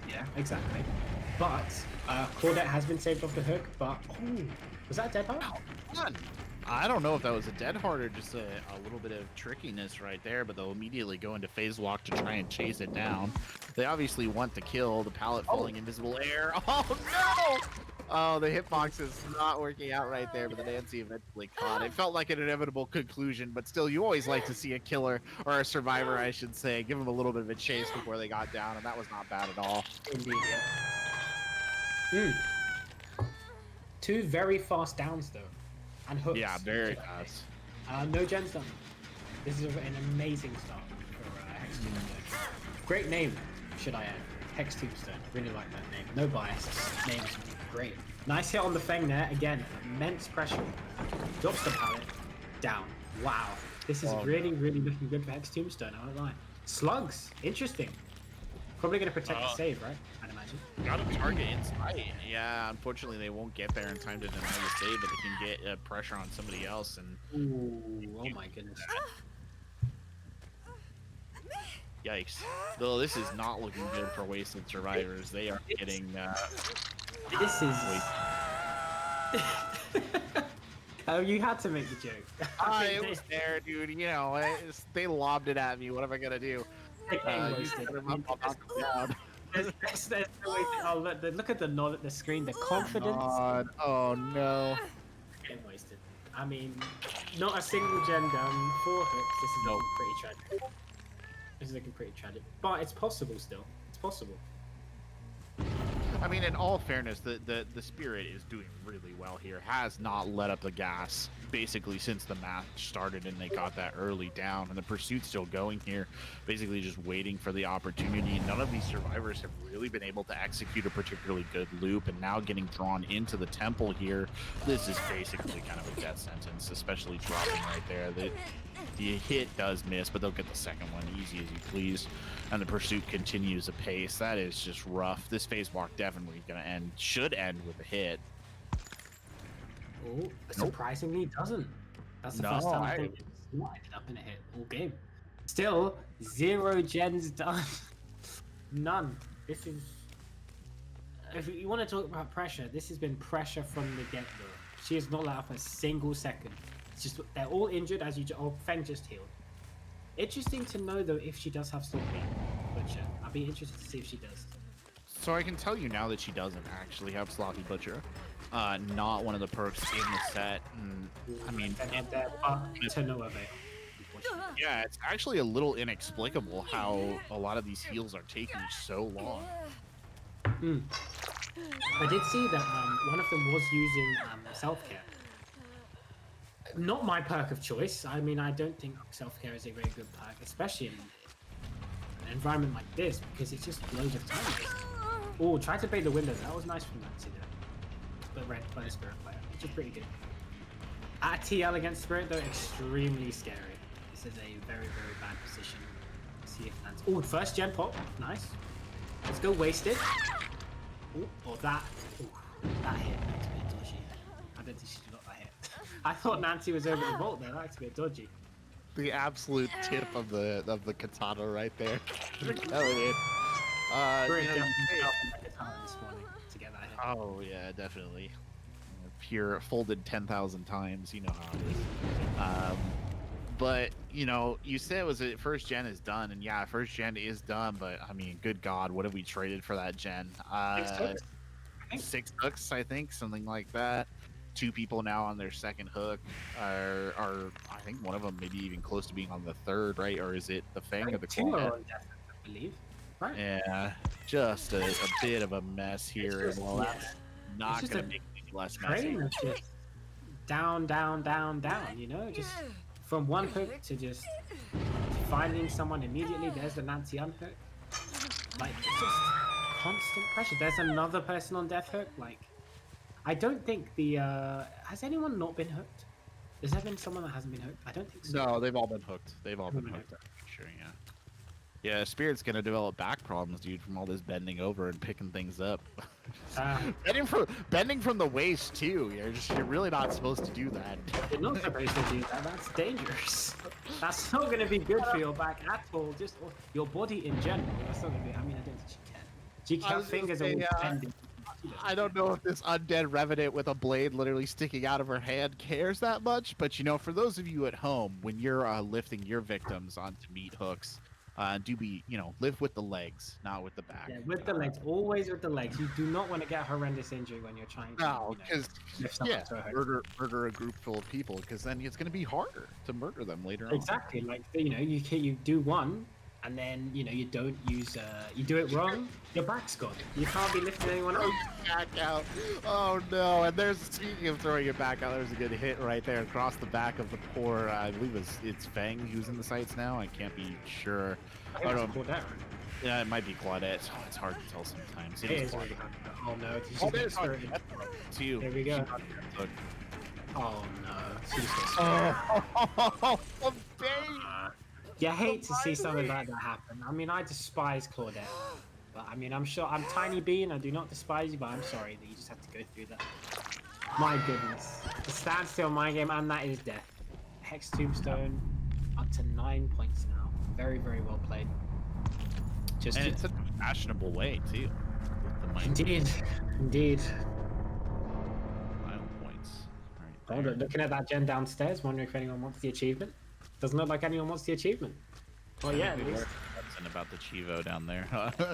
Yeah, exactly. But Claudette has been saved off the hook. But was that a dead heart? I don't know if that was a dead heart or just a little bit of trickiness right there, but they'll immediately go into phase walk to try and chase it down. They obviously want to kill the pallet falling invisible air. Oh no! Oh, the hitbox is not working out right there, but the Nancy eventually caught. It felt like an inevitable conclusion, but still, you always like to see a killer, or a survivor, I should say, give them a little bit of a chase before they got down, and that was not bad at all. Indeed, yeah. Two very fast downs, though. And hooks. Yeah, very fast. No gens done. This is an amazing start for Hex Tombstone. Great name, should I add. Hex Tombstone. Really like that name. No bias. Name's great. Nice hit on the Feng there. Again, immense pressure. Drops the pallet. Down. Wow. This is really, really looking good for Hex Tombstone. I won't lie. Slugs. Interesting. Probably going to protect the save, right? I'd imagine. Got a target inside. Yeah, unfortunately, they won't get there in time to deny the save, but they can get pressure on somebody else. And ooh, oh my goodness. Yikes. Though this is not looking good for wasted survivors. They are getting this is oh, you had to make the joke. It was there, dude. You know, they lobbed it at me. What am I gonna do? Look at the screen, the confidence. God. Oh no. Getting wasted. I mean, not a single gen done, 4 hits. This is looking pretty tragic. This is looking pretty tragic, but it's possible still. It's possible. I mean, in all fairness, the Spirit is doing really well here. Has not let up the gas basically since the match started, and they got that early down. And the pursuit's still going here, basically just waiting for the opportunity. None of these survivors have really been able to execute a particularly good loop, and now getting drawn into the temple here, this is basically kind of a death sentence, especially dropping right there. The hit does miss, but they'll get the second one easy as you please. And the pursuit continues apace. That is just rough. This phase walk definitely should end with a hit. Oh, surprisingly doesn't. That's the first time I think it's ended up in a hit all game. Still, 0 gens done. None. This is... If you want to talk about pressure, this has been pressure from the get-go. She has not let up a single second. It's just, they're all injured as you... Oh, Feng just healed. Interesting to know, though, if she does have Sloppy Butcher. I'll be interested to see if she does. So I can tell you now that she doesn't actually have Sloppy Butcher. Not one of the perks in the set. I mean, to no avail. Yeah, it's actually a little inexplicable how a lot of these heals are taking so long. I did see that one of them was using self-care. Not my perk of choice. I mean, I don't think self-care is a very good perk, especially in an environment like this, because it's just loads of time. Oh, try to bait the window. That was nice from Nancy there. But red by the Spirit player, which is pretty good. At TL against Spirit, though, extremely scary. This is a very, very bad position. Let's see if Nancy... Oh, first gen pop. Nice. Let's go wasted. Oh, that... Ooh, that hit makes me dodgy. I don't think she got that hit. I thought Nancy was over the vault there. That makes me dodgy. The absolute tip of the katana right there. Oh yeah, definitely. Pure folded 10,000 times. You know how it is. But you know, you said it was first gen is done, and yeah, first gen is done. But I mean, good God, what have we traded for that gen? 6 hooks, I think, something like that. 2 people now on their second hook are I think one of them maybe even close to being on the third, right? Or is it the Fang or the Cornet? I believe. Right. Yeah, just a bit of a mess here. Well, that's not going to make it any less messy. Just down, down, down, down, you know? Just from one hook to just finding someone immediately. There's the Nancy unhook. Like, it's just constant pressure. There's another person on death hook. Like, I don't think the... has anyone not been hooked? Has there been someone that hasn't been hooked? I don't think so. No, they've all been hooked. They've all been hooked. Sure, yeah. Yeah, Spirit's gonna develop back problems, dude, from all this bending over and picking things up. Bending from the waist too. You're really not supposed to do that. You're not supposed to do that. That's dangerous. That's not gonna be good for your back at all. Just your body in general. That's not gonna be. I mean, I don't think she can. She can't fingers are bending. I don't know if this undead revenant with a blade literally sticking out of her hand cares that much, but you know, for those of you at home, when you're lifting your victims onto meat hooks, Do be, live with the legs, not with the back. Yeah, with the legs, always with the legs. You do not want to get a horrendous injury when you're trying to, No, because lift someone to a hook. murder a group full of people, because then it's going to be harder to murder them later on. Exactly. Like, you do one, and then you don't use you do it wrong, your back's gone. You can't be lifting anyone up. Back out. Oh no! And speaking of throwing it back out, there's a good hit right there across the back of the poor. I believe it's Fang who's in the sights now. I can't be sure. I think it's Claudette. Yeah, it might be Claudette. Oh, it's hard to tell sometimes. It is really hard. Oh no! Did you get started? To you. There we go. Oh no! She's oh, you hate to see something like that happen. I mean, I despise Claudette, but I mean, I'm sure I'm Tiny Bean. I do not despise you, but I'm sorry that you just have to go through that. My goodness, the standstill mind game, and that is death. Hex Tombstone up to 9 points now. Very, very well played. It's such a fashionable way too. Indeed. 9 points. Right, looking at that gen downstairs, wondering if anyone wants the achievement. Doesn't look like anyone wants the achievement. Oh yeah, at least. About the Chivo down there.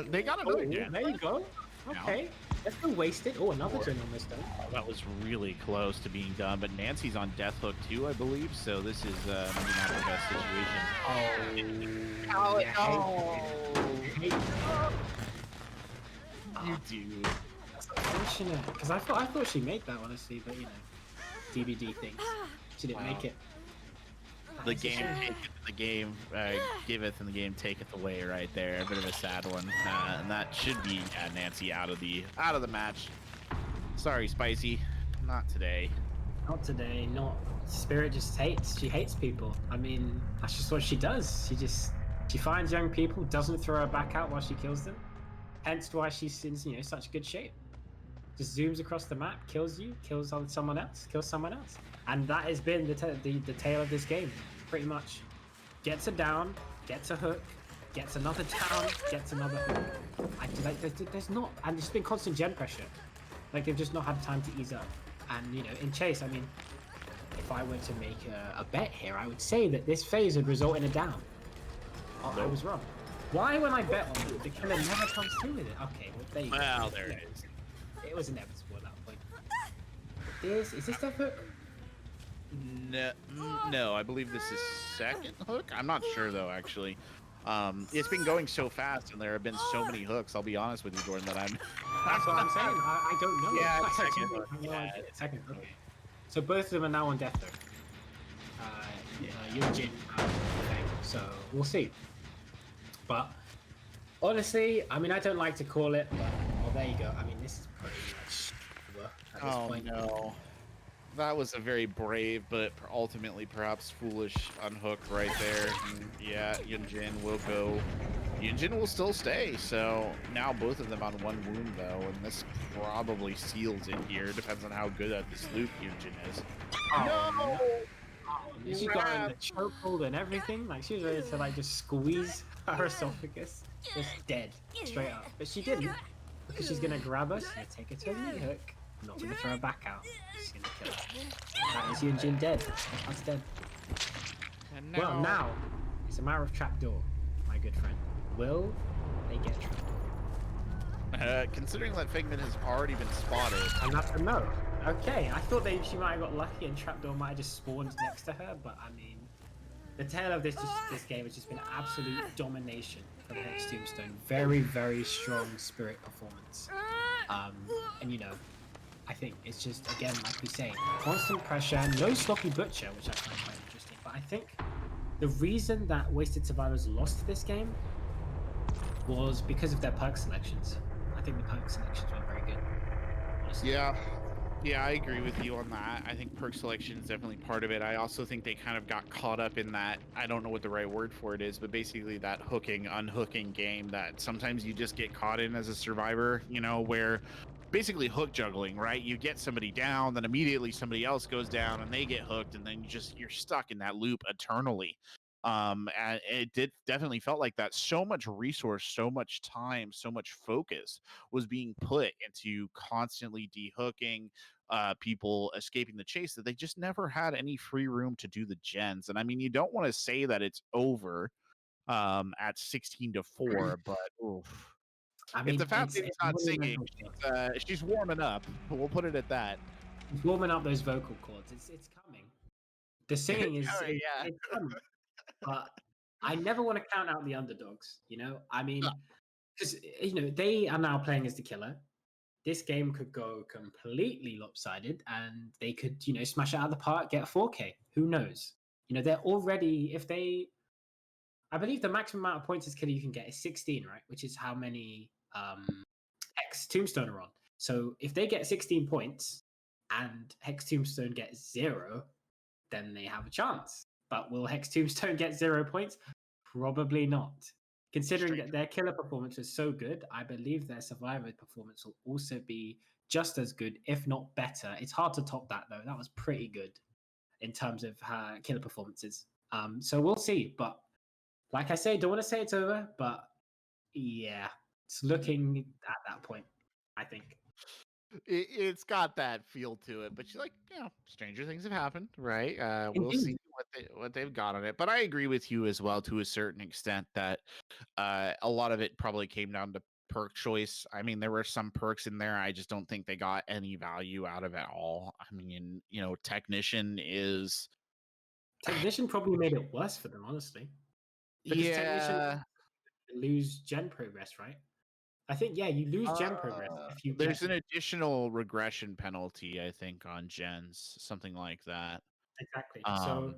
They got another gen. There you go. Okay. That's been wasted. Oh, another gen almost done. That was really close to being done, but Nancy's on Death Hook too, I believe. So this is maybe not the best situation. Oh, you do. That's unfortunate. Because I thought she made that, honestly, but DVD things. She didn't make it. The game taketh, the game giveth, and the game taketh away. Right there, a bit of a sad one, and that should be Nancy out of the match. Sorry, Spicy, not today. Not today. Not Spirit. Just hates. She hates people. I mean, that's just what she does. She finds young people, doesn't throw her back out while she kills them. Hence why she's in such good shape. Just zooms across the map, kills you, kills someone else, and that has been the tale of this game. Pretty much, gets a down, gets a hook, gets another down, gets another hook. There's not, and there's been constant gen pressure. Like they've just not had time to ease up. And in chase, I mean, if I were to make a bet here, I would say that this phase would result in a down. Oh, I was wrong. Why, when I bet on it, the killer never comes through with it? Okay, well there you go. Well, there it is. It was inevitable at that point. Is this the hook? No, I believe this is second hook. I'm not sure though, actually. It's been going so fast, and there have been so many hooks. I'll be honest with you, Jordan, that I'm. That's what I'm saying. I don't know. Yeah, it's second hook. Second hook. So both of them are now on death hook. Yunjin, so we'll see. But honestly, I mean, I don't like to call it, but well, there you go. I mean, this is pretty much over at this point. No. That was a very brave, but ultimately perhaps foolish unhook right there. And yeah, Yunjin will go. Yunjin will still stay. So now both of them on one wound though, and this probably seals it here. Depends on how good at this loop Yunjin is. No! She got in the chokehold and everything. Like she was ready to just squeeze her esophagus, just dead straight up. But she didn't, because she's gonna grab us and take her to a knee hook. Not gonna throw her back out. She's gonna kill her. That is Yunjin dead. That's dead. Well, now it's a matter of trapdoor, my good friend. Will they get trapped? Considering that Figment has already been spotted. And that's a no. Okay, I thought she might have got lucky and trapdoor might have just spawned next to her, but I mean, the tale of this game has just been absolute domination for the Hex Tombstone. Very, very strong Spirit performance. And I think it's just, again, like we say, constant pressure, no sloppy butcher, which I find quite interesting. But I think the reason that Wasted Survivors lost this game was because of their perk selections. I think the perk selections were very good, honestly. Yeah, I agree with you on that. I think perk selection is definitely part of it. I also think they kind of got caught up in that, I don't know what the right word for it is, but basically that unhooking game that sometimes you just get caught in as a survivor, where basically hook juggling, right? You get somebody down, then immediately somebody else goes down and they get hooked, and then you're stuck in that loop eternally. And it definitely felt like that. So much resource, so much time, so much focus was being put into constantly dehooking, people escaping the chase, that they just never had any free room to do the gens. And I mean, you don't want to say that it's over, at 16-4. But oof. I If the mean, Fountain's it's not singing, monumental. she's warming up. We'll put it at that. It's warming up those vocal cords. It's coming. The singing Oh, yeah. it's coming. But I never want to count out the underdogs. I mean, because they are now playing as the killer. This game could go completely lopsided, and they could smash it out of the park, get a 4K. Who knows? They're already I believe the maximum amount of points as killer you can get is 16, right? Which is how many Hex Tombstone are on. So if they get 16 points and Hex Tombstone gets 0, then they have a chance. But will Hex Tombstone get 0 points? Probably not. Considering that their killer performance was so good, I believe their survivor performance will also be just as good, if not better. It's hard to top that, though. That was pretty good in terms of killer performances. So we'll see. But like I say, don't want to say it's over, but yeah, it's looking at that point, I think. It's got that feel to it, but you're like, stranger things have happened, right? We'll Indeed. see what they've got on it. But I agree with you as well to a certain extent that a lot of it probably came down to perk choice. I mean, there were some perks in there. I just don't think they got any value out of it all. I mean, Technician is Technician probably made it worse for them, honestly. Because Technician yeah. lose gen progress, right? I think, yeah, you lose gen progress if you There's get an additional regression penalty, I think, on gens, something like that. exactly. So,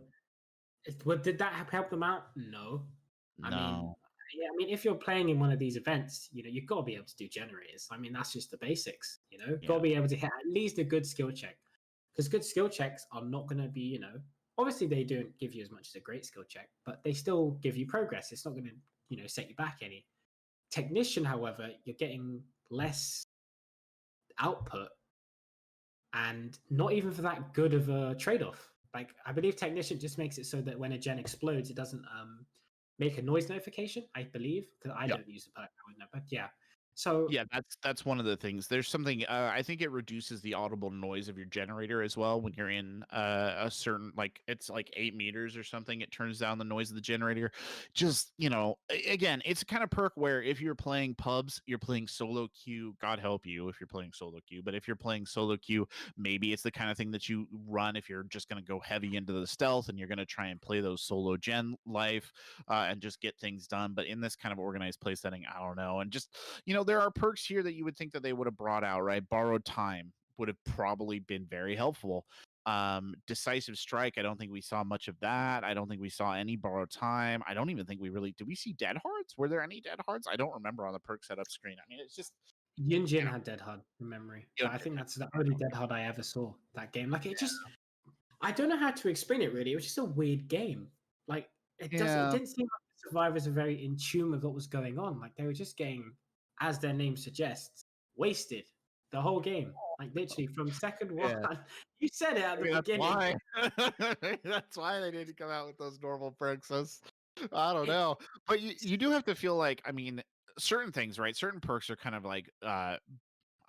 did that help them out? No. I mean, No. yeah, I mean, if you're playing in one of these events, you've got to be able to do generators. I mean, that's just the basics. Got to be able to hit at least a good skill check, because good skill checks are not going to be, obviously they don't give you as much as a great skill check, but they still give you progress. It's not going to, set you back any. Technician, however, you're getting less output and not even for that good of a trade-off. Like, I believe Technician just makes it so that when a gen explodes, it doesn't make a noise notification, I believe, because I don't use the perk, I would know, but yeah. So yeah, that's one of the things. There's something I think it reduces the audible noise of your generator as well when you're in a certain, like, it's like 8 meters or something. It turns down the noise of the generator. Just again, it's a kind of perk where if you're playing pubs, you're playing solo queue. God help you if you're playing solo queue. But if you're playing solo queue, maybe it's the kind of thing that you run if you're just going to go heavy into the stealth and you're going to try and play those solo gen life and just get things done. But in this kind of organized play setting, I don't know. And just there are perks here that you would think that they would have brought out, right? Borrowed time would have probably been very helpful. Decisive strike, I don't think we saw much of that. I don't think we saw any borrowed time. I don't even think we really did. We see dead hearts? Were there any dead hearts? I don't remember on the perk setup screen. I mean, it's just Yin Jin had Dead Hard from memory. But I think that's the only Dead Hard I ever saw that game. Like, it just, I don't know how to explain it really. It was just a weird game. Like, it didn't seem like the survivors were very in tune with what was going on. Like, they were just getting, as their name suggests, wasted the whole game. Like, literally from second one. You said it at the beginning. That's why they didn't come out with those normal perks. I don't know. But you do have to feel like, I mean, certain things, right? Certain perks are kind of like I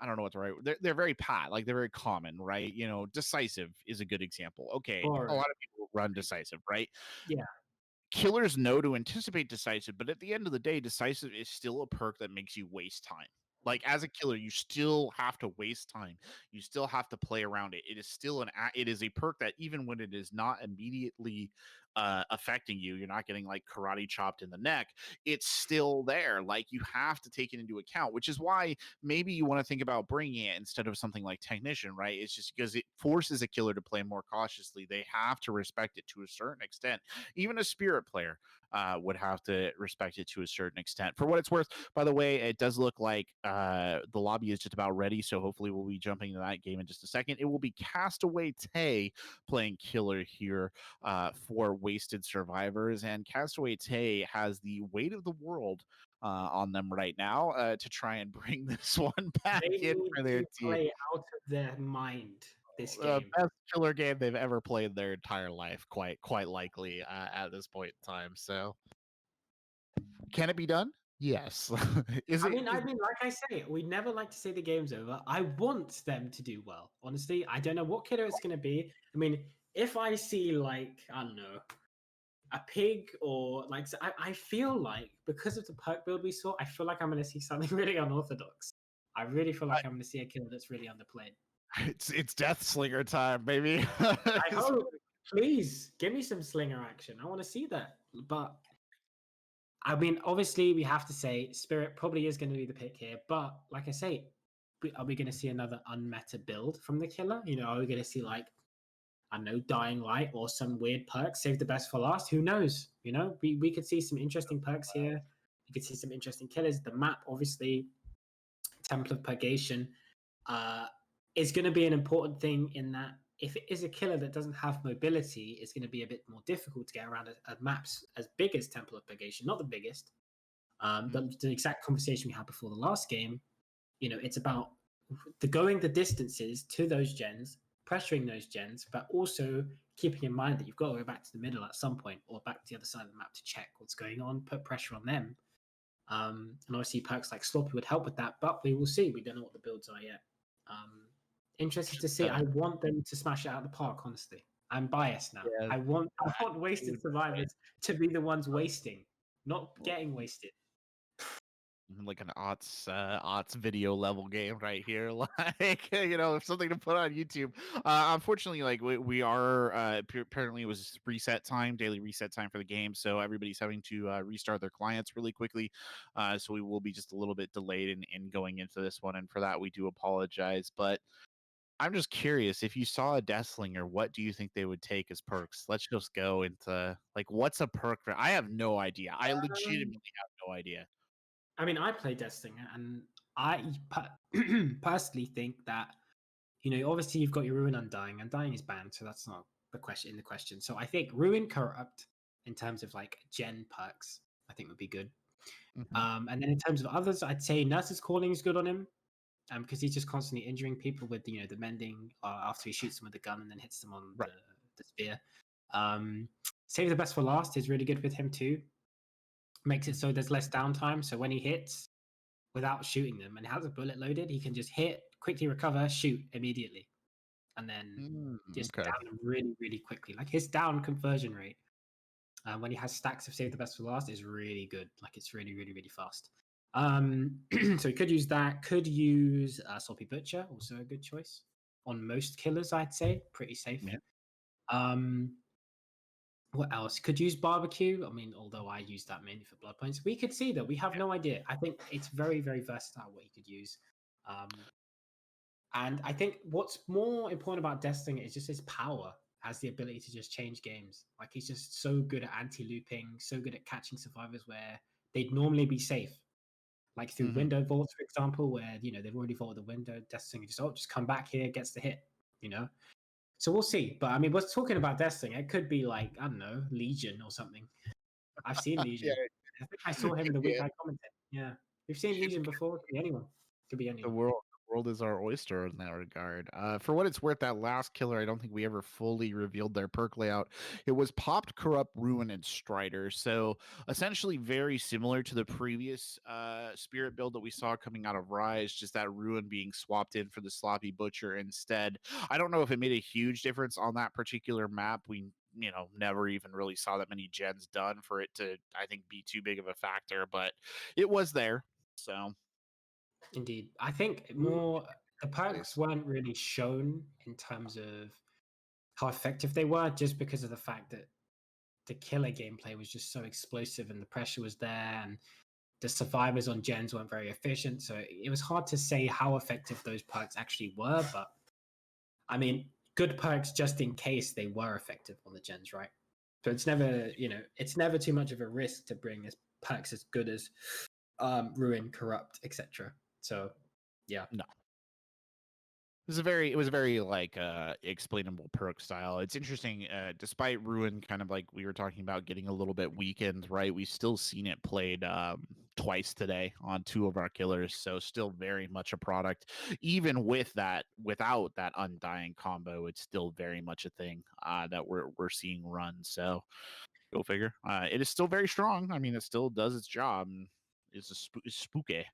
don't know what the right. They're very pat, like they're very common, right? Decisive is a good example. Okay, a lot of people run decisive, right? Yeah. Killers know to anticipate decisive, but at the end of the day, decisive is still a perk that makes you waste time. Like, as a killer, you still have to waste time. You still have to play around it. It is still it is a perk that even when it is not immediately affecting you, you're not getting like karate chopped in the neck. It's still there. Like, you have to take it into account, which is why maybe you want to think about bringing it instead of something like Technician, right? It's just because it forces a killer to play more cautiously. They have to respect it to a certain extent. Even a spirit player would have to respect it to a certain extent. For what it's worth, by the way, it does look like the lobby is just about ready, so hopefully we'll be jumping into that game in just a second. It will be Castaway Tay playing killer here for Wasted Survivors, and Castaway Tay has the weight of the world on them right now to try and bring this one back in for their team. Play out of their mind this game. Best killer game they've ever played their entire life, quite likely at this point in time. So, can it be done? Yes. I mean, like I say, we never like to say the game's over. I want them to do well. Honestly, I don't know what killer it's going to be. I mean, if I see, like, I don't know, a pig or like I feel like because of the perk build we saw, I feel like I'm going to see something really unorthodox. I really feel like I'm going to see a killer that's really underplayed. It's Death Slinger time, baby. I hope. Please give me some slinger action. I want to see that. But I mean, obviously, we have to say Spirit probably is going to be the pick here. But like I say, are we going to see another unmeta build from the killer? You know, are we going to see like I don't know, Dying Light or some weird perks? Save the best for last. Who knows? You know, we could see some interesting perks here. We could see some interesting killers. The map, obviously, Temple of Purgation, uh, is going to be an important thing in that if it is a killer that doesn't have mobility, it's going to be a bit more difficult to get around a maps as big as Temple of Purgation, not the biggest. But the exact conversation we had before the last game, you know, it's about going the distances to those gens, pressuring those gens, but also keeping in mind that you've got to go back to the middle at some point or back to the other side of the map to check what's going on, put pressure on them. And obviously perks like Sloppy would help with that, but we will see. We don't know what the builds are yet. Interested to see. I want them to smash it out of the park, honestly. I'm biased now. Yeah, I want wasted survivors to be the ones wasting, not getting wasted. like an aughts video level game right here. Like, you know, something to put on YouTube. Unfortunately, like we are apparently it was reset time, daily reset time for the game, so everybody's having to restart their clients really quickly. So we will be just a little bit delayed in going into this one, and for that we do apologize. But I'm just curious, if you saw a Deathslinger, what do you think they would take as perks? Let's just go into like what's a perk for I have no idea. I legitimately have no idea. I mean, I play Destiny, and I personally think that you know, obviously you've got your Ruin Undying. Undying is banned, so that's not the question in the question. So I think Ruin Corrupt in terms of like gen perks, I think would be good. And then in terms of others, I'd say Nurse's Calling is good on him, because he's just constantly injuring people with you know the mending after he shoots them with the gun and then hits them on Right. the spear. Save the Best for Last is really good with him too. Makes it so there's less downtime. So when he hits without shooting them and has a bullet loaded, he can just hit, quickly recover, shoot immediately, and then just Okay. down them really, really quickly. Like his down conversion rate when he has stacks of Save the Best for Last is really good. Like it's really, really, really fast. So he could use that. Could use Sloppy Butcher, also a good choice on most killers. I'd say pretty safe. Yeah. What else? Could use Barbecue. I mean, although I use that mainly for blood points, we could see that we have no idea. I think it's very, very versatile what he could use. And I think what's more important about Destiny is just his power has the ability to just change games. Like he's just so good at anti-looping, so good at catching survivors where they'd normally be safe. Like through window vaults, for example, where you know they've already vaulted the window, Destiny just come back here, gets the hit, you know. So we'll see. But I mean, we're talking about Destiny. It could be like, I don't know, Legion or something. I've seen Legion. Yeah. I think I saw him the week Yeah. I commented. Yeah. We've seen Legion before. It could be anyone. Could be The anyone. world is our oyster in that regard. For what it's worth, that last killer, I don't think we ever fully revealed their perk layout. It was Popped, Corrupt, Ruin, and Strider. So essentially very similar to the previous spirit build that we saw coming out of Rise, just that Ruin being swapped in for the Sloppy Butcher instead. I don't know if it made a huge difference on that particular map. We never even really saw that many gens done for it to, I think, be too big of a factor, but it was there. So Indeed. I think more the perks weren't really shown in terms of how effective they were, just because of the fact that the killer gameplay was just so explosive and the pressure was there and the survivors on gens weren't very efficient. So it was hard to say how effective those perks actually were. But I mean, good perks just in case they were effective on the gens, right? So it's never, it's never too much of a risk to bring as perks as good as Ruin, Corrupt, etc. So yeah. no. It was a very like explainable perk style. It's interesting, despite Ruin kind of like we were talking about getting a little bit weakened, right? We've still seen it played twice today on two of our killers, so still very much a product. Even without that undying combo, it's still very much a thing that we're seeing run. So go figure. It is still very strong. I mean, it still does its job. It's spooky.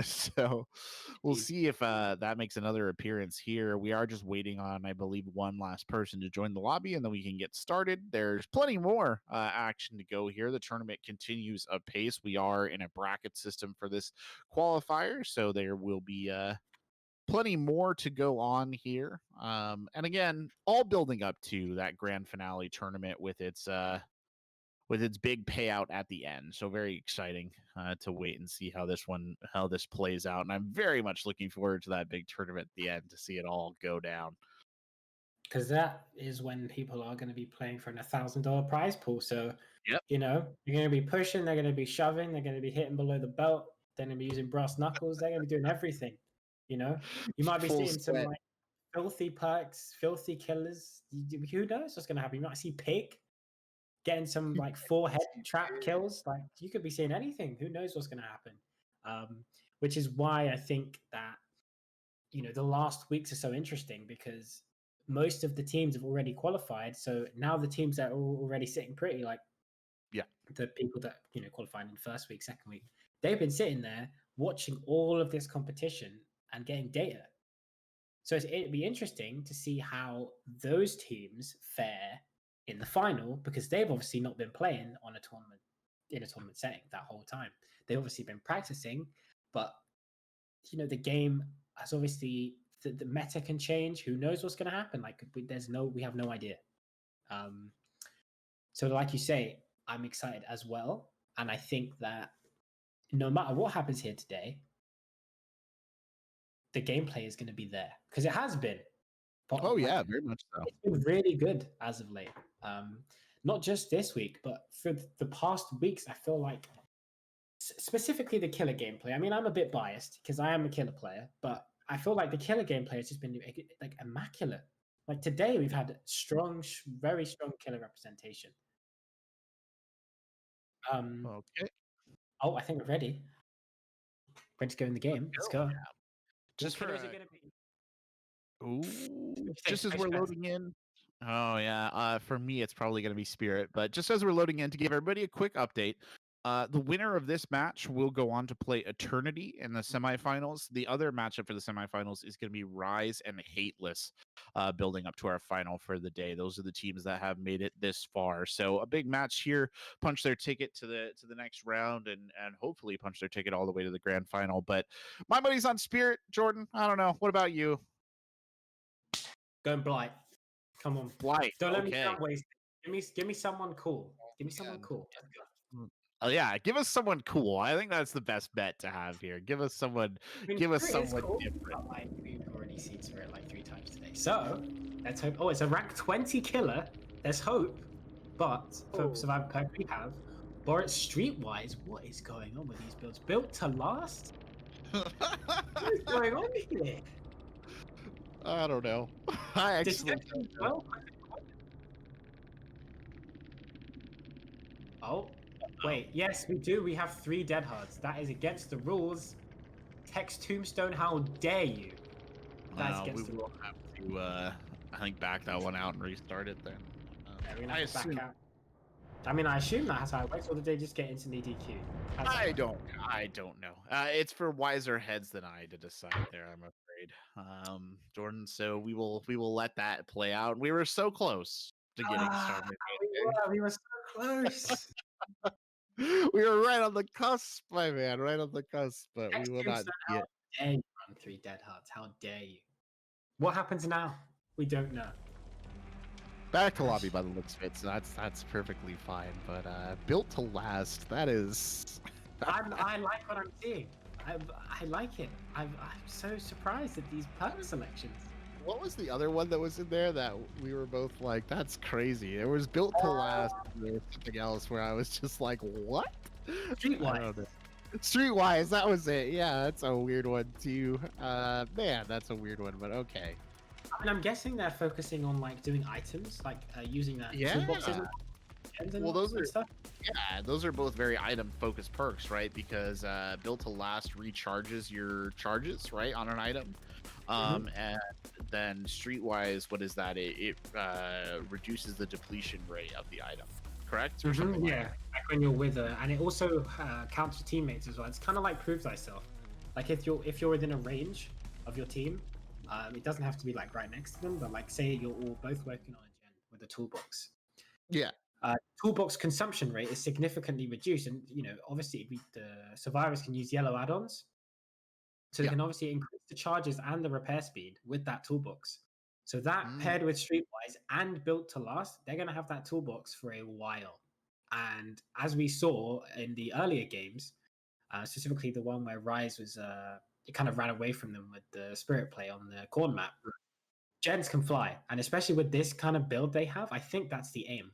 So we'll see if that makes another appearance here. We are just waiting on, I believe, one last person to join the lobby, and then we can get started. There's plenty more action to go here. The tournament continues apace. We are in a bracket system for this qualifier, so there will be plenty more to go on here. And again, all building up to that grand finale tournament with its big payout at the end. So very exciting to wait and see how this plays out. And I'm very much looking forward to that big tournament at the end to see it all go down. Because that is when people are going to be playing for an $1,000 prize pool. So, Yep. you know, you're going to be pushing, they're going to be shoving, they're going to be hitting below the belt, they're going to be using brass knuckles, they're going to be doing everything. You know, you might be seeing some like filthy perks, filthy killers. Who knows what's going to happen? You might see Pig getting some like forehead trap kills. Like you could be seeing anything. Who knows what's going to happen? Which is why I think that, you know, the last weeks are so interesting because most of the teams have already qualified. So now the teams that are already sitting pretty, like the people that, you know, qualified in the first week, second week, they've been sitting there watching all of this competition and getting data. So it'd be interesting to see how those teams fare in the final because they've obviously not been playing on a tournament in a tournament setting that whole time. They've obviously been practicing, but you know the game has obviously the meta can change. Who knows what's going to happen? Like we have no idea. So like you say, I'm excited as well, and I think that no matter what happens here today, the gameplay is going to be there because it has been. But, yeah, very much so. It's been really good as of late. Not just this week, but for the past weeks, I feel like specifically the killer gameplay. I mean, I'm a bit biased because I am a killer player, but I feel like the killer gameplay has just been like immaculate. Like today, we've had strong, very strong killer representation. Okay. Oh, I think we're ready. Ready to go in the game. Let's go. Yeah. Just what killers are going to be. Ooh, just as we're loading in. Oh yeah. For me, it's probably going to be Spirit. But just as we're loading in, to give everybody a quick update, the winner of this match will go on to play Eternity in the semifinals. The other matchup for the semifinals is going to be Rise and Hateless, building up to our final for the day. Those are the teams that have made it this far. So a big match here, punch their ticket to the next round, and hopefully punch their ticket all the way to the grand final. But my money's on Spirit, Jordan. I don't know. What about you? Going Blight. Come on. Blight. Don't let me sound wasted. Give me someone cool. Give me someone cool. Oh yeah, give us someone cool. I think that's the best bet to have here. Give us someone. Give us someone cool, different. Like, we've already seen Spirit like 3 times today. So let's hope. Oh, it's a rank 20 killer. There's hope, but for survivor perk we have. But Streetwise, what is going on with these builds? Built to last. What is going on here? I don't know. I actually don't know. Oh, wait. Yes, we do. We have 3 dead hearts. That is against the rules. Text Tombstone, how dare you? That's against the rules. Have to, I think, back that one out and restart it then. Yeah, we're gonna have to back out. I mean, I assume that's how it works, or did they just get instantly DQ? I don't know. It's for wiser heads than I to decide there, I'm afraid. Jordan, so we will let that play out. We were so close to getting started. We were so close. We were right on the cusp, my man, right on the cusp, but we will not get. How dare you run 3 dead hearts? How dare you? What happens now? We don't know. Back to lobby by the looks of it, so that's perfectly fine. But built to last, that is. I like what I'm seeing. I like it. I'm so surprised at these perk selections. What was the other one that was in there that we were both like, that's crazy? It was built to last. There was something else where I was just like, what? Streetwise, that was it. Yeah, that's a weird one too. Man, that's a weird one, but okay. I mean, I'm guessing they're focusing on like doing items, like using that toolboxes. Well, those are both very item-focused perks, right? Because built to last recharges your charges, right, on an item. And then Streetwise, what is that? It reduces the depletion rate of the item. correct, or something like Yeah, that. like when you're with her, and it also counts for teammates as well. It's kind of like prove thyself. Like if you're within a range of your team, it doesn't have to be like right next to them, but like say you're all both working on a gen with a toolbox. Yeah, Toolbox consumption rate is significantly reduced, and obviously the survivors can use yellow add-ons, so they yeah. can obviously increase the charges and the repair speed with that toolbox. So that Mm. paired with Streetwise and built to last, they're going to have that toolbox for a while. And as we saw in the earlier games, specifically the one where Rise was, it kind of ran away from them with the spirit play on the corn map. Gens can fly, and especially with this kind of build they have, I think that's the aim.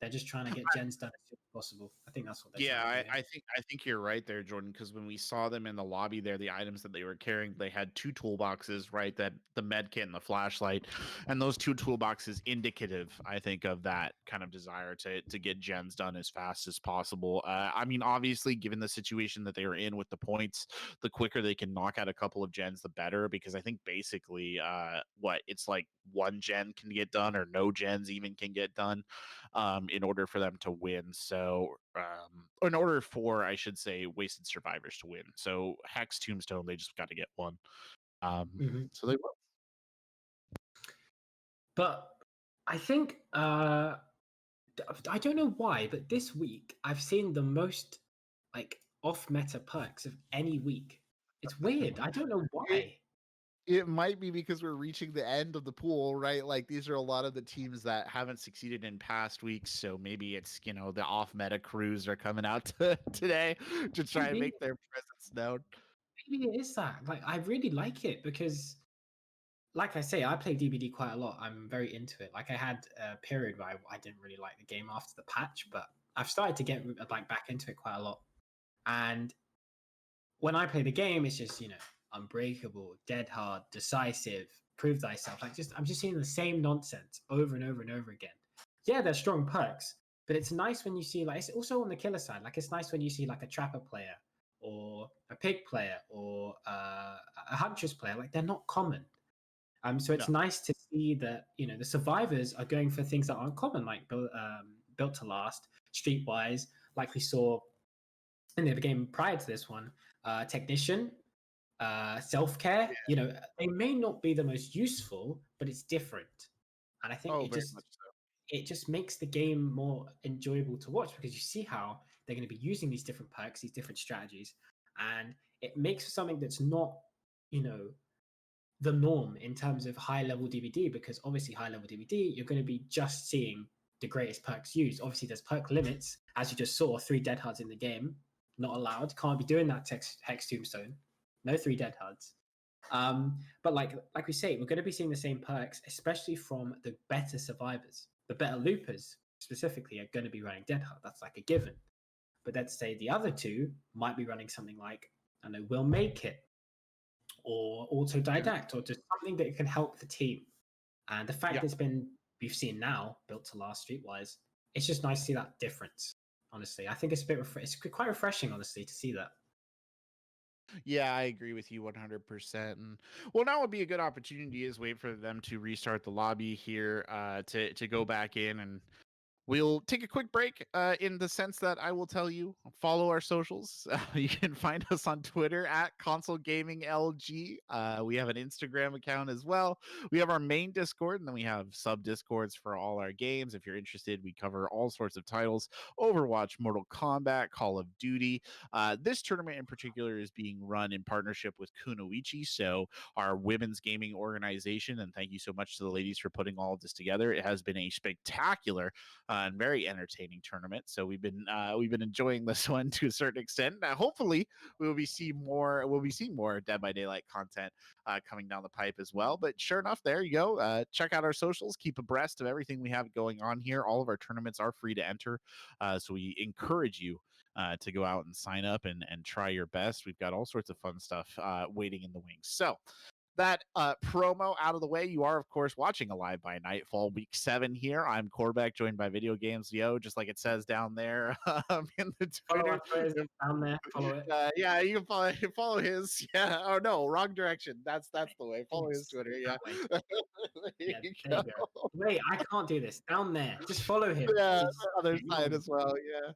They're just trying to get gens done as soon as possible. I think that's what they're Yeah, trying to do here. I think you're right there, Jordan. Because when we saw them in the lobby there, the items that they were carrying, they had two toolboxes, right? That the med kit and the flashlight, and those two toolboxes indicative, I think, of that kind of desire to get gens done as fast as possible. I mean, obviously, given the situation that they are in with the points, the quicker they can knock out a couple of gens, the better. Because I think basically, what it's like one gen can get done, or no gens even can get done, in order for them to win. So, in order for, I should say, Wasted Survivors to win. So, Hex, Tombstone, they just got to get one. So they will. But I think I don't know why, but this week I've seen the most like off meta perks of any week. It's weird. I don't know It why. it might be because we're reaching the end of the pool, right? Like these are a lot of the teams that haven't succeeded in past weeks, so maybe it's the off meta crews are coming out today to try and Maybe, make their presence known. maybe it is that. Like I really like it because like I say, I play DBD quite a lot. I'm very into it. Like I had a period where I didn't really like the game after the patch, but I've started to get like back into it quite a lot. And when I play the game, it's just unbreakable, dead hard, decisive, prove thyself. Like I'm just seeing the same nonsense over and over and over again. Yeah, they're strong perks, but it's nice when you see like it's also on the killer side. Like it's nice when you see like a trapper player or a pig player or a huntress player. Like they're not common. So it's No. nice to see that the survivors are going for things that aren't common, like built to last, streetwise, like we saw in the game prior to this one, technician, self care. They may not be the most useful, but it's different, and I think Oh, it very just much so. it just makes the game more enjoyable to watch because you see how they're going to be using these different perks, these different strategies, and it makes something that's not, you know, the norm in terms of high level DVD, because obviously high level DVD you're going to be just seeing the greatest perks used. Obviously there's perk limits, as you just saw, 3 dead hards in the game, not allowed, can't be doing that hex tombstone, no 3 dead hards. But like we say, we're going to be seeing the same perks, especially from the better survivors. The better loopers specifically are going to be running dead hard, that's like a given. But let's say the other two might be running something like, I don't know, will make it or autodidact or just something that can help the team. And the fact Yeah. that we've seen now built to last streetwise, it's just nice to see that difference. Honestly, I think it's it's quite refreshing, honestly, to see that. Yeah, I agree with you 100%. And well, now would be a good opportunity is wait for them to restart the lobby here, to go back in, and we'll take a quick break, in the sense that I will tell you, follow our socials. You can find us on Twitter at Console Gaming LG. We have an Instagram account as well. We have our main Discord, and then we have sub Discords for all our games. If you're interested, we cover all sorts of titles: Overwatch, Mortal Kombat, Call of Duty. This tournament in particular is being run in partnership with Kunoichi, so our women's gaming organization. And thank you so much to the ladies for putting all of this together. It has been a spectacular and very entertaining tournament. So we've been enjoying this one to a certain extent. Now, hopefully, we'll be seeing more Dead by Daylight content coming down the pipe as well. But sure enough, there you go. Check out our socials. Keep abreast of everything we have going on here. All of our tournaments are free to enter, so we encourage you to go out and sign up and try your best. We've got all sorts of fun stuff waiting in the wings. So that promo out of the way, you are, of course, watching Alive by Nightfall Week 7 here. I'm Corbeck, joined by Video Games Yo, just like it says down there in the Twitter. Down there, follow it. Yeah, you can follow his. Yeah, oh no, wrong direction. That's the way. Follow his Twitter. Yeah. there you go. Wait, I can't do this. Down there, just follow him. Yeah, other side as well. Yeah.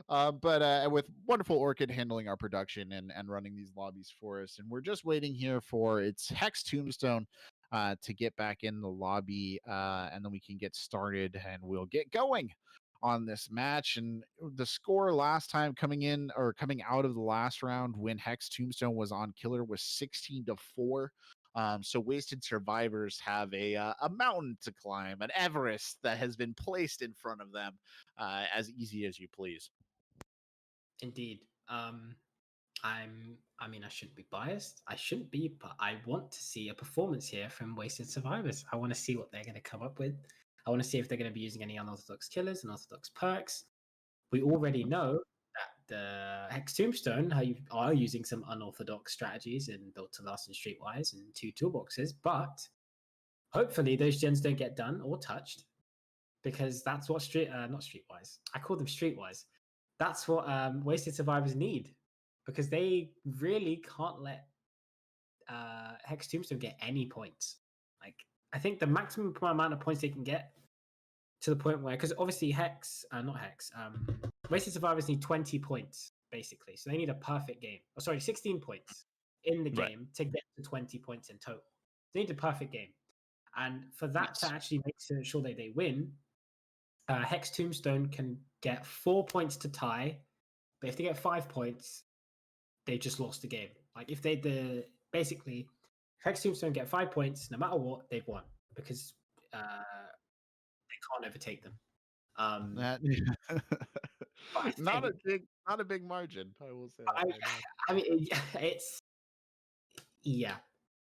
But with wonderful Orchid handling our production and running these lobbies for us, and we're just waiting here for its Hex Tombstone to get back in the lobby, and then we can get started and we'll get going on this match. And the score last time coming out of the last round when Hex Tombstone was on Killer was 16-4. So Wasted Survivors have a mountain to climb, an Everest that has been placed in front of them, as easy as you please. Indeed. I mean, I shouldn't be biased. I shouldn't be, but I want to see a performance here from Wasted Survivors. I want to see what they're going to come up with. I want to see if they're going to be using any unorthodox killers, unorthodox perks. We already know that the Hex Tombstone are using some unorthodox strategies in Built to Last and Streetwise and 2 toolboxes, but hopefully those gens don't get done or touched, because that's what not Streetwise. I call them Streetwise. That's what Wasted Survivors need, because they really can't let Hex Tombstone get any points. Like, I think the maximum amount of points they can get, to the point where, because obviously Wasted Survivors need 20 points, basically. So they need a perfect game. 16 points in the game to get to 20 points in total. They need a perfect game. And for that to actually make sure that they win, Hex Tombstone can get 4 points to tie, but if they get 5 points, they just lost the game. Like, if basically, if Hex Tombstone get 5 points, no matter what, they've won, because they can't overtake them. Not a big margin, I will say. I mean, it's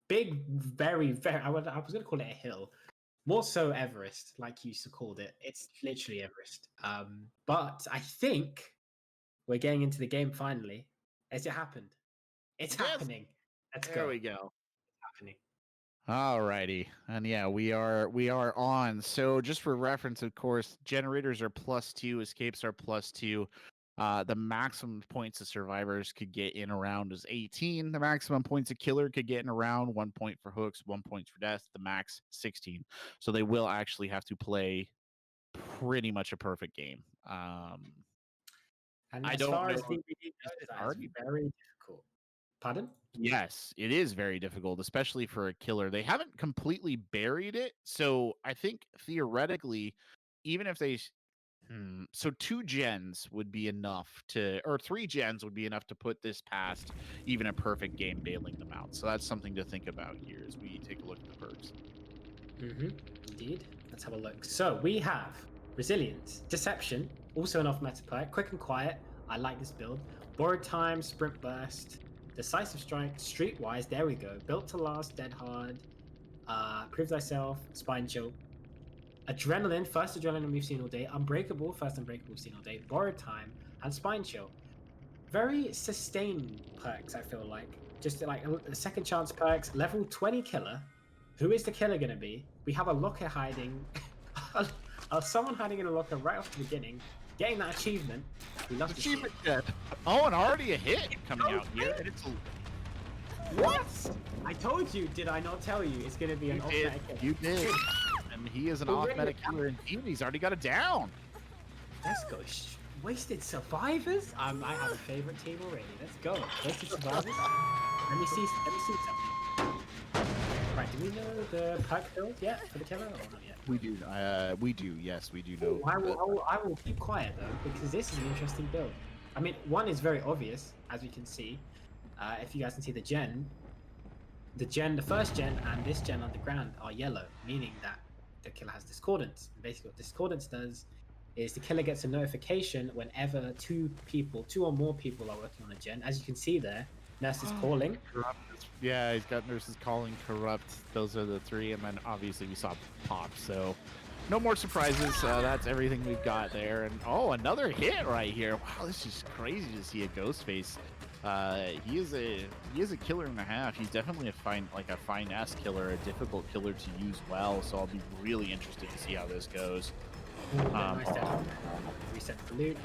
big, very, very. I was going to call it a hill. More so Everest, like you used to call it. It's literally Everest. But I think we're getting into the game finally. Has it happened? It's happening. Let's go. There we go. It's happening. All righty. And yeah, we are on. So just for reference, of course, generators are +2, escapes are +2. The maximum points of survivors could get in a round is 18. The maximum points a killer could get in a round, 1 point for hooks, 1 point for death, the max 16. So they will actually have to play pretty much a perfect game. And as far as DVD goes, it's very difficult. Pardon? Yes, it is very difficult, especially for a killer. They haven't completely buried it. So I think theoretically, even if they... So 2 gens would be enough or 3 gens would be enough to put this past even a perfect game bailing them out. So that's something to think about here as we take a look at the perks. Indeed. Let's have a look. So we have Resilience, Deception, also an off-meta perk, Quick and Quiet. I like this build. Borrowed Time, Sprint Burst, Decisive Strike, Streetwise. There we go. Built to Last, Dead Hard, Prove Thyself, Spine Chill. Adrenaline, first Adrenaline we've seen all day. Unbreakable, first Unbreakable we've seen all day. Borrowed Time, and Spine Chill. Very sustained perks, I feel like. Just like a second chance perks. Level 20 killer. Who is the killer going to be? We have a locker hiding. Someone hiding in a locker right off the beginning. Getting that achievement. We love to see it. Oh, and already a hit coming out here. And it's what? I told you, did I not tell you? It's going to be an off-meta killer. You did. And he is an off-meta killer indeed. He's already got it down. Let's go. Wasted Survivors? I have a favorite team already. Let's go. Wasted Survivors. Let me see something. Right, do we know the perk build yet for the killer or not yet? We do. Yes, we do know. I will keep quiet though, because this is an interesting build. I mean, one is very obvious, as we can see. If you guys can see the first gen and this gen underground are yellow, meaning that the killer has Discordance. And basically what Discordance does is the killer gets a notification whenever 2 or more people are working on a gen. As you can see there, Nurse is calling. Yeah, he's got Nurses calling, Corrupt. Those are the 3, and then obviously we saw Pop. So no more surprises. That's everything we've got there. And another hit right here. Wow, this is crazy to see a Ghostface He is a killer and a half. He's definitely a finesse killer, a difficult killer to use well. So I'll be really interested to see how this goes. Nice down. Reset the loot.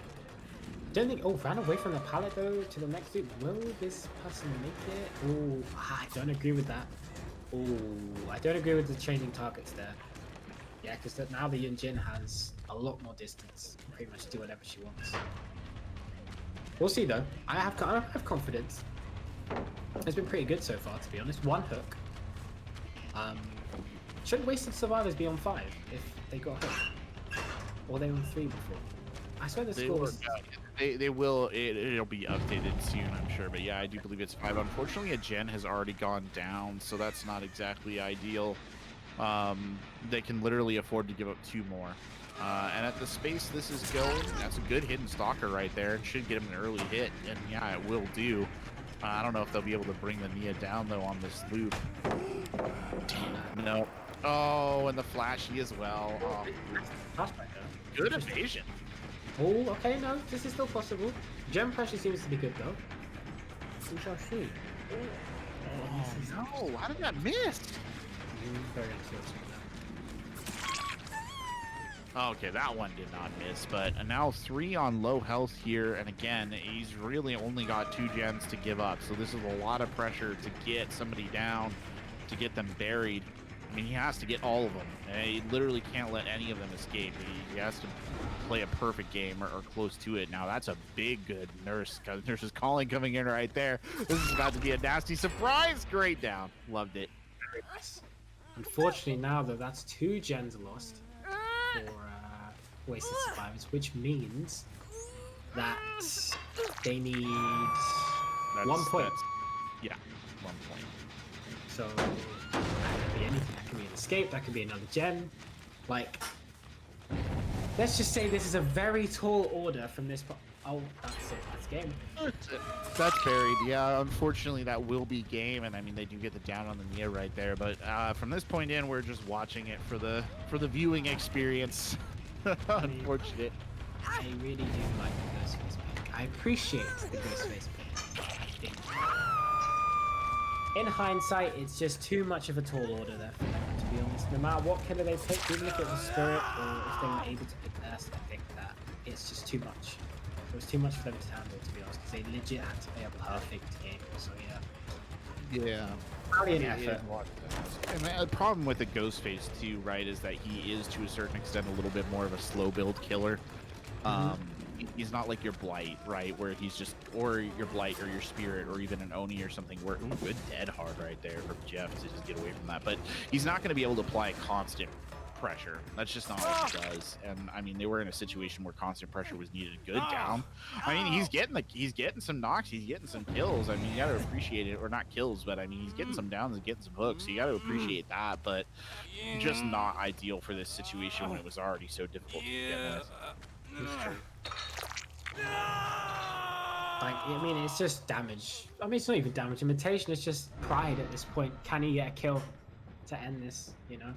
Don't think. Oh, ran away from the pallet though to the next loot. Will this person make it? Oh, I don't agree with that. Oh, I don't agree with the changing targets there. Yeah, because now the Yunjin has a lot more distance. Can pretty much do whatever she wants. We'll see though. I have confidence. It's been pretty good so far, to be honest. One hook. Shouldn't Wasted Survivors be on 5 if they got a hook? Or they were on 3 before? I swear the score was... They will. It'll be updated soon, I'm sure. But yeah, I do believe it's 5. Unfortunately, a gen has already gone down, so that's not exactly ideal. They can literally afford to give up 2 more. And at the space this is going, that's a good hidden stalker right there. It should get him an early hit, and yeah, it will do. I don't know if they'll be able to bring the Nia down though on this loop. No. Oh, and the flashy as well. Oh. Good evasion. Oh, okay, no, this is still possible. Gem pressure seems to be good though. We shall see. Oh no, how did that miss? Very unfortunate. Okay, that one did not miss, but now 3 on low health here, and again, he's really only got 2 gens to give up, so this is a lot of pressure to get somebody down, to get them buried. I mean, he has to get all of them, and he literally can't let any of them escape. He has to play a perfect game or close to it. Now, that's a big good nurse, because Nurse's calling coming in right there. This is about to be a nasty surprise. Great down. Loved it. Unfortunately, now though, that's 2 gens lost for Wasted Survivors, which means that they need 1 point. Yeah, 1 point. So that could be anything. That could be an escape. That could be another gen. Like, let's just say this is a very tall order from this. Oh, that's it. That's game. That's buried. Yeah, unfortunately, that will be game, and I mean they do get the down on the Nia right there. But from this point in, we're just watching it for the viewing experience. Unfortunate. I really do like the Ghostface pick. I appreciate the Ghostface pick. In hindsight, it's just too much of a tall order there for them, to be honest. No matter what killer they picked, even if it was Spirit or if they were able to pick Nurse, I think that it's just too much. It was too much for them to handle, to be honest, because they legit had to play a perfect game. So yeah. Yeah. Valiant effort. And the problem with the Ghostface too, right, is that he is to a certain extent a little bit more of a slow build killer. He's not like your Blight, right, where he's just, or your Blight or your Spirit or even an Oni or something where, ooh, good dead hard right there from Jeff to just get away from that. But he's not going to be able to apply constant pressure. That's just not what he does. And I mean, they were in a situation where constant pressure was needed. Good down. I mean, he's getting some knocks, he's getting some kills. I mean, you got to appreciate it, or not kills, but I mean, he's getting some downs and getting some hooks. So you got to appreciate that. But just not ideal for this situation when it was already so difficult to get with. Like, I mean, it's just damage. I mean, it's not even damage imitation. It's just pride at this point. Can he get a kill to end this? You know,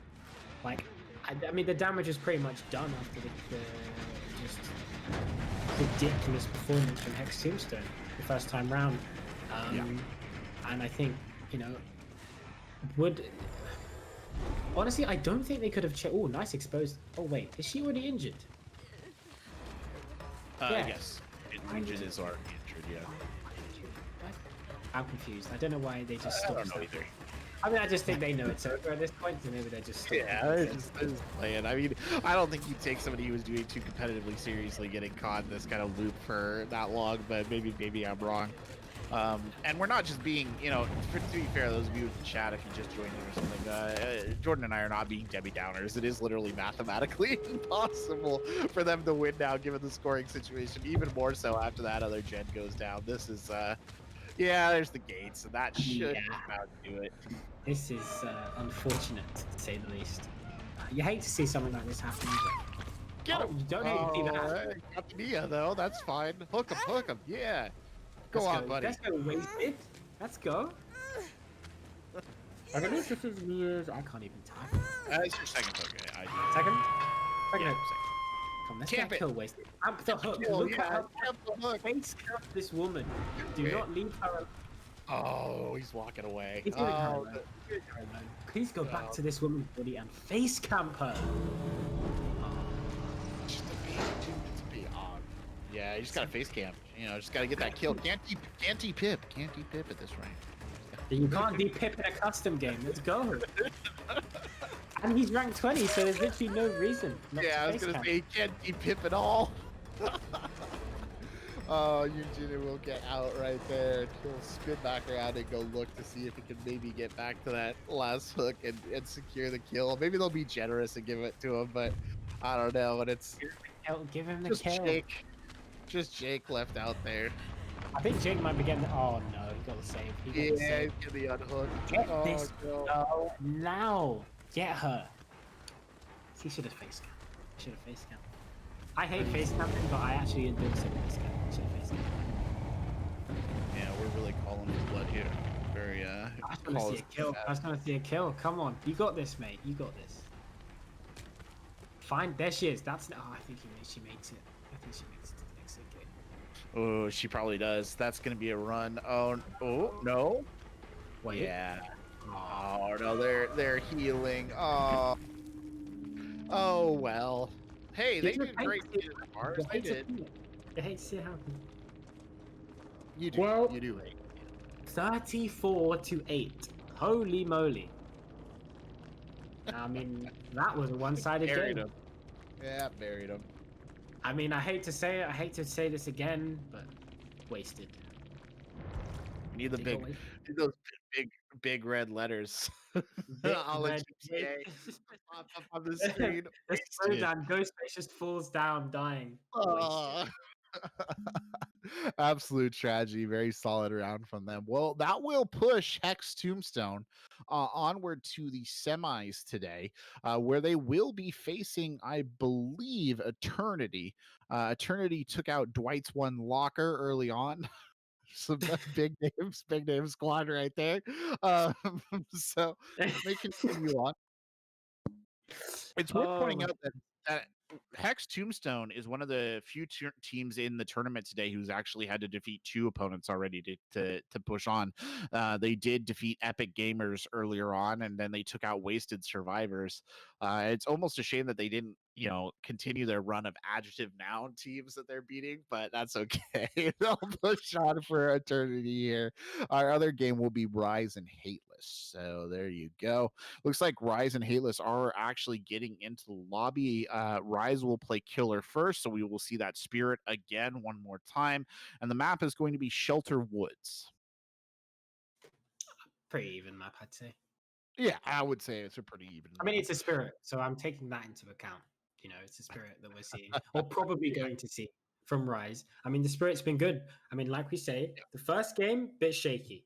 like, I mean, the damage is pretty much done after the just ridiculous performance from Hex Tombstone the first time round. And I think, you know, honestly, I don't think they could have. Oh, nice exposed. Oh wait, is she already injured? Yes. Region is already injured, yeah. I'm confused. I don't know why they just stopped. I don't know either. I mean, I just think they know it's over at this point, so maybe they're just... Yeah, they're just playing. I mean, I don't think you'd take somebody who was doing too competitively seriously getting caught in this kind of loop for that long, but maybe I'm wrong. And we're not just being, you know, to be fair, those of you in the chat, if you just joined in or something, Jordan and I are not being Debbie Downers. It is literally mathematically impossible for them to win now, given the scoring situation, even more so after that other gen goes down. This is, yeah, there's the gates, and that should about do it. This is unfortunate, to say the least. You hate to see something like this happen, but... Get him! You don't hate to see that. Got the Nia, though. That's fine. Hook him, yeah. Go on, buddy. Let's go, Wasted. Let's go. I guess this is Nia's. I can't even type. It's your second hook. Second? Second yeah, hook. Come let's Camp get a it. kill wasted. Camp the hook. Kill, Look at yeah, her. camp the hook. Face camp this woman. Do Okay. not leave her. Oh, he's walking away. He's leaving her alone. Please go back to this woman's body and face camp her. Just a bait, dude. It's a bait. Yeah, you just gotta face camp. You know, just gotta get that kill. Can't de-pip at this rank. You can't de-pip in a custom game. Let's go. And he's ranked 20, so there's literally no reason. Yeah, I was gonna say he can't de-pip at all. Oh, Eugene will get out right there. He'll spin back around and go look to see if he can maybe get back to that last hook and secure the kill. Maybe they'll be generous and give it to him, but I don't know. And it's give him the just kill. Jake. Just Jake left out there. I think Jake might be getting. Oh no, he got the save. He's getting the unhook. Get this girl now. Get her. He should have face cam. Should have face cam. I hate face camping, but I actually enjoy some face cam. Should have face cam. Yeah, we're really calling for blood here. Very I just want to see a kill. I just want to see a kill. Come on, you got this, mate. You got this. Fine, there she is. That's. Oh, I think she makes it. I think she makes it to the next game. Oh, she probably does. That's gonna be a run. Oh no. Wait. Yeah. Oh no, they're healing. Oh. Oh well. Hey, they did great. They did. I hate to see it happen. You do. Well, you do hate. 34-8. Holy moly. I mean, that was a one-sided game. Him. Yeah, buried him. I mean, I hate to say it. I hate to say this again, but wasted. Need those big red letters. I'll let you say pop up on the screen. The slowdown, Ghostface just falls down, dying. Absolute tragedy. Very solid round from them. Well, that will push Hex Tombstone onward to the semis today, where they will be facing, I believe, Eternity. Eternity took out Dwight's one locker early on. Some big name squad right there. So they continue on. It's worth pointing out that Hex Tombstone is one of the few teams in the tournament today who's actually had to defeat two opponents already to push on. They did defeat Epic Gamers earlier on, and then they took out Wasted Survivors. It's almost a shame that they didn't, continue their run of adjective noun teams that they're beating, but that's okay. They'll push on for eternity here. Our other game will be Rise and Hateless. So there you go. Looks like Rise and Hateless are actually getting into the lobby. Rise will play Killer first, so we will see that Spirit again one more time. And the map is going to be Shelter Woods. Pretty even map, I'd say. Yeah, I would say it's a pretty even map. I mean, it's a Spirit, so I'm taking that into account. It's a Spirit that we're seeing, or probably going to see from Rise. I mean, the Spirit's been good. I mean, like we say, the first game, bit shaky.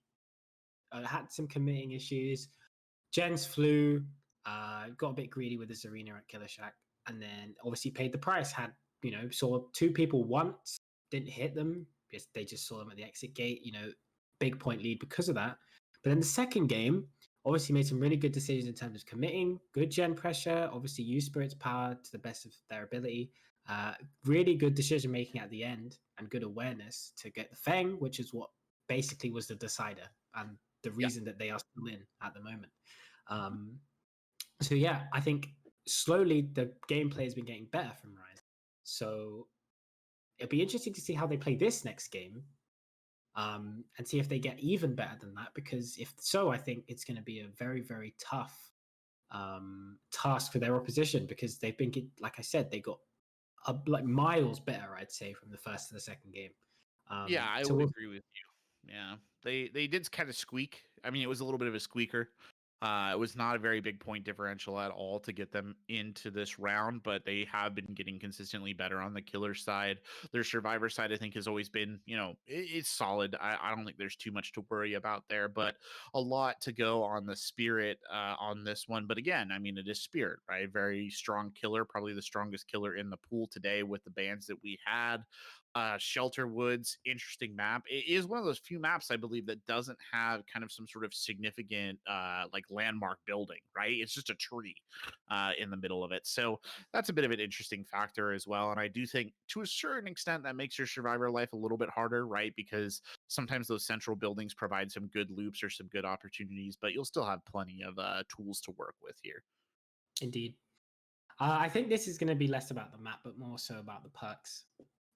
Had some committing issues. Jens flew, got a bit greedy with his arena at Killer Shack, and then obviously paid the price. Had, saw two people once, didn't hit them. They just saw them at the exit gate, big point lead because of that. But then the second game, obviously made some really good decisions in terms of committing, good gen pressure, obviously used Spirit's power to the best of their ability. Really good decision making at the end and good awareness to get the Feng, which is what basically was the decider and the reason that they are still in at the moment. So yeah, I think slowly the gameplay has been getting better from Rise. So it'll be interesting to see how they play this next game. And see if they get even better than that, because if so, I think it's going to be a very, very tough task for their opposition, because they've been, like I said, they got like miles better, I'd say, from the first to the second game. Yeah, I would agree with you. Yeah, they did kind of squeak. I mean, it was a little bit of a squeaker. It was not a very big point differential at all to get them into this round, but they have been getting consistently better on the Killer side. Their Survivor side, I think, has always been, it's solid. I don't think there's too much to worry about there, but a lot to go on the Spirit on this one. But again, I mean, it is Spirit, right? Very strong Killer, probably the strongest Killer in the pool today with the bans that we had. Shelter Woods, interesting map. It is one of those few maps I believe that doesn't have kind of some sort of significant like landmark building, right? It's just a tree in the middle of it. So that's a bit of an interesting factor as well. And I do think to a certain extent that makes your survivor life a little bit harder, right? Because sometimes those central buildings provide some good loops or some good opportunities, but you'll still have plenty of tools to work with here. Indeed. I think this is going to be less about the map, but more so about the perks.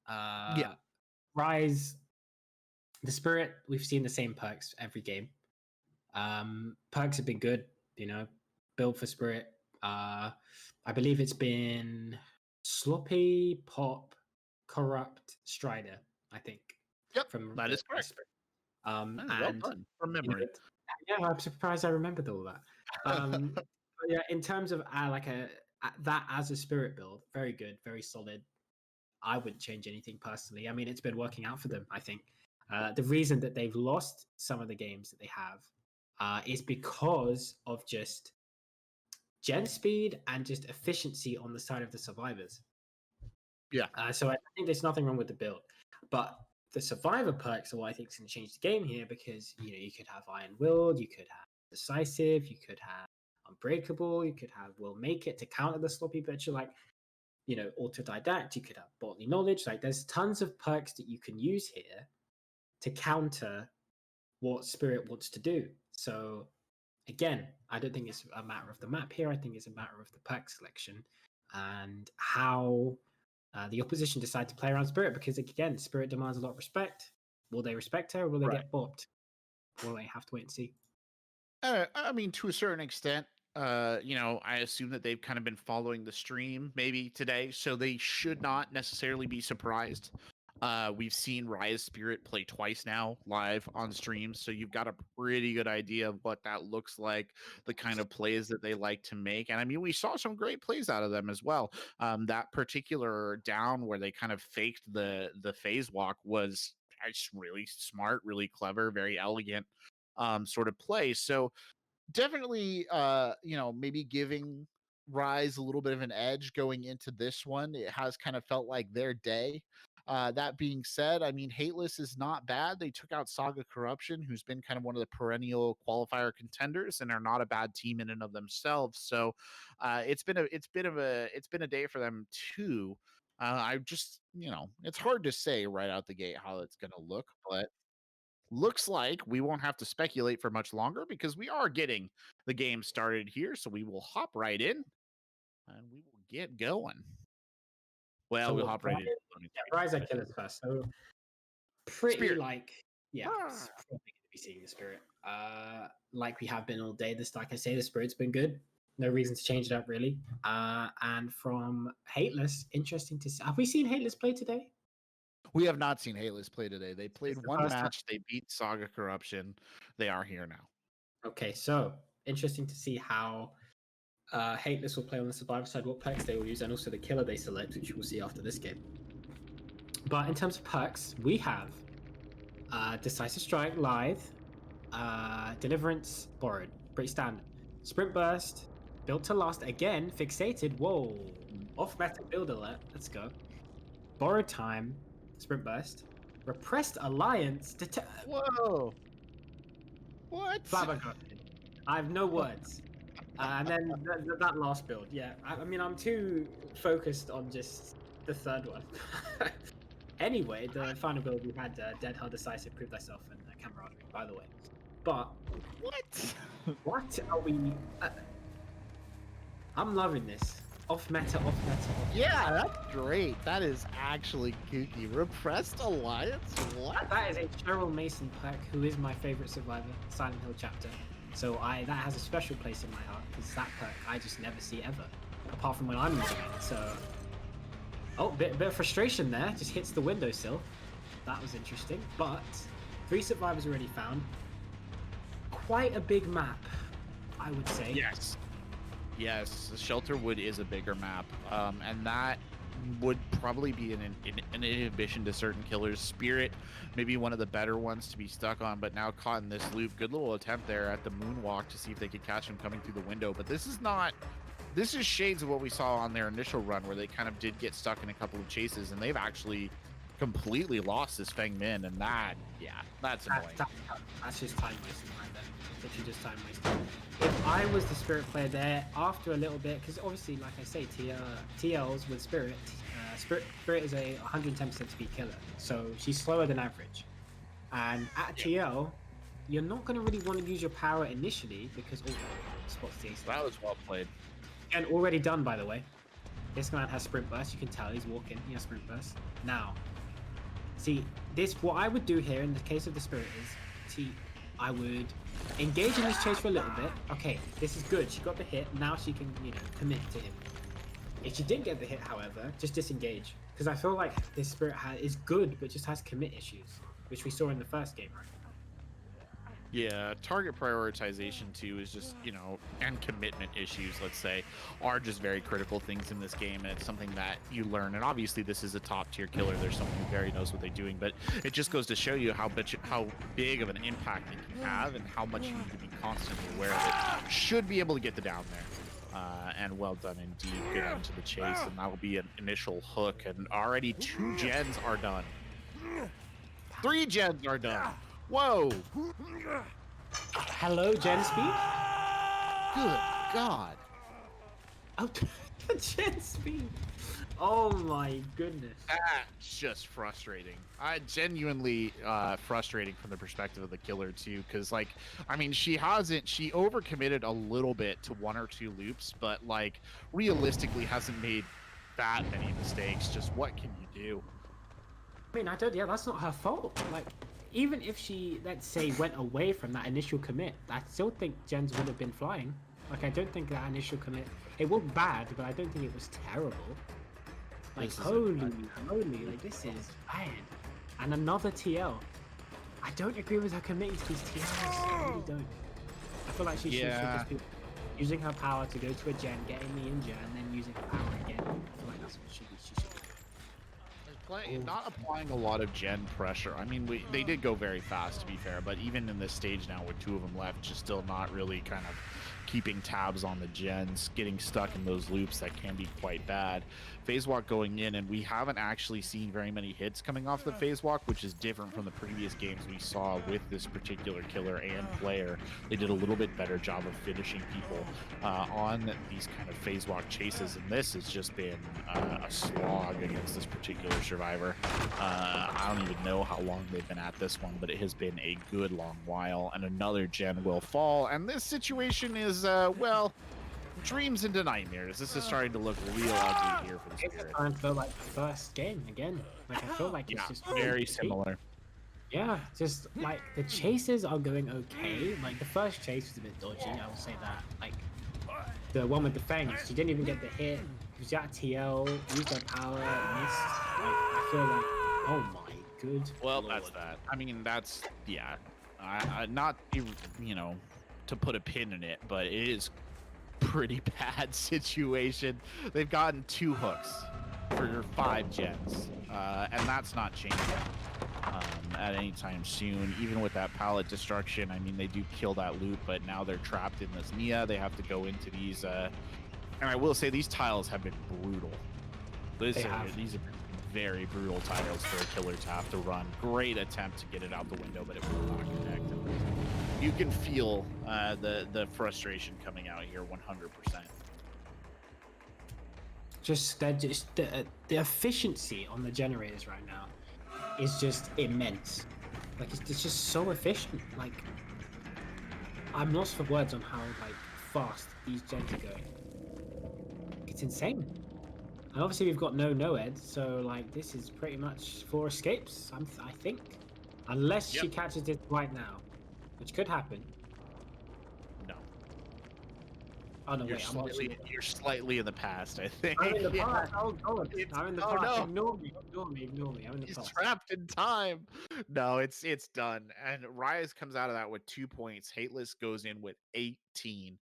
Yeah. Rise, the Spirit, we've seen the same perks every game. Perks have been good, build for Spirit. I believe it's been Sloppy, Pop, Corrupt, Strider, I think. Yep, that is correct. Well done from memory. Yeah, I'm surprised I remembered all that. Yeah, in terms of that as a Spirit build, very good, very solid. I wouldn't change anything personally. I mean, it's been working out for them, I think. The reason that they've lost some of the games that they have is because of just gen speed and just efficiency on the side of the survivors. Yeah. So I think there's nothing wrong with the build. But the survivor perks are what I think is going to change the game here, because you could have Iron Willed, you could have Decisive, you could have Unbreakable, you could have Will Make It to counter the Sloppy Butcher, like Autodidact, you could have Bodily Knowledge. Like there's tons of perks that you can use here to counter what Spirit wants to do. So again, I don't think it's a matter of the map here. I think it's a matter of the perk selection and how the opposition decide to play around Spirit, because again, Spirit demands a lot of respect. Will they respect her, or will they get bopped? Well, they have to wait and see. I mean, to a certain extent, I assume that they've kind of been following the stream maybe today, so they should not necessarily be surprised. We've seen Rise Spirit play twice now live on stream, so you've got a pretty good idea of what that looks like, the kind of plays that they like to make. And I mean, we saw some great plays out of them as well. That particular down where they kind of faked the phase walk was really smart, really clever, very elegant sort of play. So definitely maybe giving Rise a little bit of an edge going into this one. It has kind of felt like their day. That being said, I mean, Hateless is not bad. They took out Saga Corruption, who's been kind of one of the perennial qualifier contenders, and are not a bad team in and of themselves. So it's been a day for them too. I just, it's hard to say right out the gate how it's going to look, but looks like we won't have to speculate for much longer, because we are getting the game started here. So we will hop right in and we will get going. Well, we'll hop right in. Rise are killers first. So pretty Spirit. Probably going to be seeing the Spirit. Like we have been all day. Like I say, the Spirit's been good. No reason to change it up, really. And from Hateless, interesting to see. Have we seen Hateless play today? We have not seen Hateless play today. They played one match. They beat Saga Corruption. They are here now. Okay, so interesting to see how Hateless will play on the Survivor side, what perks they will use, and also the killer they select, which we'll see after this game. But in terms of perks, we have Decisive Strike, Lithe, Deliverance, Borrowed, pretty standard. Sprint Burst, Built to Last, again, Fixated, whoa, off-meta build alert, let's go. Borrowed Time, Sprint Burst, Repressed Alliance, whoa, what? Flabbergasted. I have no words. And then that last build, yeah. I mean, I'm too focused on just the third one. Anyway, the final build we had Dead Hard, Decisive, Prove Thyself, and Camaraderie, by the way. But what are we? I'm loving this. Off meta. Yeah, that's great. That is actually kooky. Repressed Alliance? What? That is a Cheryl Mason perk, who is my favorite survivor, Silent Hill chapter. So that has a special place in my heart, because that perk I just never see ever, apart from when I'm using it. So, bit of frustration there. Just hits the windowsill. That was interesting. But 3 survivors already found. Quite a big map, I would say. Yes, Shelterwood is a bigger map, and that would probably be an inhibition to certain killers. Spirit, maybe one of the better ones to be stuck on, but now caught in this loop. Good little attempt there at the moonwalk to see if they could catch him coming through the window, but this is shades of what we saw on their initial run, where they kind of did get stuck in a couple of chases, and they've actually completely lost his Feng Min, and that's annoying. That's just time wasting right there. Literally just time wasting. If I was the Spirit player there, after a little bit, because obviously, like I say, TLs with Spirit, Spirit is a 110% speed killer, so she's slower than average. And at TL, you're not going to really want to use your power initially because spots the ace. That was well played. And already done, by the way. This man has sprint burst. You can tell he's walking. He has sprint burst. Now, see, what I would do here in the case of the Spirit is, I would engage in this chase for a little bit. Okay, this is good. She got the hit. Now she can, commit to him. If she didn't get the hit, however, just disengage. Because I feel like this Spirit is good, but just has commit issues, which we saw in the first game, right? Yeah, target prioritization too is just, and commitment issues, let's say, are just very critical things in this game, and it's something that you learn. And obviously this is a top tier killer. There's someone who very knows what they're doing, but it just goes to show you how big of an impact it can have and how much you need to be constantly aware of it. Should be able to get the down there. And well done indeed. Good end to the chase, and that will be an initial hook, and already 2 gens are done. 3 gens are done. Whoa! Hello, Gen Speed? Good God. Oh, Gen Speed. Oh my goodness. That's just frustrating. Genuinely frustrating from the perspective of the killer too, because she overcommitted a little bit to 1 or 2 loops, but realistically hasn't made that many mistakes. Just what can you do? I mean, that's not her fault. Even if she, let's say, went away from that initial commit, I still think Gens would have been flying. I don't think that initial commit, it wasn't bad, but I don't think it was terrible. Holy, this is bad. And another TL. I don't agree with her committing to these TLs. I really don't. I feel like she should just be using her power to go to a gen, getting the injure, and then using her power again. I feel like that's what she should do. Not applying a lot of gen pressure. I mean, they did go very fast, to be fair, but even in this stage now with 2 of them left, just still not really kind of keeping tabs on the gens, getting stuck in those loops that can be quite bad. Phase walk going in, and we haven't actually seen very many hits coming off the phase walk, which is different from the previous games we saw with this particular killer and player. They did a little bit better job of finishing people on these kind of phase walk chases, and this has just been a slog against this particular survivor. I don't even know how long they've been at this one, but it has been a good long while, and another gen will fall, and this situation is dreams into nightmares. This is starting to look real ugly here for the Spirit. I feel like the first game again. I feel like it's just very similar. Yeah, just the chases are going okay. The first chase was a bit dodgy, I will say that. The one with the fangs, she didn't even get the hit. She was at TL, used her power, missed. I feel like, oh my good. Well, that's that. I mean, that's not to put a pin in it, but it is pretty bad situation. They've gotten 2 hooks for 5 gens, and that's not changing at any time soon. Even with that pallet destruction, I mean, they do kill that loop, but now they're trapped in this Nia. They have to go into these, and I will say these tiles have been brutal. These have been very brutal tiles for a killer to have to run. Great attempt to get it out the window, but it will not connect. You can feel the frustration coming out here 100%. Just the efficiency on the generators right now is just immense. It's just so efficient. I'm lost for words on how fast these gens are going. It's insane. And obviously we've got no Noed, so this is pretty much 4 escapes. I think, unless she catches it right now, which could happen. No. Oh no, you're slightly in the past, I think. I'm in the past. Oh god. I'm in the past. No. Ignore me. I'm in the past. He's trapped in time. No, it's done. And Ryze comes out of that with 2 points. Hateless goes in with 18,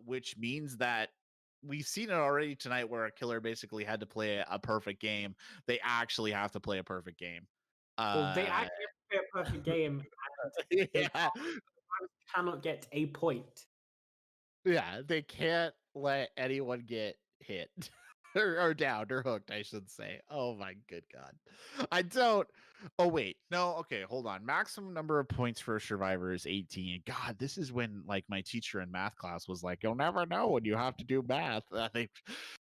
which means that we've seen it already tonight where a killer basically had to play a perfect game. They actually have to play a perfect game. Well, they actually have to play a perfect game. And yeah. cannot get a point. Yeah, they can't let anyone get hit. or down or hooked, I should say. Oh my good god. I don't. Oh wait, no. Okay, hold on. Maximum number of points for a survivor is 18. God, this is when like my teacher in math class was like, "You'll never know when you have to do math." I think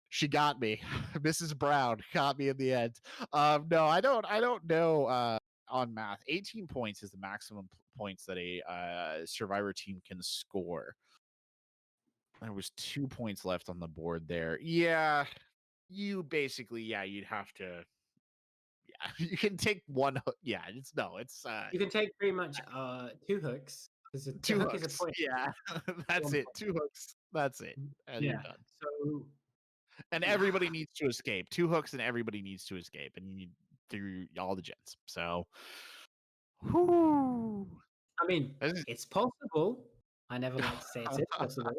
she got me. Mrs. Brown got me in the end. No, I don't. I don't know. On math, 18 points is the maximum points that a survivor team can score. There was 2 points left on the board there. Yeah, you basically, yeah, you'd have to. Yeah, you can take one. Yeah, it's no, it's You can take pretty much 2 hooks because the 2 hook is a hooks. point. Yeah, that's 1 it. point. 2 hooks. That's it, and you're Yeah. done. So And everybody needs to escape. 2 hooks, and everybody needs to escape, and you need through all the gens. So, whoo, I mean, this is it's possible. I never like to say it is possible,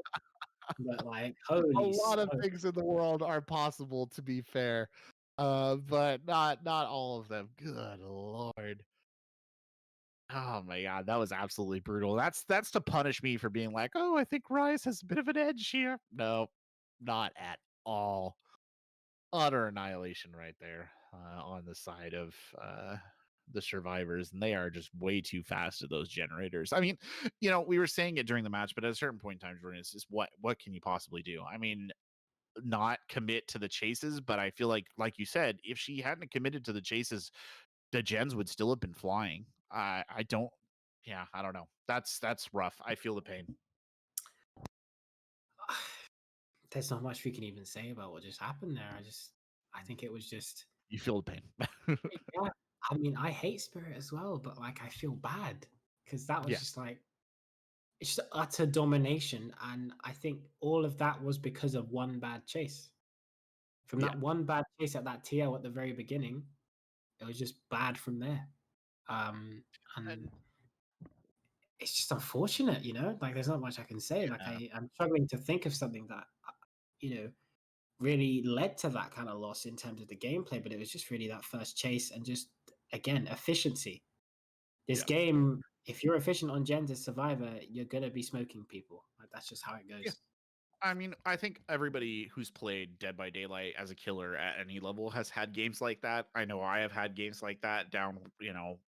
but like, a holy lot of smoke! things in the world are possible. To be fair, but not all of them. Good lord. Oh my god, that was absolutely brutal. That's to punish me for being like, "Oh, I think Rise has a bit of an edge here." No, not at all. Utter annihilation right there on the side of the survivors, and they are just way too fast at those generators. I mean, we were saying it during the match, but at a certain point in time, Jordan, it's just what can you possibly do? I mean, not commit to the chases, but I feel like you said, if she hadn't committed to the chases, the gens would still have been flying. I don't. Yeah, I don't know. That's rough. I feel the pain. There's not much we can even say about what just happened there. I think it was just, You feel the pain. yeah. I mean, I hate Spirit as well, but like, I feel bad because that was Yeah, just like, it's just utter domination, and I think all of that was because of one bad chase. From yeah. that one bad chase at that TL at the very beginning, it was just bad from there. Um, and And it's just unfortunate, you know. Like, there's not much I can say. Like, yeah, I'm struggling to think of something that, you know, really led to that kind of loss in terms of the gameplay. But it was just really that first chase and just again efficiency. This yeah. game, if you're efficient on gens as Survivor, you're gonna be smoking people. Like, that's just how it Yeah. goes. I mean, I think everybody who's played Dead by Daylight as a killer at any level has had games like that. I know I have had games like that down,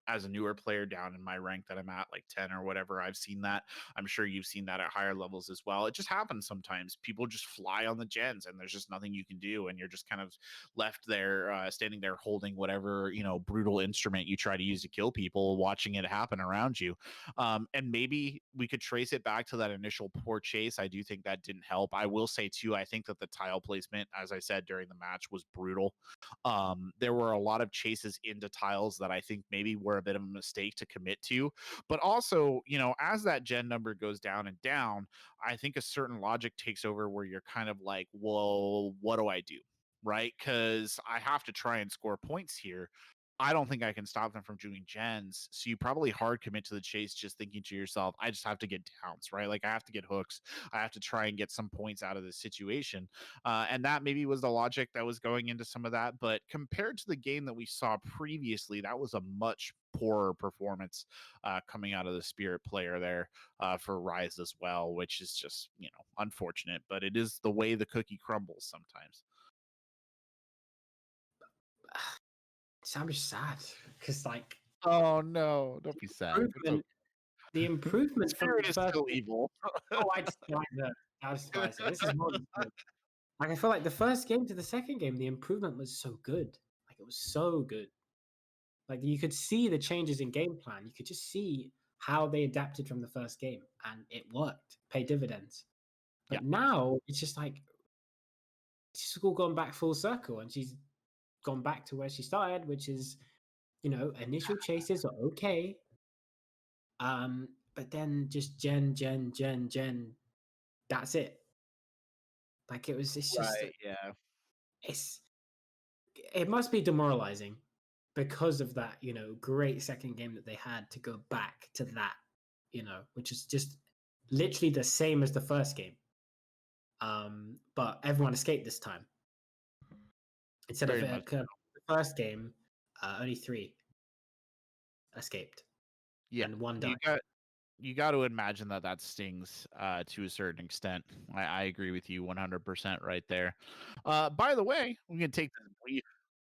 as a newer player down in my rank that I'm at, like 10 or whatever. I've seen that. I'm sure you've seen that at higher levels as well. It just happens sometimes. People just fly on the gens and there's just nothing you can do. And you're just kind of left there, standing there holding whatever, brutal instrument you try to use to kill people, watching it happen around you. And maybe we could trace it back to that initial poor chase. I do think that didn't help. I will say too, I think that the tile placement, as I said during the match, was brutal. There were a lot of chases into tiles that I think maybe were a bit of a mistake to commit to. But also, as that gen number goes down and down, I think a certain logic takes over where you're kind of like, well, what do I do? Right? Because I have to try and score points here. I don't think I can stop them from doing gens. So you probably hard commit to the chase, just thinking to yourself, I just have to get downs, right? Like I have to get hooks. I have to try and get some points out of this situation. And that maybe was the logic that was going into some of that. But compared to the game that we saw previously, that was a much poorer performance coming out of the Spirit player there for Rise as well, which is just, unfortunate. But it is the way the cookie crumbles sometimes. So I'm just sad because like Oh no, don't be sad. It's okay. improvement, the improvement from Spirit the is first. still evil. Oh, I despise it. I despise it. This is more than good. Like, I feel like the first game to the second game, the improvement was so good. Like, it was so good. Like, you could see the changes in game plan. You could just see how they adapted from the first game, and it worked, paid dividends. Yeah, But now it's just like she's all gone back full circle, and she's gone back to where she started, which is, initial chases are okay. But then just gen, that's it. Like it's just right. Yeah, it's it must be demoralizing because of that, great second game that they had to go back to that, which is just literally the same as the first game. But everyone escaped this time instead of very much. the first game. Only three escaped Yeah, and one you died. got you got to imagine that stings to a certain extent. I agree with you 100% right there. By the way, we can take this.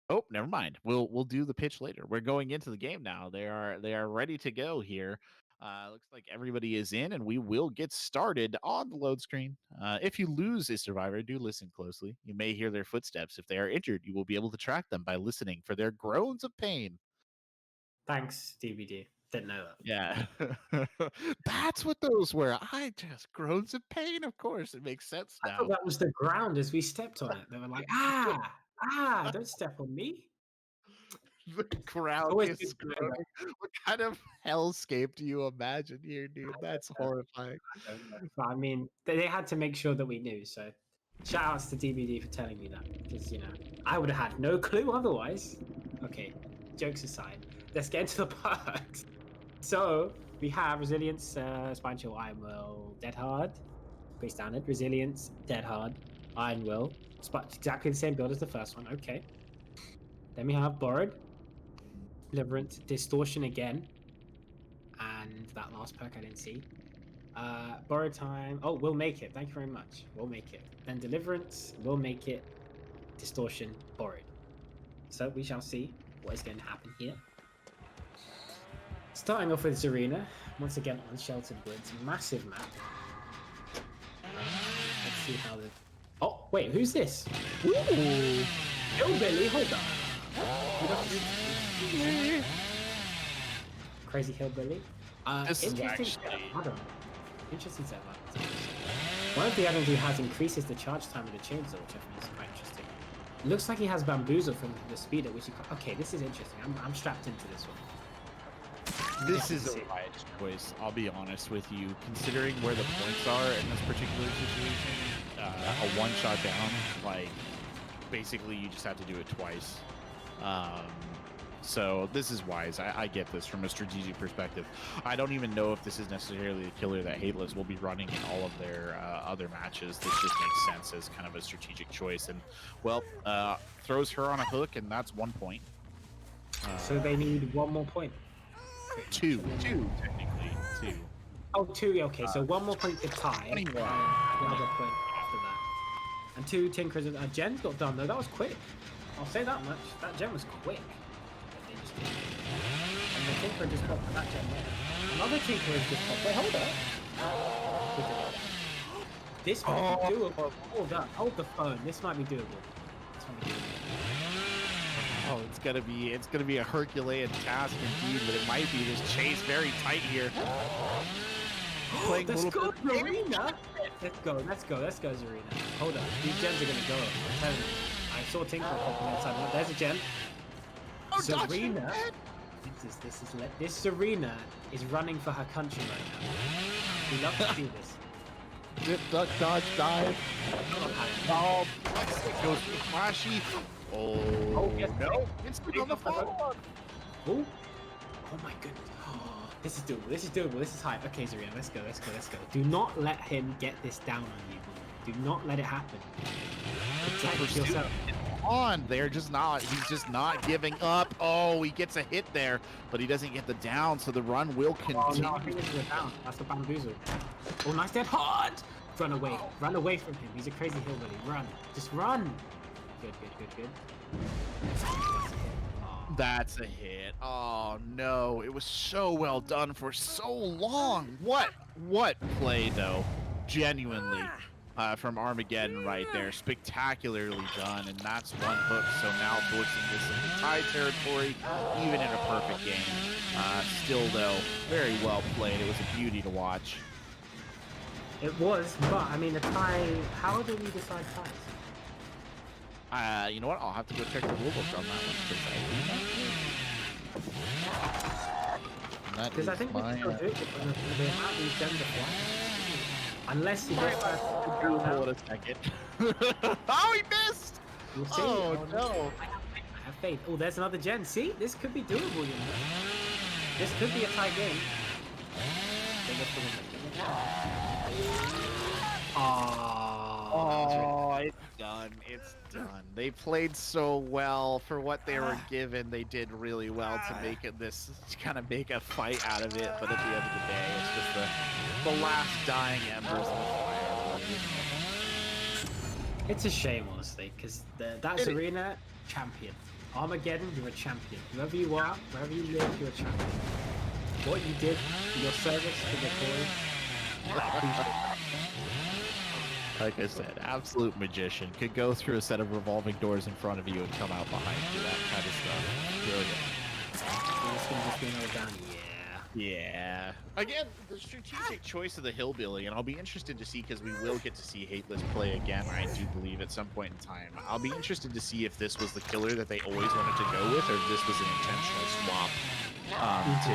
Oh, never mind. We'll do the pitch later. We're going into the game now. They are ready to go here. Looks like everybody is in, and we will get started on the load screen. If you lose a survivor, do listen closely. You may hear their footsteps. If they are injured, you will be able to track them by listening for their groans of pain. Thanks, DVD. Didn't know that. Yeah, that's what those were. I just groans of pain. Of course, it makes sense I now. thought that was the ground as we stepped on it. They were like, don't step on me. The crowd Always is good to screaming. What kind of hellscape do you imagine here, dude? That's horrifying. I don't know. But I mean, they had to make sure that we knew. So, shout outs to DVD for telling me that, because I would have had no clue otherwise. Okay, jokes aside, let's get into the perks. So we have resilience, spine chill, iron will, dead hard, pretty standard. Resilience, dead hard, iron will. Exactly the same build as the first one. Okay. Then we have borrowed, deliverance, distortion again, and that last perk I didn't see. Borrowed time. Oh, we'll make it. Thank you very much. We'll make it. Then deliverance. We'll make it. Distortion. Borrowed. So we shall see what is going to happen here. Starting off with Zarina. Once again on Sheltered Woods. Massive map. Let's see how the... Oh, wait. Who's this? Ooh. Hillbilly. Hold on. Crazy hillbilly. Interesting setup. Interesting setup. One of the items he has increases the charge time of the chainsaw, which I think is quite interesting. Looks like he has bamboozle from the speed at which he... Okay, this is interesting. I'm strapped into this one. This is a wise choice, I'll be honest with you. Considering where the points are in this particular situation, a one-shot down, like, basically you just have to do it twice. So this is wise. I get this from a strategic perspective. I don't even know if this is necessarily the killer that Hateless will be running in all of their other matches. This just makes sense as kind of a strategic choice. And, well, throws her on a hook, and that's 1 point. So they need 1 more point. Two, technically. Two. Oh, 2, okay. So 1 more point to tie. And another point after that. And 2 Tinkers. Jen's got done, though. That was quick. I'll say that much. That Gen was quick. And the Tinker just popped that Gen there. Another Tinker has just popped. Wait, hold up. This might be doable. Hold the phone. This might be doable. Oh, it's gonna be a Herculean task indeed, but it might be this chase very tight here. Let's go, Zarina! Let's go, Zarina. Hold up, these gens are gonna go. I'm telling you. I saw Tinker popping outside. There's a gen. Oh, Zarina. This Zarina is running for her country right now. We love to see this. Dip, duck, dodge, dive. Oh, goes flashy. Oh, yes, no. It's on the follow-up. Oh my goodness. Oh, this is doable. This is hype. Okay, Zarina, let's go. Do not let him get this down on you. Do not let it happen. Protect yourself. They're just not. He's just not giving up. Oh, he gets a hit there, but he doesn't get the down, so the run will continue. Oh, no, I think it's the down. That's the bamboozle. Oh, nice dead hard. Run away. Run away from him. He's a crazy hillbilly. Run. Just run. Good. That's a hit. Oh no, it was so well done for so long. What play though? Genuinely. From Armageddon right there. Spectacularly done, and that's 1 hook, so now forcing this into tie territory, even in a perfect game. Still though, very well played. It was a beauty to watch. It was, but I mean the tie, how do we decide ties? You know what? I'll have to go check the rulebook on that one. Because I think we can still do it because they have these gens of flying. Unless he gets first. Hold a second. Oh, he missed! We'll see. Oh, no. I have faith. Oh, there's another gen. See? This could be doable, you know. This could be a tie game. Oh, that was really Oh, it's done. It's done. They played so well for what they were given. They did really well to make it this to kind of make a fight out of it. But at the end of the day, it's just the last dying embers of the fire. It's a shame, honestly, because that's arena champion. Armageddon, you're a champion. Whoever you are, wherever you live, you're a champion. What you did, your service to the cause, I appreciate it. Like I said, absolute magician. Could go through a set of revolving doors in front of you and come out behind you. That kind of stuff. Brilliant. This one just being all down. Yeah. Again, the strategic choice of the hillbilly, and I'll be interested to see because we will get to see Hateless play again. I do believe at some point in time. I'll be interested to see if this was the killer that they always wanted to go with, or if this was an intentional swap to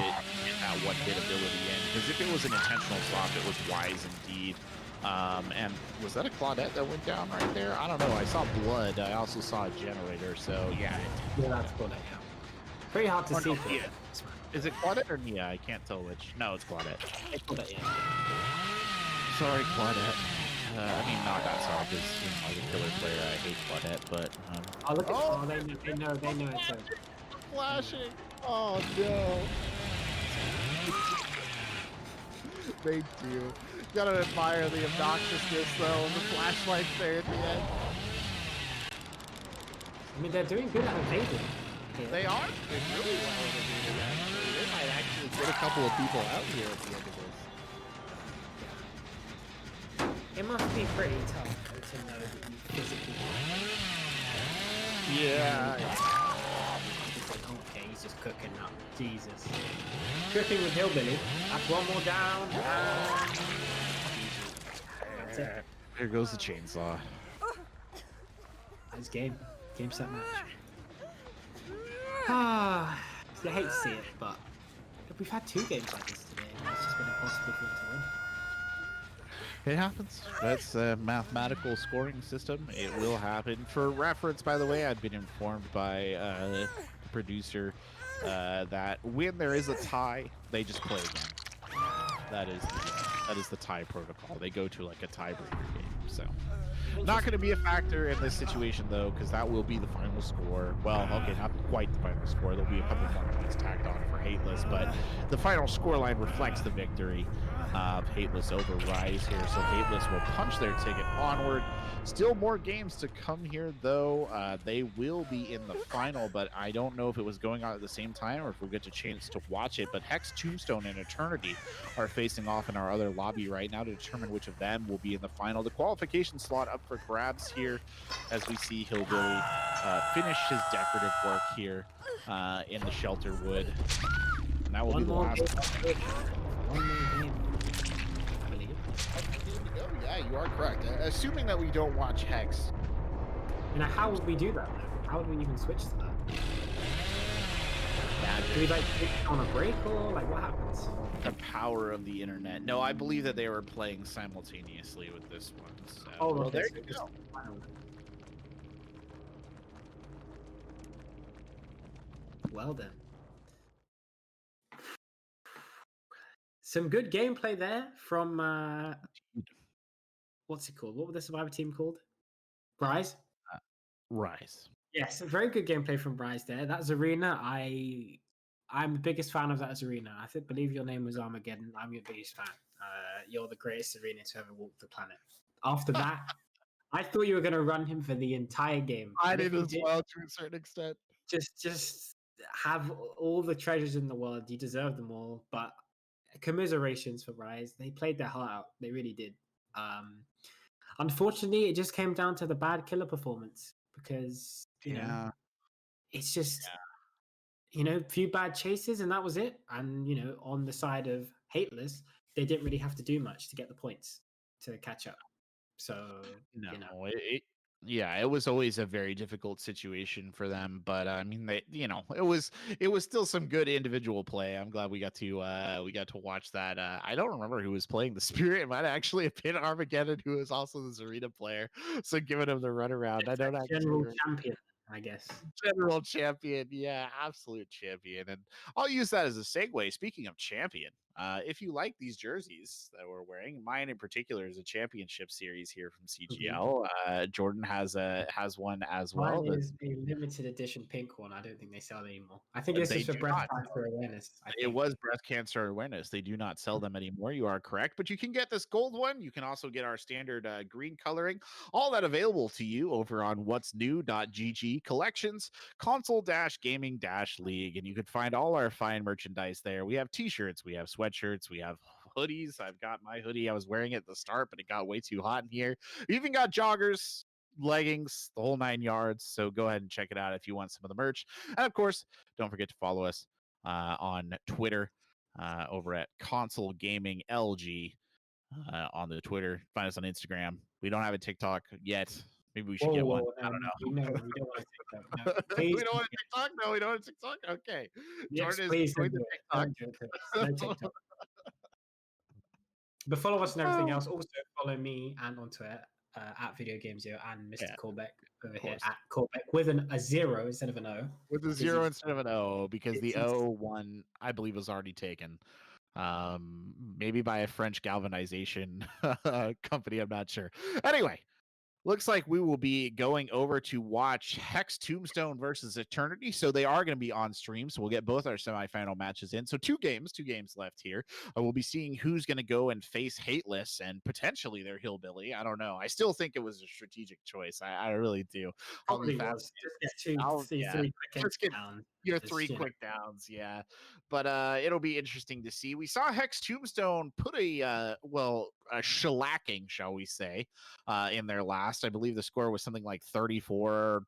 get that one-hit ability in. Because if it was an intentional swap, it was wise indeed. And was that a Claudette that went down right there? I don't know. I saw blood. I also saw a generator. So yeah, that's Claudette. Yeah. Pretty hard to see. Yeah. Is it Claudette or Nia? I can't tell which. No, it's Claudette. It's Claudette, yeah. Sorry, Claudette. I mean, not that sorry, because as a killer player, I hate Claudette, but... oh, look at they know it's a... Flashing! Oh, no! They do. Gotta admire the obnoxiousness, though, of the flashlights there at the end. I mean, they're doing good at evading. They are. They're really well at evading, actually. They might actually get a couple of people out here at the end of this. It must be pretty tough to know that you physically Yeah. Okay, he's just cooking up. Jesus. Cooking with Hillbilly. That's one more down. That's it. There goes the chainsaw. That's game. Game, set, match. I hate to see it, but we've had 2 games like this today, and it's just been impossible for them to win. It happens. That's a mathematical scoring system. It will happen. For reference, by the way, I've been informed by the producer that when there is a tie, they just play again. That is the tie protocol. They go to like a tiebreaker game. So, not going to be a factor in this situation though, because that will be the final score. Well, okay, not quite the final score. There'll be a couple more points tacked on for Hateless, but the final scoreline reflects the victory of Hateless over Rise here. So Hateless will punch their ticket onward. Still more games to come here, though. They will be in the final, but I don't know if it was going on at the same time or if we'll get a chance to watch it. But Hex, Tombstone, and Eternity are facing off in our other lobby right now to determine which of them will be in the final. The qualification slot up for grabs here as we see Hillbilly finish his decorative work here in the Shelter Wood. And that will be the last One more game. I believe. Yeah, you are correct. Assuming that we don't watch Hex. And how would we do that? How would we even switch to that? Yeah, do we like pick on a break or like what happens? The power of the internet. No, I believe that they were playing simultaneously with this one. So. Oh, well, okay, there so you just go. Well then. Some good gameplay there from what's it called? What was the Survivor team called? Rise? Rise. Yes, very good gameplay from Rise there. That Zarina, I'm the biggest fan of that Zarina. I believe your name was Armageddon. I'm your biggest fan. You're the greatest Zarina to ever walk the planet. After that, I thought you were going to run him for the entire game. I did as well to a certain extent. Just have all the treasures in the world. You deserve them all. But commiserations for Rise. They played their heart out. They really did. Unfortunately, it just came down to the bad killer performance because you know it's just few bad chases and that was it. And on the side of Hateless, they didn't really have to do much to get the points to catch up. So it was always a very difficult situation for them, but I mean, it was still some good individual play. I'm glad we got to watch that. I don't remember who was playing the Spirit. It might actually have been Armageddon, who is also the Zarina player. So giving him the runaround. I don't actually general champion, I guess. General champion, yeah, absolute champion. And I'll use that as a segue. Speaking of champion, if you like these jerseys that we're wearing, mine in particular is a championship series here from Mhm. CGL. Jordan has one as well. Mine is a limited edition pink one. I don't think they sell it anymore. I think this They is for do breast not. cancer awareness. I It think. was breast cancer awareness. They do not sell them anymore. You are correct, but you can get this gold one. You can also get our standard green coloring. All that available to you over on what's new.gg collections, console-gaming-league, and you can find all our fine merchandise there. We have t-shirts, we have sweatshirts, we have hoodies. I've got my hoodie. I was wearing it at the start, but it got way too hot in here. We even got joggers, leggings, the whole 9 yards. So go ahead and check it out if you want some of the merch. And of course, don't forget to follow us on Twitter over at Console Gaming LG on the Twitter. Find us on Instagram. We don't have a TikTok yet. Maybe we should get one. I don't know. We don't want to take that. No, please. We don't want a TikTok. No, we don't want a TikTok. Okay. Yes, Jordan is please doing don't the do it. TikTok. Don't do it, please. No TikTok. But follow us and everything else. Also follow me and on Twitter at Video Game Zero and Mr. Callback over here at Callback with a zero instead of an O. With a zero instead of an O, because the O one I believe was already taken. Maybe by a French galvanization company. I'm not sure. Anyway, looks like we will be going over to watch Hex Tombstone versus Eternity. So they are going to be on stream. So we'll get both our semifinal matches in. So two games left here. We'll be seeing who's going to go and face Hateless and potentially their Hillbilly. I don't know. I still think it was a strategic choice. I really do. Probably was. Just get three quick downs. Your three quick downs, yeah. But it'll be interesting to see. We saw Hex Tombstone put a shellacking, shall we say, in their last. I believe the score was something like 34-8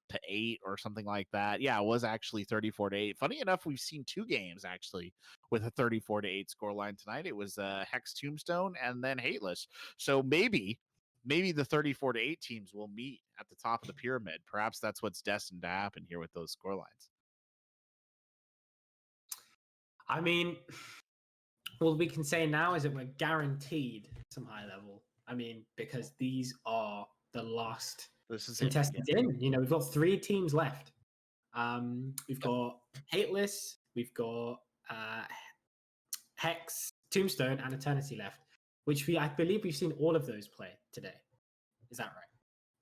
or something like that. Yeah, it was actually 34-8. Funny enough, we've seen two games actually with a 34-8 scoreline tonight. It was Hex Tombstone and then Hateless. So maybe the 34-8 teams will meet at the top of the pyramid. Perhaps that's what's destined to happen here with those scorelines. I mean, what we can say now is that we're guaranteed some high level. I mean, because these are the last contestants in. You know, we've got 3 teams left. We've got Hateless, we've got Hex, Tombstone, and Eternity left, which I believe we've seen all of those play today. Is that right?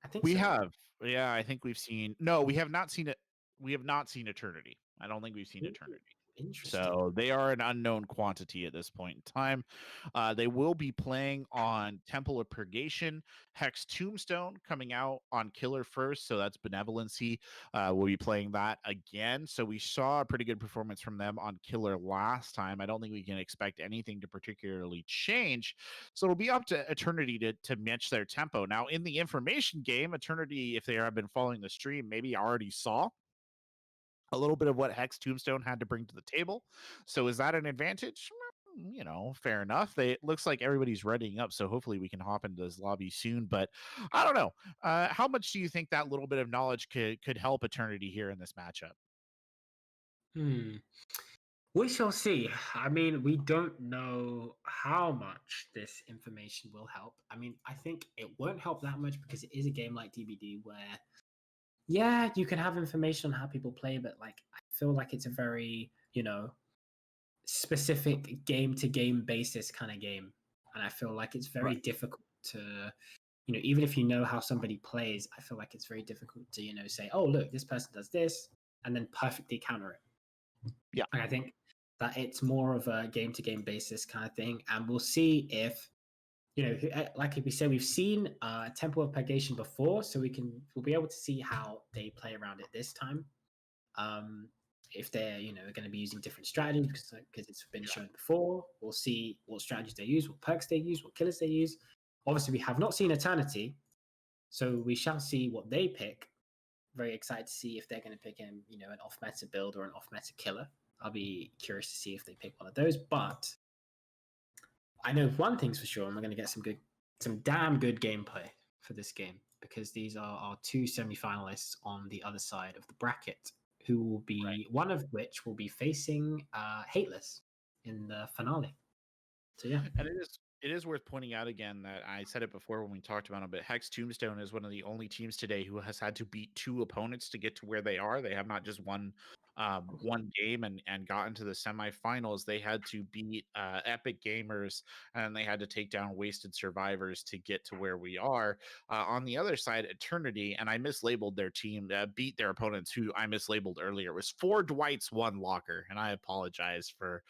I think we have. Yeah, I think we've seen. No, we have not seen it. We have not seen Eternity. I don't think we've seen Eternity. So they are an unknown quantity at this point in time. They will be playing on Temple of Purgation, Hex Tombstone coming out on Killer first. So that's Benevolency. We'll be playing that again. So we saw a pretty good performance from them on Killer last time. I don't think we can expect anything to particularly change. So it'll be up to Eternity to match their tempo. Now, in the information game, Eternity, if they have been following the stream, maybe already saw a little bit of what Hex Tombstone had to bring to the table. So is that an advantage? You know, fair enough. It looks like everybody's readying up, so hopefully we can hop into this lobby soon. But I don't know. How much do you think that little bit of knowledge could help Eternity here in this matchup? We shall see. I mean, we don't know how much this information will help. I mean, I think it won't help that much because it is a game like DBD where, yeah, you can have information on how people play, but like I feel like it's a very, specific game to game basis kind of game. And I feel like it's very difficult to, even if you know how somebody plays, I feel like it's very difficult to, say, oh, look, this person does this and then perfectly counter it. Yeah. And I think that it's more of a game to game basis kind of thing. And we'll see if, like we said, we've seen Temple of Purgation before, so we'll be able to see how they play around it this time. If they're going to be using different strategies because it's been shown before, we'll see what strategies they use, what perks they use, what killers they use. Obviously, we have not seen Eternity, so we shall see what they pick. Very excited to see if they're going to pick an off-meta build or an off-meta killer. I'll be curious to see if they pick one of those. But I know one thing's for sure, and we're going to get some damn good gameplay for this game because these are our 2 semi-finalists on the other side of the bracket, who will be one of which will be facing Hateless in the finale. So yeah, and it is worth pointing out again that I said it before when we talked about it, but Hex Tombstone is one of the only teams today who has had to beat 2 opponents to get to where they are. They have not just won one game and got into the semifinals. They had to beat Epic Gamers, and they had to take down Wasted Survivors to get to where we are. On the other side, Eternity, and I mislabeled their team, beat their opponents, who I mislabeled earlier. It was 4 Dwights, 1 Locker, and I apologize for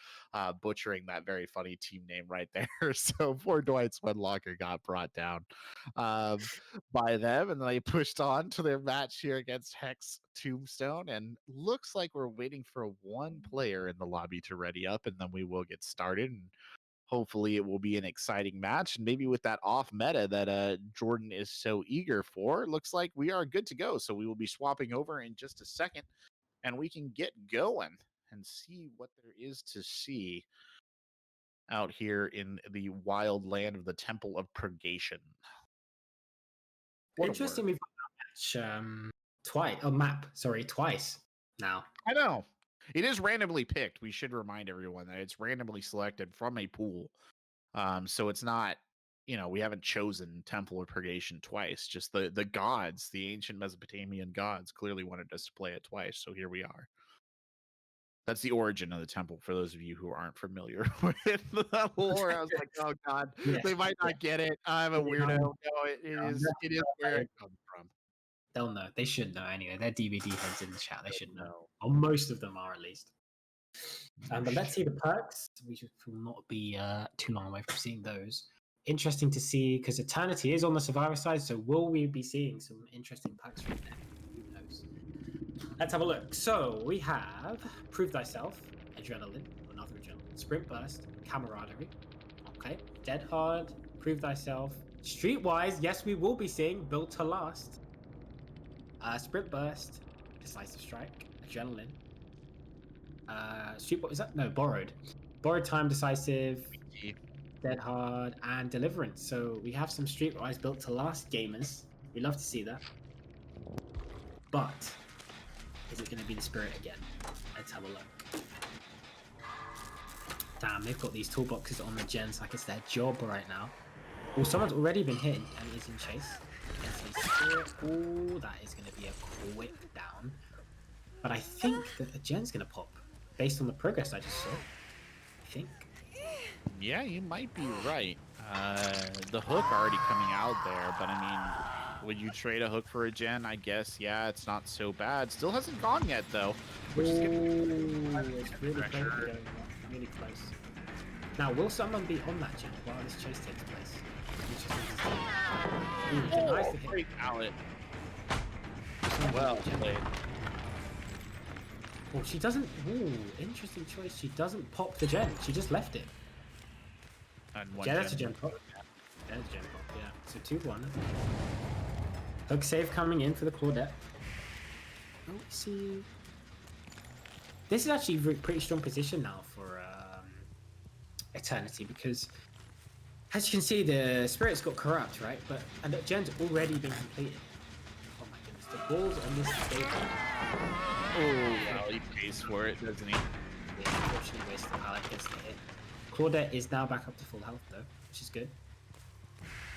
butchering that very funny team name right there. So 4 Dwights, 1 Locker got brought down by them, and they pushed on to their match here against Hex Tombstone, and looks like we're waiting for one player in the lobby to ready up, and then we will get started, and hopefully it will be an exciting match, and maybe with that off meta that Jordan is so eager for, it looks like we are good to go. So we will be swapping over in just a second, and we can get going and see what there is to see out here in the wild land of the Temple of Purgation. Interesting, we've got that match twice now. I know. It is randomly picked. We should remind everyone that it's randomly selected from a pool. So it's not, we haven't chosen Temple of Purgation twice. Just the gods, the ancient Mesopotamian gods, clearly wanted us to play it twice. So here we are. That's the origin of the temple, for those of you who aren't familiar with the lore. I was like, oh God, they might not get it. I'm a weirdo. No, it is where it comes from. They'll know. They should know anyway. They're DVD heads in the chat. They should know. Or most of them are, at least. But let's see the perks. We should not be too long away from seeing those. Interesting to see, because Eternity is on the Survivor side, so will we be seeing some interesting perks from them? Who knows? Let's have a look. So we have Prove Thyself, Adrenaline, another Adrenaline, Sprint Burst, Camaraderie, okay, Dead Hard, Prove Thyself, Streetwise, yes, we will be seeing Built to Last, Sprint Burst, Decisive Strike, Adrenaline, Streetwise, is that? No, Borrowed Time, Decisive, Dead Hard, and Deliverance. So we have some Streetwise Built to Last gamers. We love to see that. But is it going to be the Spirit again? Let's have a look. Damn, they've got these toolboxes on the gens like it's their job right now. Oh, someone's already been hit and is in chase against the Spirit. Oh, that is going to be a quick down. But I think that the gen's going to pop based on the progress I just saw. I think. Yeah, you might be right. The hook already coming out there, but I mean, would you trade a hook for a gen? I guess, yeah, it's not so bad. Still hasn't gone yet, though. Which is it's really close. Really close. Now, will someone be on that gen while this chase takes place? Oh, great outlet. Well played. Well, she doesn't. Ooh, interesting choice. She doesn't pop the gen. She just left it. And Yeah, that's a gen pop. That's a gen pop, yeah. So 2-1. Hook save coming in for the Claudette. Oh, let's see. This is actually a pretty strong position now for Eternity, because as you can see, the Spirit's got corrupt, right? And the gen's already been completed. Oh my goodness, the balls on this stage. Oh, yeah, he pays for it, doesn't he? Yeah, unfortunately wasted the pallet, gets the hit. Claudette is now back up to full health though, which is good.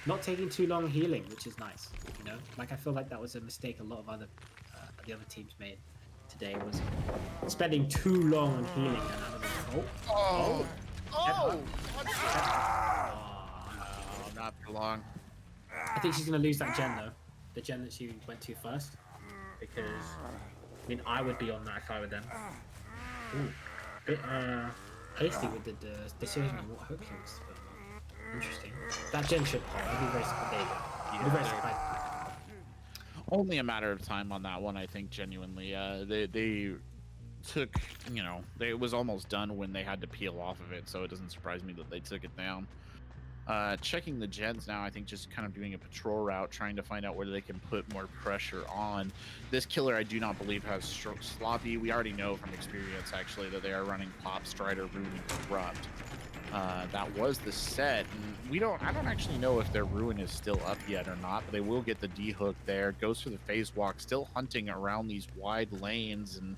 Not taking too long healing, which is nice. You know, like I feel like that was a mistake a lot of the other teams made today, was spending too long on healing and no, not for long. I think she's gonna lose that gen though, the gen that she went to first, because I mean I would be on that if I were them. Ooh, bit hasty with the decision on what hook he was to put on. Interesting. That gen should pop. I'd be very surprised. There you go. I'd be very surprised. Only a matter of time on that one, I think. Genuinely, they took, it was almost done when they had to peel off of it, so it doesn't surprise me that they took it down. Checking the gens now, I think just kind of doing a patrol route, trying to find out where they can put more pressure on. This killer, I do not believe, has Sloppy. We already know from experience, actually, that they are running Pop, Strider, Ruin, and Corrupt. That was the set, and I don't actually know if their Ruin is still up yet or not, but they will get the D-hook there. Goes for the phase walk, still hunting around these wide lanes, and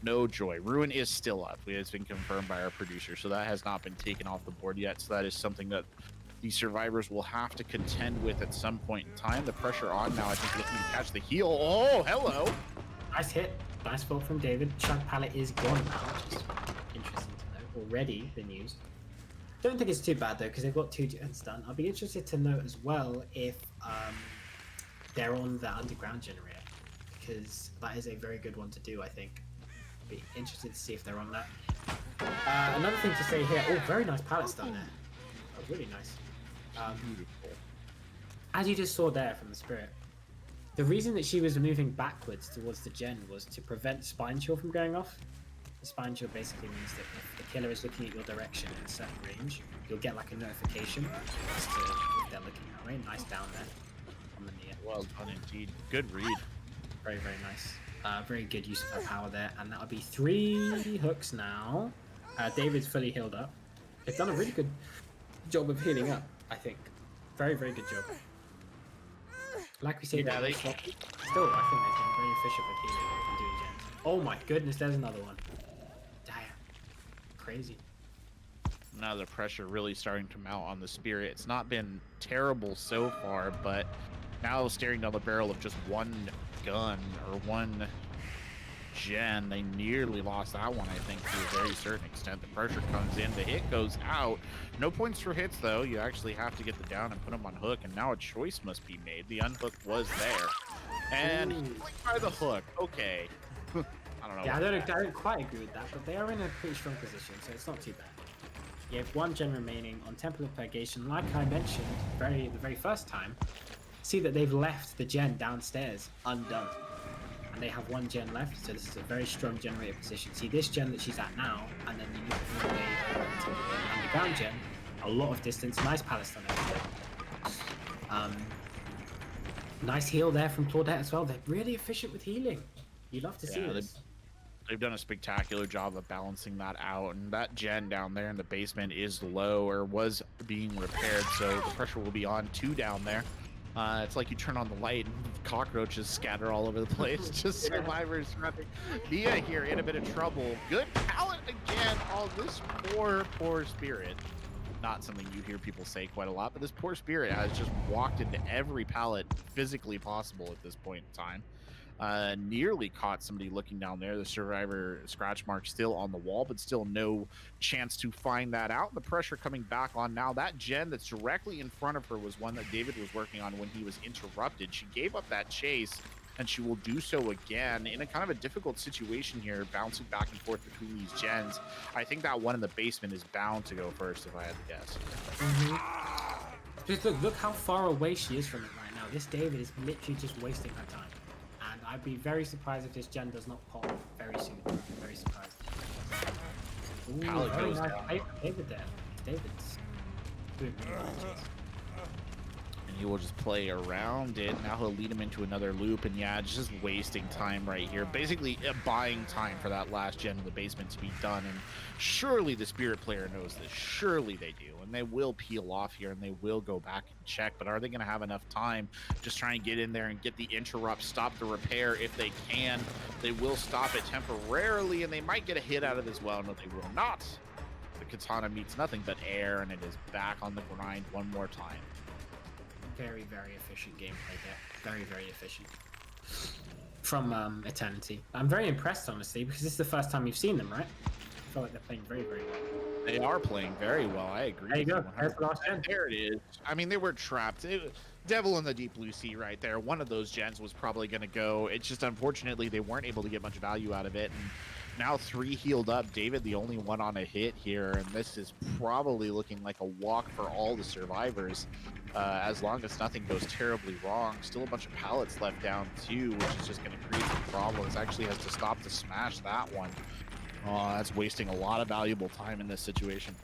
no joy. Ruin is still up. It's been confirmed by our producer, so that has not been taken off the board yet. So that is something that the survivors will have to contend with at some point in time. The pressure on now, I think, looking to catch the heel. Oh, hello. Nice hit. Nice thought from David. Chunk pallet is gone now, which is interesting to know. Already the news. Don't think it's too bad though, because they've got 2 gens done. I'll be interested to know as well if they're on the underground generator, because that is a very good one to do, I think. Be interested to see if they're on that. Another thing to say here. Oh, very nice pallets done there. Oh, really nice. As you just saw there from the Spirit, the reason that she was moving backwards towards the gen was to prevent Spine Chill from going off. The Spine Chill basically means that if the killer is looking at your direction in a certain range, you'll get like a notification as to if they're looking that way. Nice down there on the near. Well done indeed. Good read. Very, very nice. Very good use of her power there. And that'll be 3 hooks now. David's fully healed up. They've done a really good job of healing up, I think. Very, very good job. Like we say, still, I think they've been very efficient with healing and doing gens. Oh my goodness, there's another one. Damn. Crazy. Now the pressure really starting to mount on the Spirit. It's not been terrible so far, but now staring down the barrel of just one gun or one gen, they nearly lost that one, I think, to a very certain extent. The pressure comes in, the hit goes out. No points for hits, though. You actually have to get the down and put them on hook, and now a choice must be made. The unhook was there. And he by the hook. Okay. I don't know. Yeah, I don't quite agree with that, but they are in a pretty strong position, so it's not too bad. You have 1 gen remaining on Temple of Purgation. Like I mentioned the very first time, see that they've left the gen downstairs undone. And they have 1 gen left, so this is a very strong generator position. See this gen that she's at now, and then you look all the way to the underground gen, a lot of distance. Nice palace on it. Nice heal there from Claudette as well. They're really efficient with healing. You love to see this. They've done a spectacular job of balancing that out, and that gen down there in the basement is low, or was being repaired, so the pressure will be on 2 down there. It's like you turn on the light and cockroaches scatter all over the place. Just survivors running. Nia here in a bit of trouble. Good pallet again. Oh, this poor Spirit. Not something you hear people say quite a lot, but this poor Spirit has just walked into every pallet physically possible at this point in time. Nearly caught somebody looking down there. The survivor scratch mark still on the wall, but still no chance to find that out. The pressure coming back on now. That gen that's directly in front of her was one that David was working on when he was interrupted. She gave up that chase, and she will do so again in a kind of a difficult situation here, bouncing back and forth between these gens. I think that one in the basement is bound to go first, if I had to guess. Just look how far away she is from it right now. This David is literally just wasting her time. And I'd be very surprised if this gen does not pop very soon. Very surprised. Ooh, very nice David there. David's doing really well. And he will just play around it. Now he'll lead him into another loop, and yeah, it's just wasting time right here. Basically buying time for that last gen in the basement to be done. And surely the Spirit player knows this. Surely they do. And they will peel off here, and they will go back and check. But are they going to have enough time? Just try and get in there and get the interrupt, stop the repair if they can. They will stop it temporarily, and they might get a hit out of it as well. No, they will not. The katana meets nothing but air, and it is back on the grind one more time. Very, very efficient gameplay there. Very, very efficient. From Eternity. I'm very impressed, honestly, because this is the first time you've seen them, right? I feel like they're playing very, very well. They are playing very well. I agree. There you go. There's the last gen. There it is. I mean, they were trapped. Devil in the deep blue sea right there. One of those gens was probably going to go. It's just unfortunately they weren't able to get much value out of it. And now 3 healed up. David, the only one on a hit here. And this is probably looking like a walk for all the survivors. As long as nothing goes terribly wrong. Still a bunch of pallets left down too, which is just going to create some problems. Actually has to stop to smash that one. Oh, that's wasting a lot of valuable time in this situation.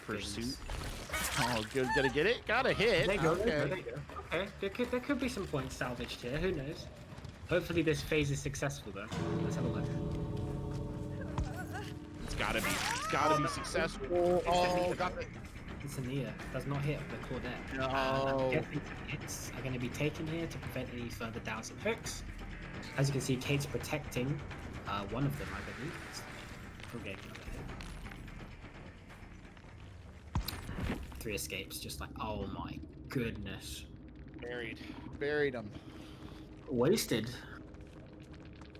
Pursuit. Oh, good. Gotta get it. Gotta hit. There you go. Okay. There you go. Okay. There could be some points salvaged here. Who knows? Hopefully this phase is successful though. Let's have a look. It's gotta be successful. Oh, got the... It's a Nia. Does not hit the Claudette. No. I'm guessing hits are going to be taken here to prevent any further downs and hooks. As you can see, Kate's protecting one of them, I believe. From getting another hit. 3 escapes, just like, oh my goodness. Buried him. Wasted.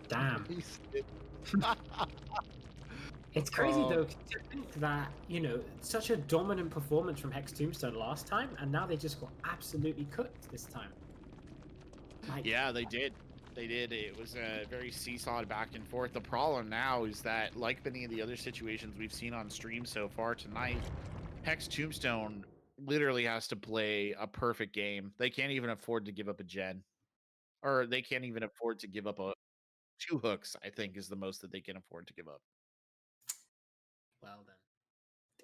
Damn. Wasted. It's crazy though to think that, such a dominant performance from Hex Tombstone last time, and now they just got absolutely cooked this time. Yeah, they did. They did. It was a very seesawed back and forth. The problem now is that, like many of the other situations we've seen on stream so far tonight, Hex Tombstone literally has to play a perfect game. They can't even afford to give up a gen, or they can't even afford to give up two hooks. I think is the most that they can afford to give up. Well then,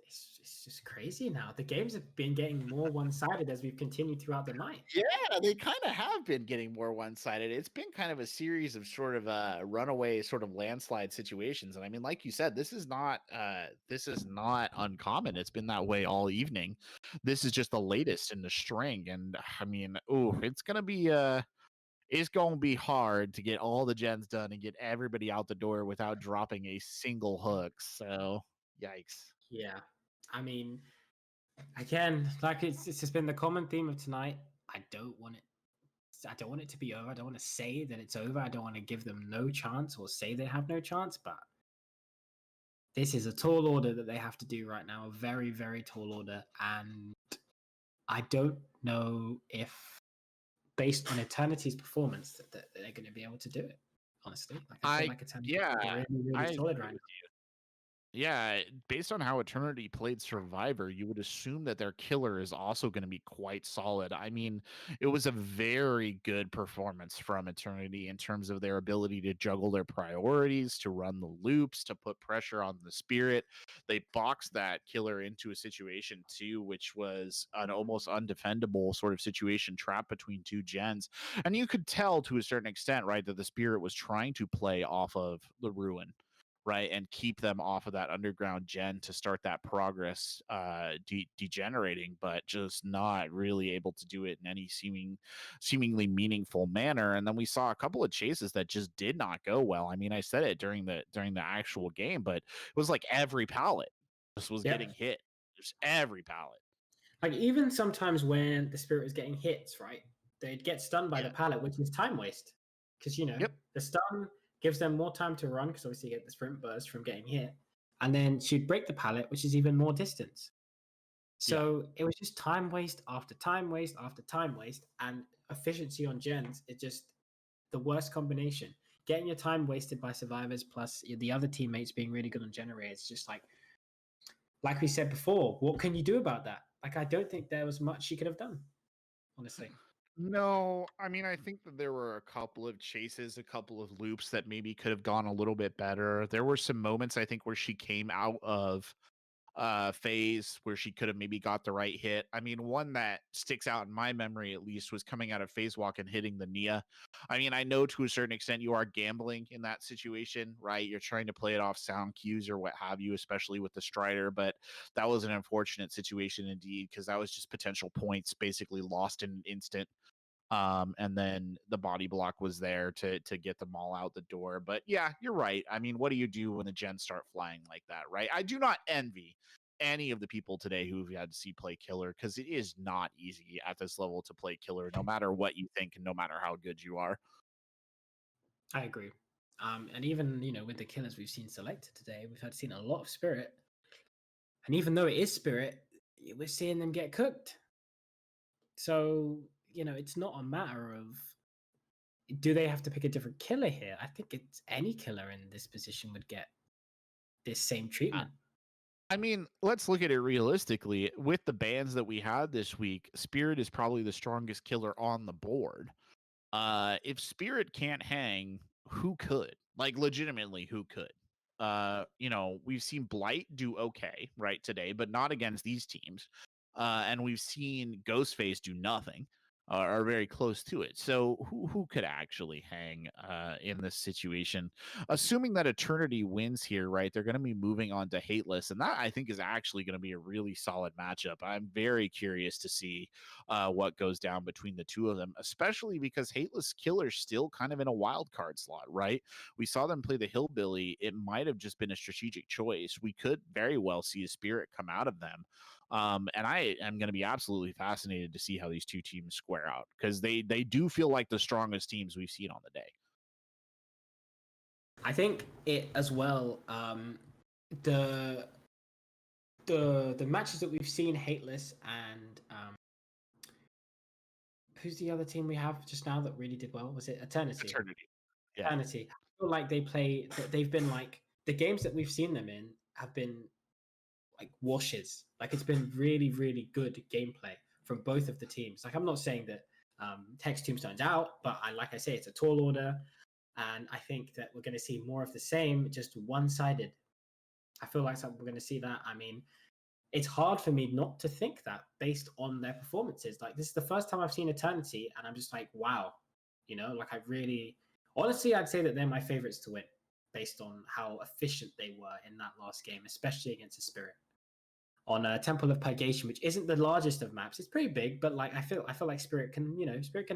it's just crazy now. The games have been getting more one-sided as we've continued throughout the night. Yeah, they kind of have been getting more one-sided. It's been kind of a series of sort of runaway sort of landslide situations. And I mean, like you said, this is not uncommon. It's been that way all evening. This is just the latest in the string. And I mean, it's gonna be hard to get all the gens done and get everybody out the door without dropping a single hook. So yikes. Yeah. I mean, again, like it's just been the common theme of tonight. I don't want it to be over. I don't want to say that it's over. I don't want to give them no chance or say they have no chance, but this is a tall order that they have to do right now, a very, very tall order. And I don't know if, based on Eternity's performance, that they're going to be able to do it, honestly. Like, I feel like Eternity is really, really solid right now. Yeah, based on how Eternity played Survivor, you would assume that their killer is also going to be quite solid. I mean, it was a very good performance from Eternity in terms of their ability to juggle their priorities, to run the loops, to put pressure on the spirit. They boxed that killer into a situation too, which was an almost undefendable sort of situation trapped between two gens. And you could tell to a certain extent, right, that the spirit was trying to play off of the ruin, right, and keep them off of that underground gen to start that progress degenerating, but just not really able to do it in any seemingly meaningful manner. And then we saw a couple of chases that just did not go well. I mean, I said it during the actual game, but it was like every pallet just was getting hit. Just every pallet. Like, even sometimes when the spirit was getting hits, right, they'd get stunned by the pallet, which is time waste, because the stun gives them more time to run, because obviously you get the sprint burst from getting hit, and then she'd break the pallet, which is even more distance. So it was just time waste after time waste after time waste, and efficiency on gens is just the worst combination. Getting your time wasted by survivors plus the other teammates being really good on generators, just like we said before, what can you do about that? Like, I don't think there was much she could have done, honestly. No, I mean, I think that there were a couple of chases, a couple of loops that maybe could have gone a little bit better. There were some moments, I think, where she came out of phase where she could have maybe got the right hit. I mean, one that sticks out in my memory at least was coming out of phase walk and hitting the Nia. I mean, I know to a certain extent you are gambling in that situation, right? You're trying to play it off sound cues or what have you, especially with the Strider, but that was an unfortunate situation indeed, because that was just potential points basically lost in an instant. And then the body block was there to get them all out the door. But yeah, you're right. I mean, what do you do when the gens start flying like that, right? I do not envy any of the people today who've had to see play killer, because it is not easy at this level to play killer, no matter what you think and no matter how good you are. I agree. And even with the killers we've seen selected today, we've seen a lot of spirit, and even though it is spirit, we're seeing them get cooked. So it's not a matter of, do they have to pick a different killer here? I think it's any killer in this position would get this same treatment. I mean, let's look at it realistically. With the bans that we had this week, Spirit is probably the strongest killer on the board. If Spirit can't hang, who could? Like, legitimately, who could? We've seen Blight do okay, right, today, but not against these teams. And we've seen Ghostface do nothing, or very close to it. So who could actually hang in this situation? Assuming that Eternity wins here, right? They're going to be moving on to Hateless, and that I think is actually going to be a really solid matchup. I'm very curious to see what goes down between the two of them, especially because Hateless Killer's still kind of in a wild card slot, right? We saw them play the Hillbilly. It might have just been a strategic choice. We could very well see a Spirit come out of them. And I am going to be absolutely fascinated to see how these two teams square out, because they do feel like the strongest teams we've seen on the day. I think it as well. The matches that we've seen, Hateless and who's the other team we have just now that really did well? Was it Eternity? Yeah. Eternity. I feel like they've been like, the games that we've seen them in have been like washes. Like, it's been really, really good gameplay from both of the teams. Like, I'm not saying that Hex Tombstone's out, but like I say, it's a tall order. And I think that we're going to see more of the same, just one-sided. I feel like we're going to see that. I mean, it's hard for me not to think that based on their performances. Like, this is the first time I've seen Eternity, and I'm just like, wow. Like, I really, honestly, I'd say that they're my favorites to win based on how efficient they were in that last game, especially against the Spirit. On Temple of Purgation, which isn't the largest of maps, it's pretty big, but like I feel like Spirit can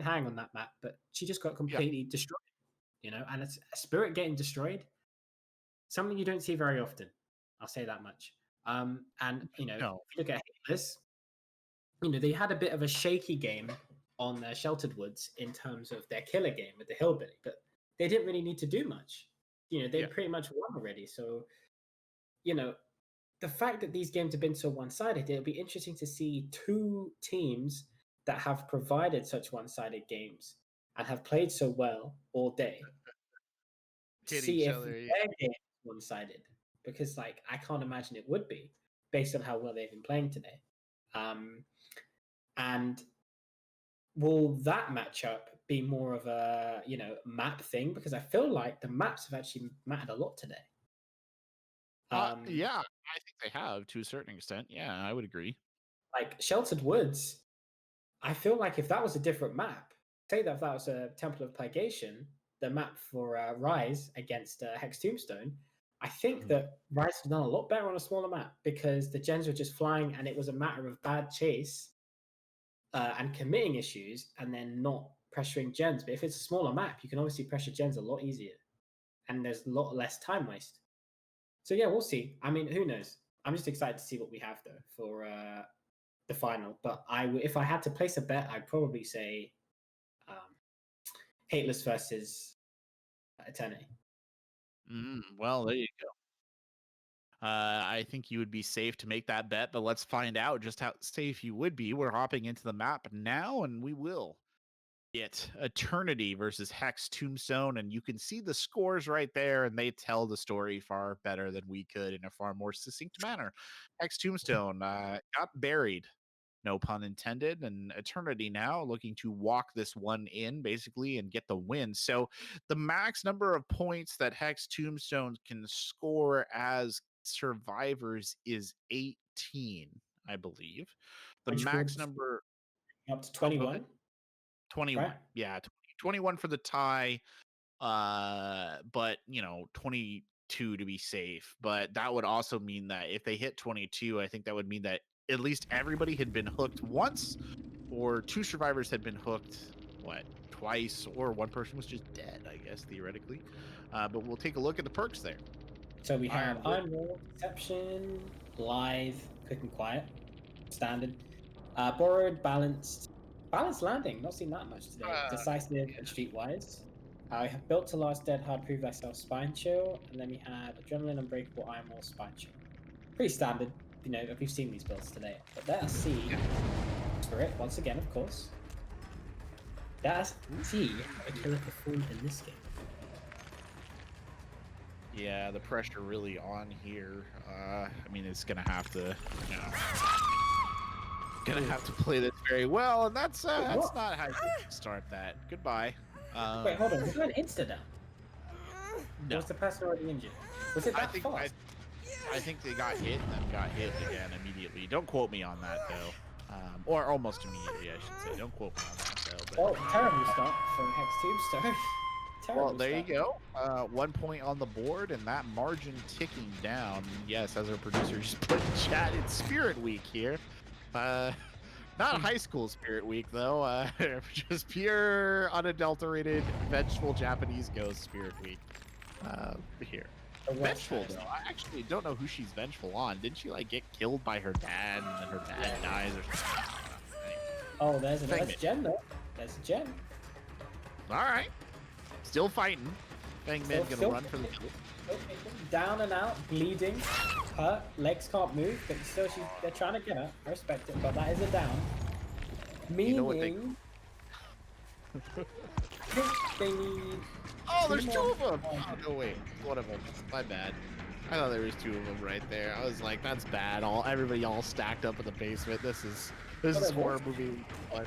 hang on that map, but she just got completely destroyed. And it's Spirit getting destroyed, something you don't see very often. I'll say that much. And if you look at this, they had a bit of a shaky game on Sheltered Woods in terms of their killer game with the Hillbilly, but they didn't really need to do much. They pretty much won already. So, the fact that these games have been so one-sided, it'll be interesting to see two teams that have provided such one-sided games and have played so well all day see if their game is one-sided, because like I can't imagine it would be based on how well they've been playing today. And will that matchup be more of a map thing? Because I feel like the maps have actually mattered a lot today. Yeah, I think they have to a certain extent. Yeah, I would agree. Like Sheltered Woods, I feel like if that was a different map, say that if that was a Temple of Purgation, the map for Rise against Hex Tombstone, I think that Rise has done a lot better on a smaller map because the gens were just flying and it was a matter of bad chase and committing issues and then not pressuring gens. But if it's a smaller map, you can obviously pressure gens a lot easier and there's a lot less time waste. So yeah, we'll see. I mean, who knows? I'm just excited to see what we have though for the final. But if I had to place a bet, I'd probably say Hateless versus Eternity. Well, there you go. I think you would be safe to make that bet, but let's find out just how safe you would be. We're hopping into the map now, and we will get Eternity versus Hex Tombstone, and you can see the scores right there, and they tell the story far better than we could in a far more succinct manner. Hex Tombstone got buried, no pun intended, and Eternity now looking to walk this one in basically and get the win. So the max number of points that Hex Tombstone can score as survivors is 18, I believe. The Which max number up to 21. 21, right? Yeah, 21 for the tie, but 22 to be safe. But that would also mean that if they hit 22, I think that would mean that at least everybody had been hooked once, or two survivors had been hooked twice, or one person was just dead, I guess, theoretically. But we'll take a look at the perks there. So we have Iron Wall, Deception, Lithe, Quick and Quiet, Standard, Borrowed, Balanced Landing, not seen that much today, Decisive, and Streetwise. I have Built to Last, Dead Hard, Prove Thyself, Spine Chill, and then we had Adrenaline, Unbreakable, Iron Wall, Spine Chill. Pretty standard, we've seen these builds today. But let's see, Spirit, once again, of course. Let's see how a killer performed in this game. Yeah, the pressure really on here. I mean, it's gonna have to, have to play this very well, and that's not how you start that. Goodbye. Wait, hold on. Was that an insta down? No. Was the person already injured? Was it that fast? I think they got hit and then got hit again immediately. Don't quote me on that though. Or almost immediately, I should say. Don't quote me on that though. But... Oh, terrible start from Hex Tombstone. Well, there you go. 1 point on the board, and that margin ticking down. Yes, as our producer just put in chat, it's Spirit Week here. Not high school Spirit Week, though. Just pure, unadulterated, vengeful Japanese ghost Spirit Week here. The West Vengeful Coast. though. I actually don't know who she's vengeful on. Didn't she like get killed by her dad, and then her dad dies or something? Oh, there's Jen though. There's Jen. All right, still fighting. Feng Min gonna run for the kill. Down and out, bleeding, hurt, legs can't move, but still they're trying to get her. I respect it, but that is a down. Meaning, You know what they need. Oh, there's two of them. Oh no, wait, one of them. My bad. I thought there was two of them right there. I was like, that's bad. Everybody all stacked up in the basement. This is horror movie. Yeah,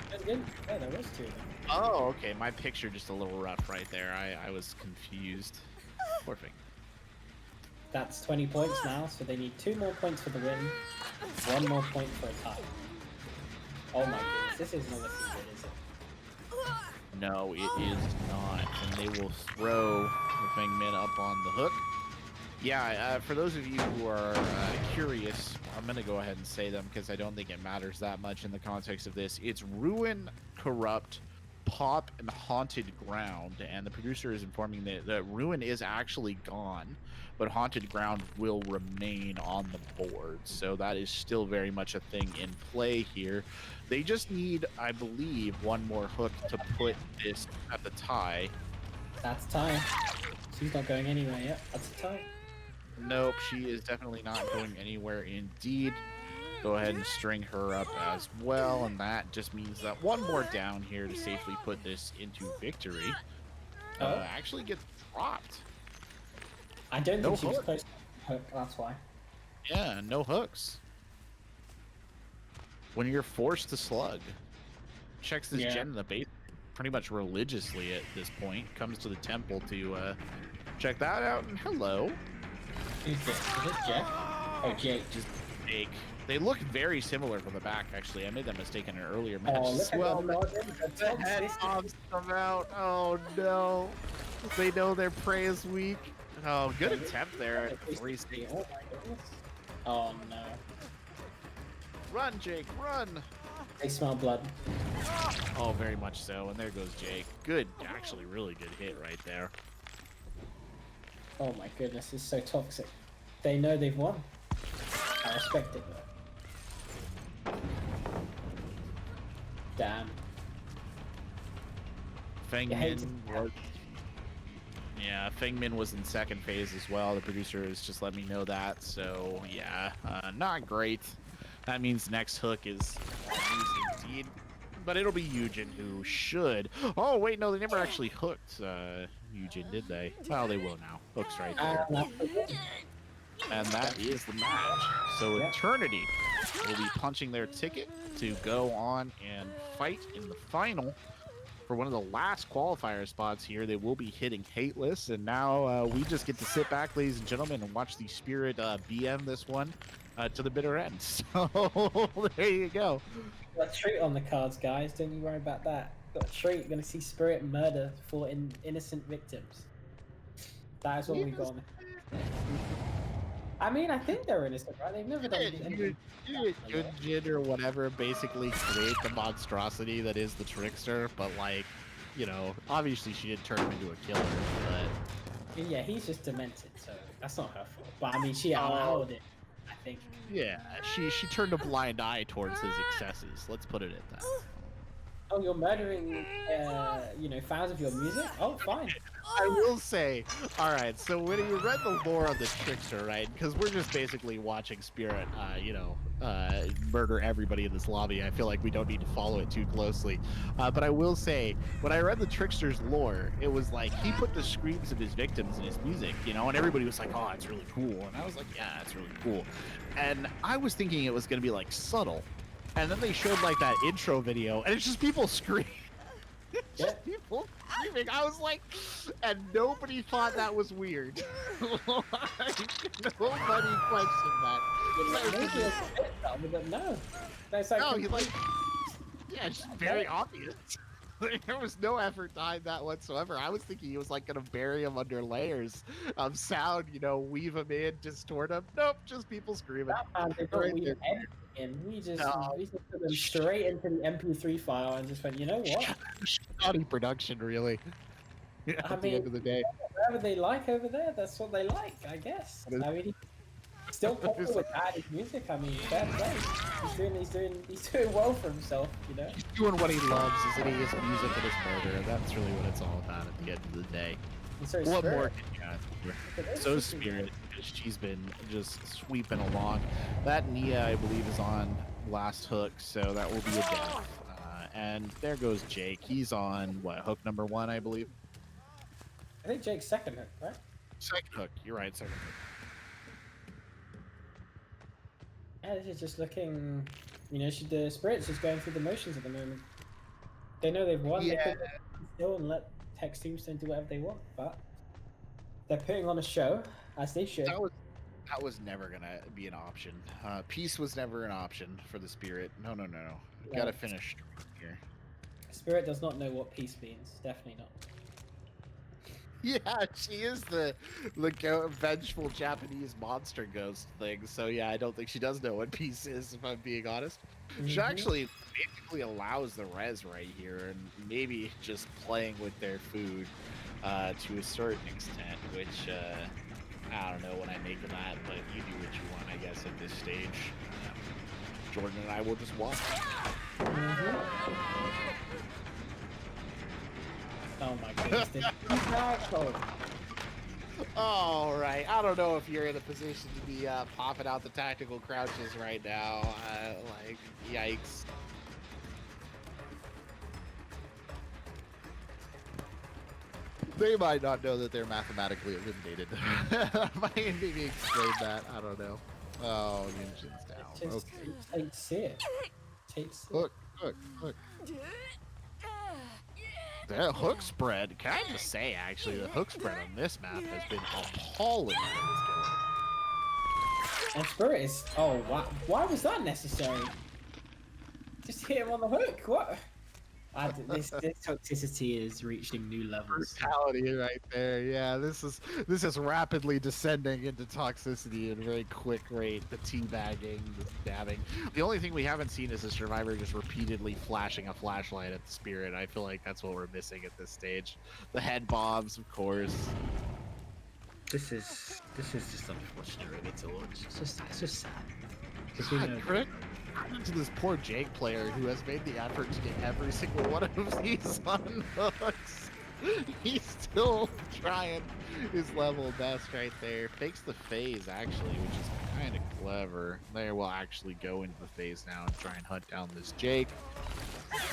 there was two of them. Oh, okay. My picture just a little rough right there. I was confused. Perfect. That's 20 points now, so they need 2 more points for the win, 1 more point for a tie. Oh my goodness, this isn't looking good, is it? No, it is not. And they will throw the Feng Min up on the hook. Yeah, for those of you who are curious, I'm going to go ahead and say them because I don't think it matters that much in the context of this. It's Ruin, Corrupt, Pop, and Haunted Ground. And the producer is informing that Ruin is actually gone, but Haunted Ground will remain on the board. So that is still very much a thing in play here. They just need, I believe, 1 more hook to put this at the tie. That's a tie. She's not going anywhere yet. That's a tie. Nope, she is definitely not going anywhere indeed. Go ahead and string her up as well, and that just means that 1 more down here to safely put this into victory. Actually gets dropped. I don't think she was close to the hook, that's why. Yeah, no hooks. When you're forced to slug. Checks this Jen in the base pretty much religiously at this point. Comes to the temple to check that out, and hello. Who's this? Is this Jeff? Oh, Jake. Just Jake. They look very similar from the back, actually. I made that mistake in an earlier match. Oh, look well, at the head bombs come out. Oh, no. They know their prey is weak. Oh, good attempt there at 3 stages. Oh, my goodness. Oh, no. Run, Jake, run. They smell blood. Oh, very much so. And there goes Jake. Good, actually, really good hit right there. Oh my goodness, it's so toxic. They know they've won. I respect it though. Damn. Feng Min was... Yeah, Feng Min was in 2nd phase as well. The producer has just let me know that. So, yeah, not great. That means next hook is indeed. But it'll be Eugen who should... Oh, wait, no, they never actually hooked Eugen, did they? Well, they will now. Hook's right there. And that is the match. So Eternity will be punching their ticket to go on and fight in the final for one of the last qualifier spots here. They will be hitting Hateless, and now we just get to sit back, ladies and gentlemen, and watch the Spirit BM this one to the bitter end. So there you go. Got a treat on the cards, guys. Don't you worry about that. Got a treat. You're gonna see Spirit murder for innocent victims. That is what we got. I mean, I think they're innocent, right? They've never done anything. Eugen or whatever basically create the monstrosity that is the trickster, but like, you know, obviously she didn't turn him into a killer, but yeah, he's just demented, so that's not her fault. But I mean, she allowed it, I think. Yeah, she turned a blind eye towards his excesses. Let's put it at that. Oh, you're murdering, you know, fans of your music? Oh, fine. I will say, all right, so when you read the lore of the trickster, right? Because we're just basically watching Spirit, you know, murder everybody in this lobby. I feel like we don't need to follow it too closely. But I will say, when I read the trickster's lore, it was like he put the screams of his victims in his music, you know, and everybody was like, oh, it's really cool. And I was like, yeah, it's really cool. And I was thinking it was going to be like subtle. And then they showed like that intro video, and it's just people screaming. Just people screaming. I was like, and nobody thought that was weird. Nobody questioned that. No. That's like, no, he's like, yeah, it's very obvious. There was no effort behind that whatsoever. I was thinking he was like gonna bury him under layers of sound, you know, weave him in, distort him. Nope, just people screaming. We just put them straight into the MP3 file and just went, you know what? Shoddy production, really. at the end of the day. Whatever they like over there, that's what they like, I guess. I mean, he's still popular with added music. I mean, fair play. He's doing well for himself, you know. He's doing what he loves, isn't he? His music and his murder. That's really what it's all about at the end of the day. What more can you ask for? So Spirit, she's been just sweeping along. That Nia, I believe, is on last hook, so that will be a death. And there goes Jake. He's on, what, hook number 1, I believe? I think Jake's second hook, right? Second hook. You're right, second hook. Yeah, this is just looking, you know, the Spirit's just going through the motions at the moment. They know they've won. Yeah. They could still and let Tex Tombstone do whatever they want, but they're putting on a show, as they should. That was never gonna be an option. Peace was never an option for the Spirit. No. Yeah. Gotta finish here. Spirit does not know what peace means. Definitely not. Yeah, she is the vengeful Japanese monster ghost thing. So yeah, I don't think she does know what peace is, if I'm being honest. She actually basically allows the res right here, and maybe just playing with their food to a certain extent, which I don't know what I make of that, but you do what you want, I guess, at this stage. Jordan and I will just watch. Oh my goodness, this All right, I don't know if you're in a position to be popping out the tactical crouches right now. Like, yikes. They might not know that they're mathematically eliminated. Might maybe explain that. I don't know. Oh, Yunjin's down. Okay. Takes it. Look. The hook spread, can I just say, actually, the hook spread on this map has been appalling. And Spirit is... Oh, why was that necessary? Just hit him on the hook, what? This toxicity is reaching new levels. Brutality right there. Yeah, this is rapidly descending into toxicity at a very quick rate. The teabagging, the stabbing. The only thing we haven't seen is a survivor just repeatedly flashing a flashlight at the Spirit. I feel like that's what we're missing at this stage. The head bombs, of course. This is just unfortunate, really, to watch. It's just sad. God, to this poor Jake player who has made the effort to get every single one of these on hooks. He's still trying his level best right there. Fakes the phase, actually, which is kind of clever. There, we'll actually go into the phase now and try and hunt down this Jake.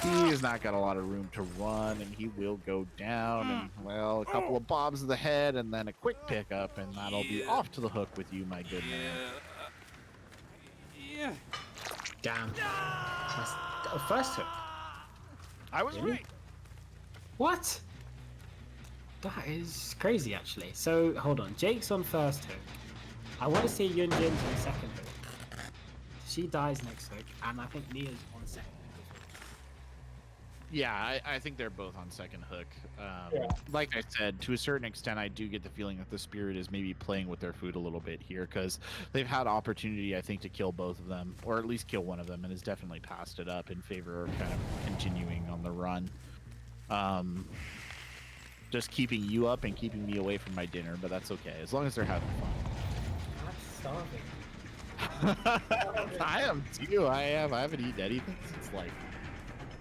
He has not got a lot of room to run, and he will go down. And, well, a couple of bobs to the head, and then a quick pickup, and that'll be off to the hook with you, my good man. Yeah. Damn. First hook. I was right. What? That is crazy, actually. So, hold on. Jake's on first hook. I want to see Yunjin's on second hook. She dies next hook, and I think Nia's on second hook. Yeah, I think they're both on second hook. Yeah. Like I said, to a certain extent, I do get the feeling that the Spirit is maybe playing with their food a little bit here, because they've had opportunity, I think, to kill both of them, or at least kill one of them, and has definitely passed it up in favor of kind of continuing on the run. Just keeping you up and keeping me away from my dinner, but that's okay, as long as they're having fun. I'm starving. I am too. I haven't eaten anything since, like,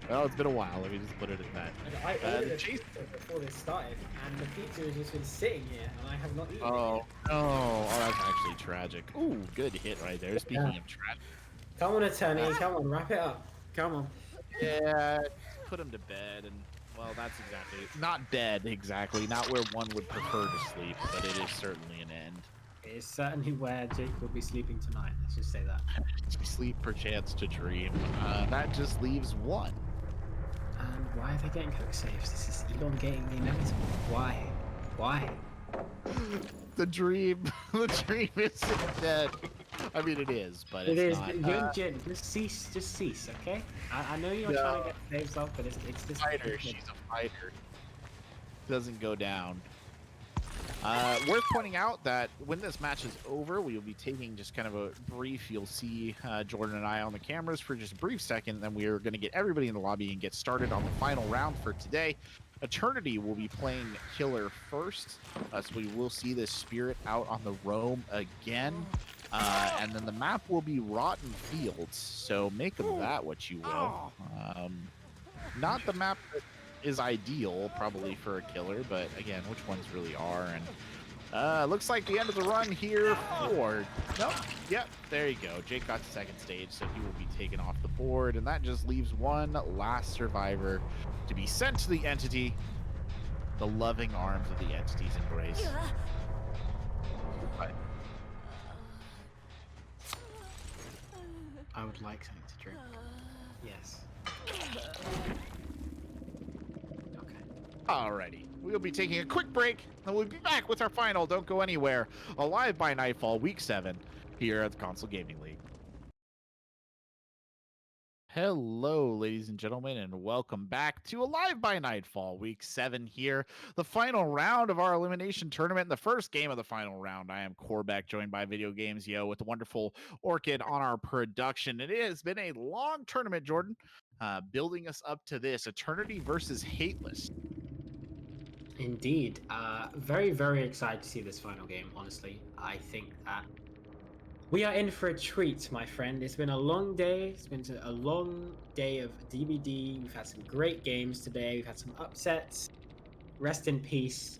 well, it's been a while. Let me just put it at that. I ordered a pizza before this started, and the pizza has just been sitting here, and I have not eaten it. Oh, that's actually tragic. Ooh, good hit right there. Speaking of tragic. Come on, Attorney. Come on, wrap it up. Come on. Yeah, put him to bed, and, well, that's exactly... Not bed, exactly. Not where one would prefer to sleep, but it is certainly an end. It is certainly where Jake will be sleeping tonight. Let's just say that. To sleep, perchance to dream. That just leaves one. And why are they getting hook saves? This is elongating the inevitable. Why? The dream isn't dead. I mean, it is, but it it's is. not. Yunjin, just cease, okay? I know you're trying to get saves up, but it's just... Fighter. She's a fighter. Doesn't go down. Worth pointing out that when this match is over, we will be taking just kind of a brief, you'll see Jordan and I on the cameras for just a brief second, and then we are going to get everybody in the lobby and get started on the final round for today. Eternity will be playing Killer first, so we will see this spirit out on the roam again. And then the map will be Rotten Fields, so make of that what you will. Not the map that is ideal, probably, for a killer, but again, which ones really are. And looks like the end of the run here for... Nope, yep, there you go. Jake got to second stage, so he will be taken off the board, and that just leaves one last survivor to be sent to the entity. The loving arms of the entity's embrace. But I would like something to drink. Yes. Okay. alrighty, we'll be taking a quick break, and we'll be back with our final Don't Go Anywhere, Alive by Nightfall Week 7 here at the Console Gaming League. Hello, ladies and gentlemen, and welcome back to Alive by Nightfall Week 7 here, the final round of our elimination tournament, the first game of the final round. I am Corbeck, joined by Video Games Yo with the wonderful Orchid on our production. It has been a long tournament, Jordan, building us up to this Eternity versus Hateless. Indeed. Very, very excited to see this final game, honestly. I think that we are in for a treat, my friend. It's been a long day. It's been a long day of DBD. We've had some great games today. We've had some upsets. Rest in peace.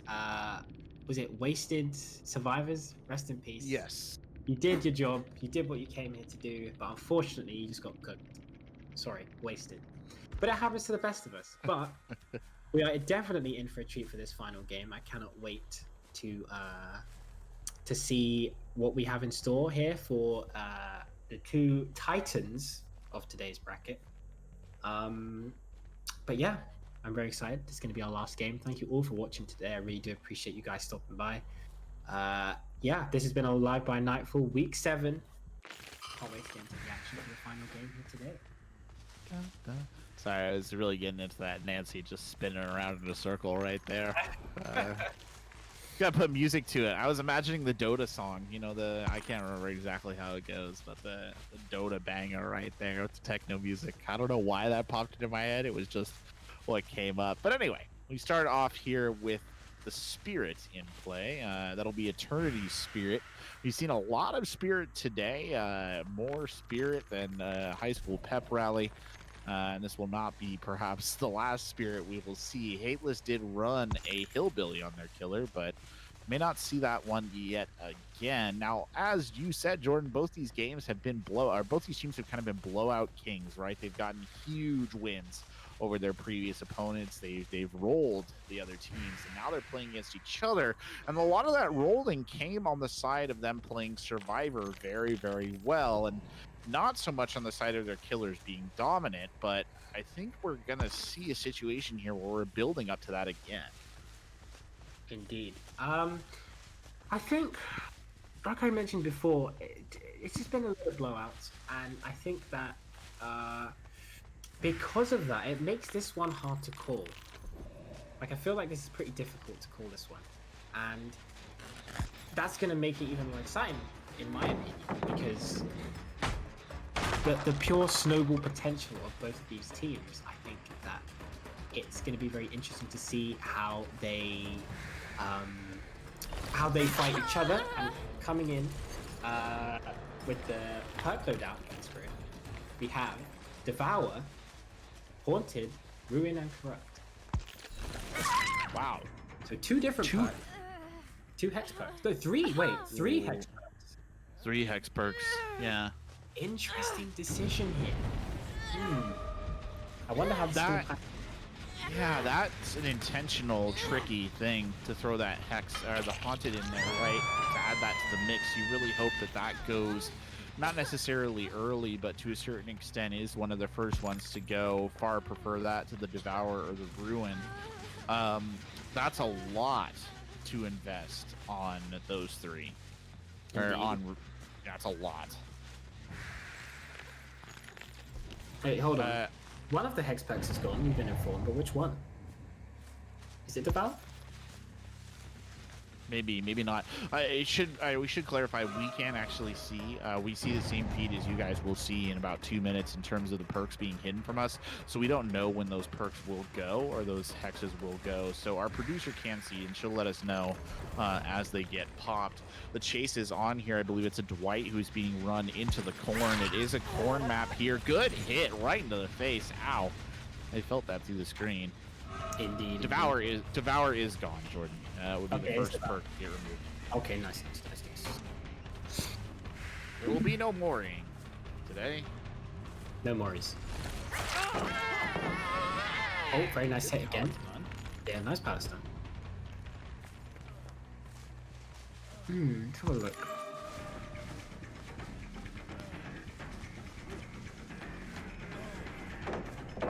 Was it Wasted Survivors? Rest in peace. Yes. You did your job. You did what you came here to do. But unfortunately, you just got cooked. Sorry, wasted. But it happens to the best of us. But we are definitely in for a treat for this final game. I cannot wait to see what we have in store here for the two titans of today's bracket. But yeah, I'm very excited. This is going to be our last game. Thank you all for watching today. I really do appreciate you guys stopping by. Yeah, this has been Alive by Nightfall Week 7. Can't wait to get into the action for the final game here today. Sorry, I was really getting into that Nancy just spinning around in a circle right there. Gotta put music to it. I was imagining the Dota song, you know, I can't remember exactly how it goes, but the Dota banger right there with the techno music. I don't know why that popped into my head. It was just what came up. But anyway, we start off here with the Spirit in play. That'll be Eternity's Spirit. We've seen a lot of Spirit today, more Spirit than high school pep rally. And this will not be perhaps the last Spirit we will see. Hateless did run a Hillbilly on their killer, but may not see that one yet again. Now, as you said, Jordan, both these games have been both these teams have kind of been blowout kings, right? They've gotten huge wins over their previous opponents. They've rolled the other teams, and now they're playing against each other. And a lot of that rolling came on the side of them playing Survivor very, very well, and not so much on the side of their killers being dominant, but I think we're going to see a situation here where we're building up to that again. Indeed. I think, like I mentioned before, it's just been a little blowout, and I think that because of that, it makes this one hard to call. Like, I feel like this is pretty difficult to call this one, and that's going to make it even more exciting, in my opinion, because the pure snowball potential of both of these teams, I think that it's going to be very interesting to see how they fight each other. And coming in with the perk loadout Spirit, we have Devour, Haunted, Ruin, and Corrupt. Wow. So two different perks. Two hex perks. No, three. Wait, three hex perks. 3 hex perks. Yeah. Interesting decision here. I wonder how this that. Yeah, that's an intentional, tricky thing to throw that hex or the haunted in there, right? To add that to the mix, you really hope that that goes, not necessarily early, but to a certain extent is one of the first ones to go. Far prefer that to the Devour or the Ruin. That's a lot to invest on those three. Or on, that's a lot. Hey, hold on. One of the hex packs is gone, we've been informed, but which one? Is it Devour? Maybe, maybe not. We should clarify. We can actually see. We see the same feed as you guys will see in about 2 minutes in terms of the perks being hidden from us. So we don't know when those perks will go or those hexes will go. So our producer can see, and she'll let us know as they get popped. The chase is on here. I believe it's a Dwight who's being run into the corn. It is a corn map here. Good hit right into the face. Ow! I felt that through the screen. Indeed. Devour is gone, Jordan. Would be the first perk to get removed. Okay, nice. There will be no mooring today. No worries. Oh, very nice hit again. Yeah, nice power stun. Let's have a look. I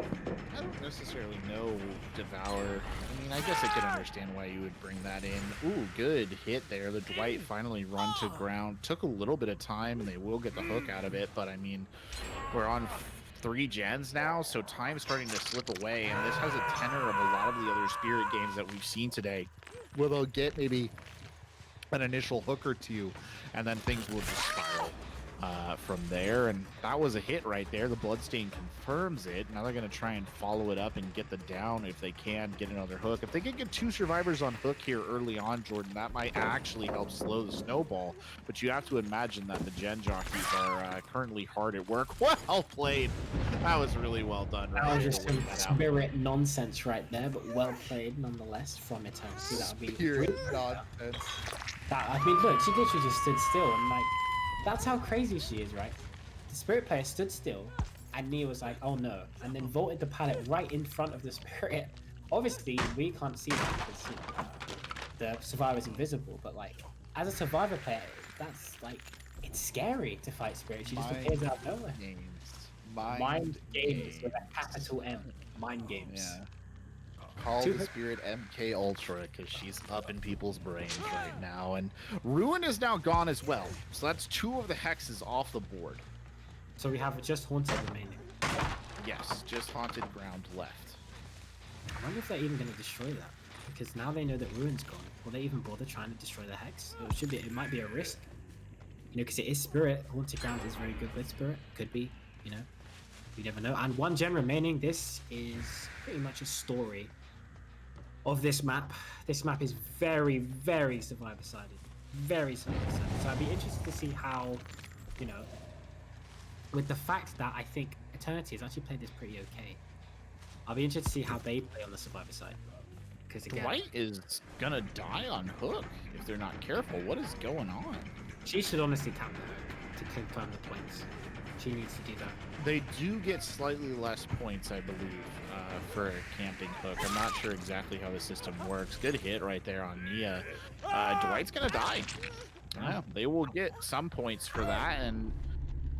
don't necessarily know Devour. I mean, I guess I could understand why you would bring that in. Ooh, good hit there. The Dwight finally run to ground. Took a little bit of time, and they will get the hook out of it. But, I mean, we're on 3 gens now, so time's starting to slip away. And this has a tenor of a lot of the other Spirit games that we've seen today, where they'll get maybe an initial hook or two, and then things will just spiral from there. And that was a hit right there. The Bloodstain confirms it. Now they're going to try and follow it up and get the down if they can get another hook. If they can get 2 survivors on hook here early on, Jordan, that might actually help slow the snowball. But you have to imagine that the gen jockeys are currently hard at work. Well played. That was really well done. That was just some Spirit nonsense right there, but well played nonetheless from Eternity. That would be Spirit nonsense. I mean, look, she literally just stood still, and like, that's how crazy she is, right? The Spirit player stood still, and Nia was like, oh no, and then vaulted the pallet right in front of the Spirit. Obviously, we can't see that because, you know, the Survivor's invisible, but like, as a Survivor player, that's like, it's scary to fight Spirit. She just appears out of nowhere. Mind games with a capital M. Mind games. Yeah. Call the Spirit MK Ultra because she's up in people's brains right now. And Ruin is now gone as well. So that's 2 of the hexes off the board. So we have just Haunted remaining. Yes, just Haunted ground left. I wonder if they're even going to destroy that. Because now they know that Ruin's gone. Will they even bother trying to destroy the hex? It might be a risk. You know, because it is Spirit. Haunted ground is very good with Spirit. Could be, you know. You never know. And 1 gen remaining. This is pretty much a story of this map. This map is very, very Survivor-sided. Very Survivor-sided. So I'd be interested to see how, you know, with the fact that I think Eternity has actually played this pretty okay. I'll be interested to see how they play on the Survivor side. Because again, Dwight is gonna die on hook if they're not careful. What is going on? She should honestly tap the hook to confirm the points. She needs to do that. They do get slightly less points, I believe, for a camping hook. I'm not sure exactly how the system works. Good hit right there on Nia. Dwight's gonna die. Yeah, they will get some points for that, and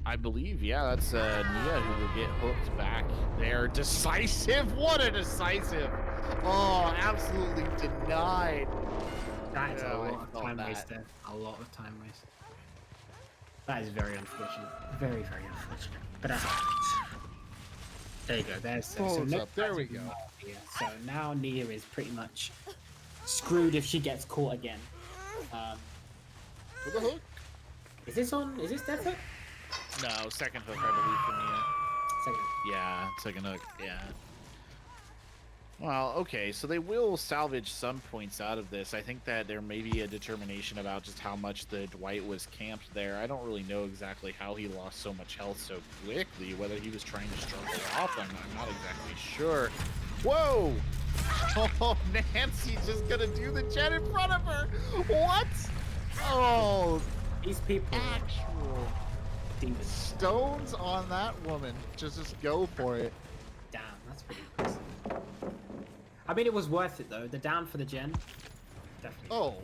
I believe, yeah, that's Nia who will get hooked back there. Decisive! What a decisive! Oh, absolutely denied. That is a lot of time waste there. A lot of time waste. That is very unfortunate. Very, very unfortunate. But that happens. There you go. There's so there we go. So now Nia is pretty much screwed if she gets caught again. With a hook? Is this death hook? No, second hook, I believe, for Nia. Second. Yeah, second hook, yeah. Well, okay, so they will salvage some points out of this. I think that there may be a determination about just how much the Dwight was camped there. I don't really know exactly how he lost so much health so quickly, whether he was trying to struggle off, I'm not exactly sure. Whoa! Oh, Nancy's just gonna do the jet in front of her! What? Oh, these people. Actual demons. Stones on that woman. Just go for it. Damn, that's pretty impressive. I mean, it was worth it though. The down for the gen, definitely. Oh,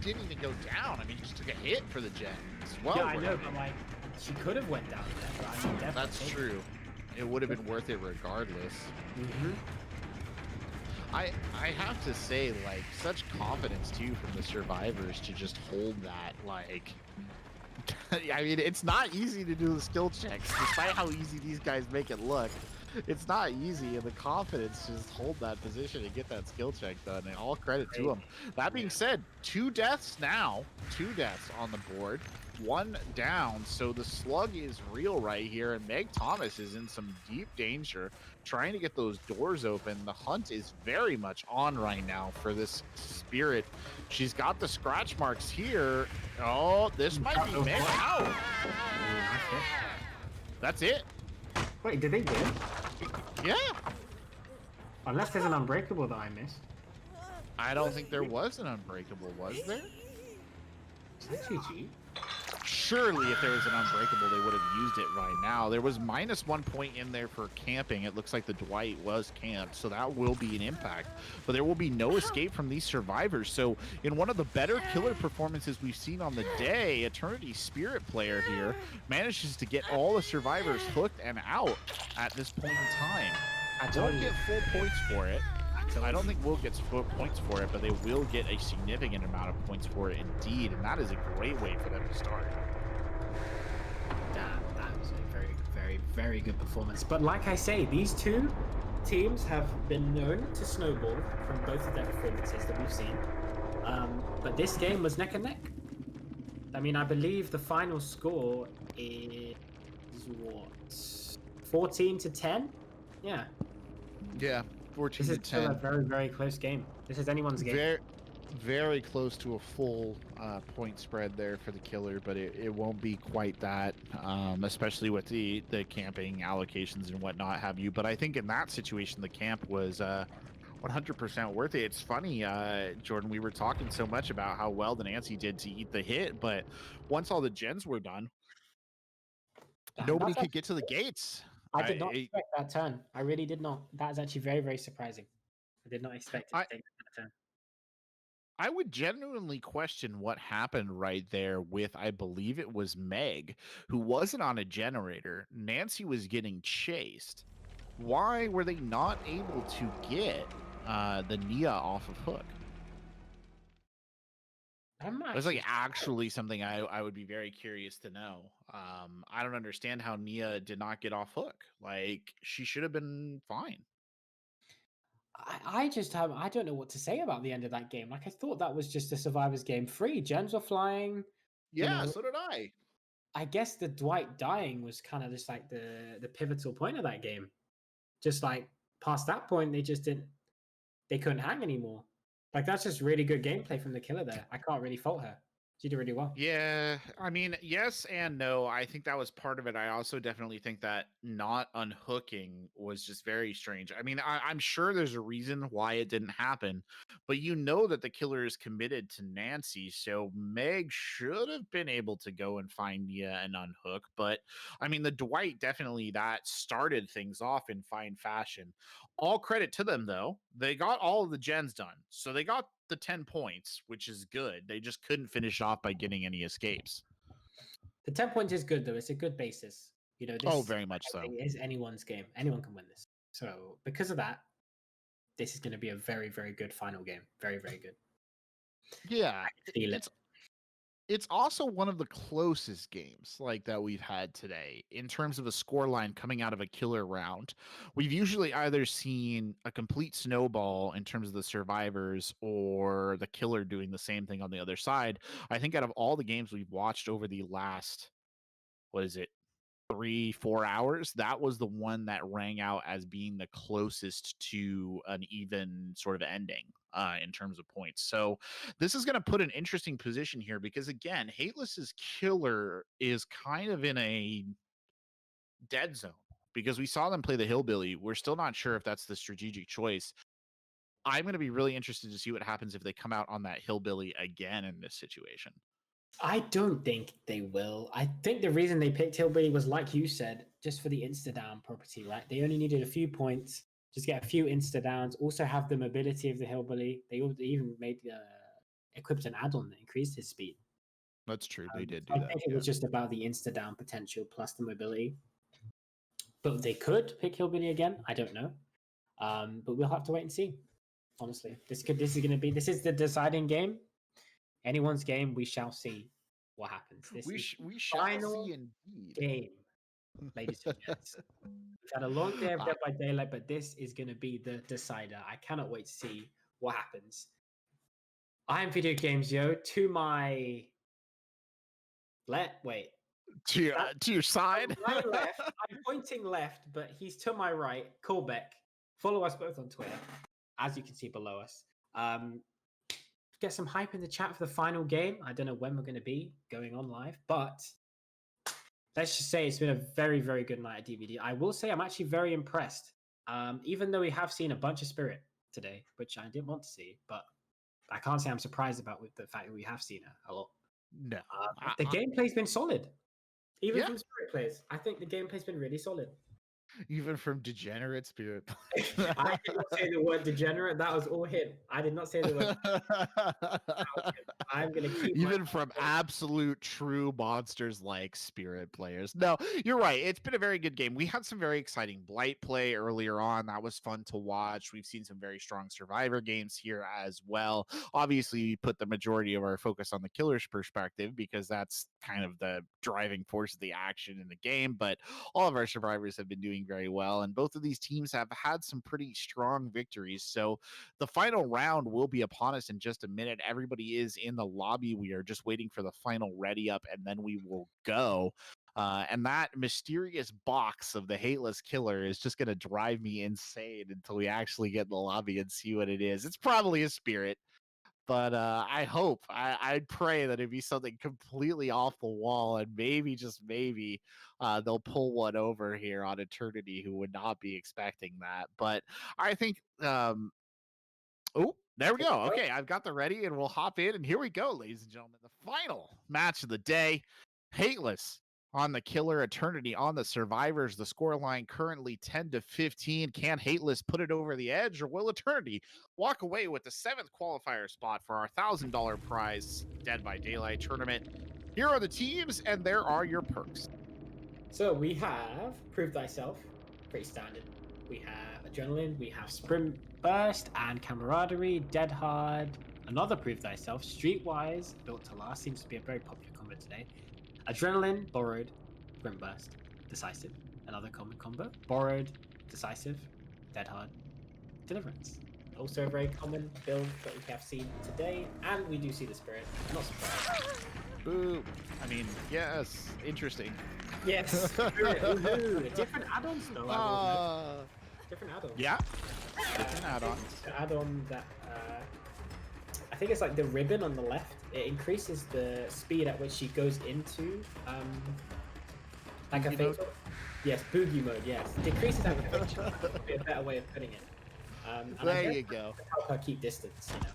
didn't even go down. I mean, just took a hit for the gen as well. Yeah, I know, but like, she could have went down there. But I mean, definitely. That's true. It would have been worth it regardless. Mm-hmm. I have to say, like, such confidence too from the survivors to just hold that. Like, I mean, it's not easy to do the skill checks, despite how easy these guys make it look. It's not easy, and the confidence to just hold that position and get that skill check done, and all credit to him. That being said, 2 deaths now, 2 deaths on the board, 1 down, so the slug is real right here, and Meg Thomas is in some deep danger, trying to get those doors open. The hunt is very much on right now for this Spirit. She's got the scratch marks here. Oh, this might be Meg out. That's it. Wait, did they win? Yeah. Unless there's an unbreakable that I missed. I don't think there was an unbreakable, was there? Is that GG? Surely if there was an unbreakable, they would have used it right now. There was -1 point in there for camping. It looks like the Dwight was camped, so that will be an impact. But there will be no escape from these survivors. So in one of the better killer performances we've seen on the day, Eternity Spirit player here manages to get all the survivors hooked and out at this point in time. I don't get full points for it. I don't think Will gets full points for it, but they will get a significant amount of points for it indeed, and that is a great way for them to start. Damn, that was a very, very, very good performance. But like I say, these two teams have been known to snowball from both of their performances that we've seen. But this game was neck and neck. I mean, I believe the final score is what? 14-10? Yeah. Yeah. 14 This is to still 10. a very, very close game. This is anyone's game. Very, very close to a full point spread there for the killer, but it won't be quite that, especially with the camping allocations and whatnot have you. But I think in that situation, the camp was 100% worth it. It's funny, Jordan, we were talking so much about how well the Nancy did to eat the hit, but once all the gens were done, nobody could get to the gates. I did not expect that turn. I really did not. That is actually very, very surprising. I did not expect it to take that turn. I would genuinely question what happened right there with, I believe it was Meg, who wasn't on a generator. Nancy was getting chased. Why were they not able to get the Nia off of Hook? That's like actually something I would be very curious to know. I don't understand how Nia did not get off Hook. Like, she should have been fine. I just have, I don't know what to say about the end of that game. Like, I thought that was just a survivors game free. Gens were flying. Yeah, so did I. I guess the Dwight dying was kind of just like the pivotal point of that game. Just like past that point, they couldn't hang anymore. Like, that's just really good gameplay from the killer there. I can't really fault her. She did really well. Yeah, I mean, yes and no. I think that was part of it. I also definitely think that not unhooking was just very strange. I mean, I'm sure there's a reason why it didn't happen, but you know that the killer is committed to Nancy, so Meg should have been able to go and find Nia and unhook. But I mean, the Dwight definitely that started things off in fine fashion. All credit to them, though. They got all of the gens done, so they got the 10 points, which is good. They just couldn't finish off by getting any escapes. The 10 points is good, though. It's a good basis. You know, this very much so. Is anyone's game. Anyone can win this. So because of that, this is going to be a very, very good final game. Very, very good. Yeah, it's also one of the closest games like that we've had today in terms of a score line coming out of a killer round. We've usually either seen a complete snowball in terms of the survivors or the killer doing the same thing on the other side. I think out of all the games we've watched over the last, 3-4 hours, that was the one that rang out as being the closest to an even sort of ending in terms of points. So this is going to put an interesting position here because, again, Hateless's killer is kind of in a dead zone because we saw them play the Hillbilly. We're still not sure if that's the strategic choice. I'm going to be really interested to see what happens if they come out on that Hillbilly again in this situation. I don't think they will. I think the reason they picked Hillbilly was, like you said, just for the insta-down property, right? They only needed a few points, just get a few insta-downs, also have the mobility of the Hillbilly. They even made equipped an add-on that increased his speed. That's true. They did do I that. think it was just about the insta-down potential plus the mobility. But they could pick Hillbilly again. I don't know. But we'll have to wait and see. Honestly, this is the deciding game. Anyone's game, we shall see what happens. We shall see indeed. Game ladies and gents. We've had a long day of Dead by Daylight, but this is going to be the decider. I cannot wait to see what happens. I am Video Games Yo. To my wait. To your side. My left. I'm pointing left, but he's to my right. Colbeck. Follow us both on Twitter, as you can see below us. Get some hype in the chat for the final game. I don't know when we're going to be going on live, but let's just say it's been a very, very good night at DVD. I will say I'm actually very impressed. Even though we have seen a bunch of Spirit today, which I didn't want to see, but I can't say I'm surprised about with the fact that we have seen it a lot. No. The gameplay's been solid. Even from Spirit players, I think the gameplay's been really solid. Even from degenerate Spirit. I did not say the word degenerate. That was all him. I did not say the word. I'm gonna keep even from absolute true monsters like Spirit players. No, you're right. It's been a very good game. We had some very exciting Blight play earlier on. That was fun to watch. We've seen some very strong Survivor games here as well. Obviously, we put the majority of our focus on the killer's perspective because that's kind of the driving force of the action in the game. But all of our survivors have been doing very well, and both of these teams have had some pretty strong victories. So the final round will be upon us in just a minute. Everybody is in the lobby. We are just waiting for the final ready up, and then we will go. And that mysterious box of the Hateless Killer is just going to drive me insane until we actually get in the lobby and see what it is. It's probably a Spirit. But I hope, I'd pray that it'd be something completely off the wall, and maybe, just maybe, they'll pull one over here on Eternity who would not be expecting that. But I think, oh, there we go. Okay, I've got the ready, and we'll hop in, and here we go, ladies and gentlemen. The final match of the day, Hateless on the Killer, Eternity on the Survivors. The scoreline currently 10-15. Can Hateless put it over the edge, or will Eternity walk away with the 7th qualifier spot for our $1,000 prize Dead by Daylight tournament? Here are the teams, and there are your perks. So we have Prove Thyself, pretty standard. We have Adrenaline, we have Sprint Burst and Camaraderie, Dead Hard, another Prove Thyself, Streetwise, Built to Last, seems to be a very popular combo today. Adrenaline, Borrowed, Sprint Burst, Decisive, another common combo. Borrowed, Decisive, Dead Hard, Deliverance. Also a very common build that we have seen today, and we do see the Spirit. I'm not surprised. Ooh, I mean, yes, interesting. Yes, Spirit, woohoo! Different add-ons though. Different add-ons. Yeah, different add-ons. The add-on that I think it's like the ribbon on the left. It increases the speed at which she goes into like a fatal. Yes, boogie mode. Yes, decreases activation. Would be a better way of putting it. There you go. Help her keep distance, you know,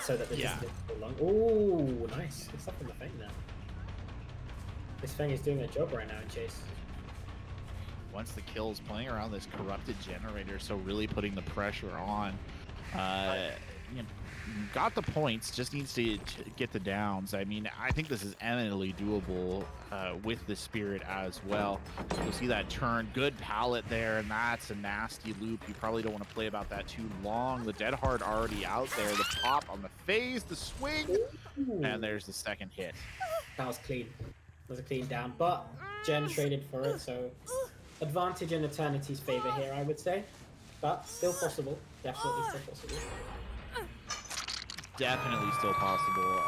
so that the distance is long. Oh, nice! Good stuff in the Fang there. This Fang is doing a job right now in chase. Once the kills, playing around this corrupted generator, so really putting the pressure on. You know, got the points, just needs to get the downs. I mean, I think this is eminently doable with the Spirit as well. You'll see that turn, good pallet there, and that's a nasty loop. You probably don't want to play about that too long. The Dead Hard already out there, the pop on the phase, the swing, and there's the second hit. That was clean. That was a clean down, but Jen traded for it, so advantage in Eternity's favor here, I would say, but still possible. Definitely still possible. Definitely still possible.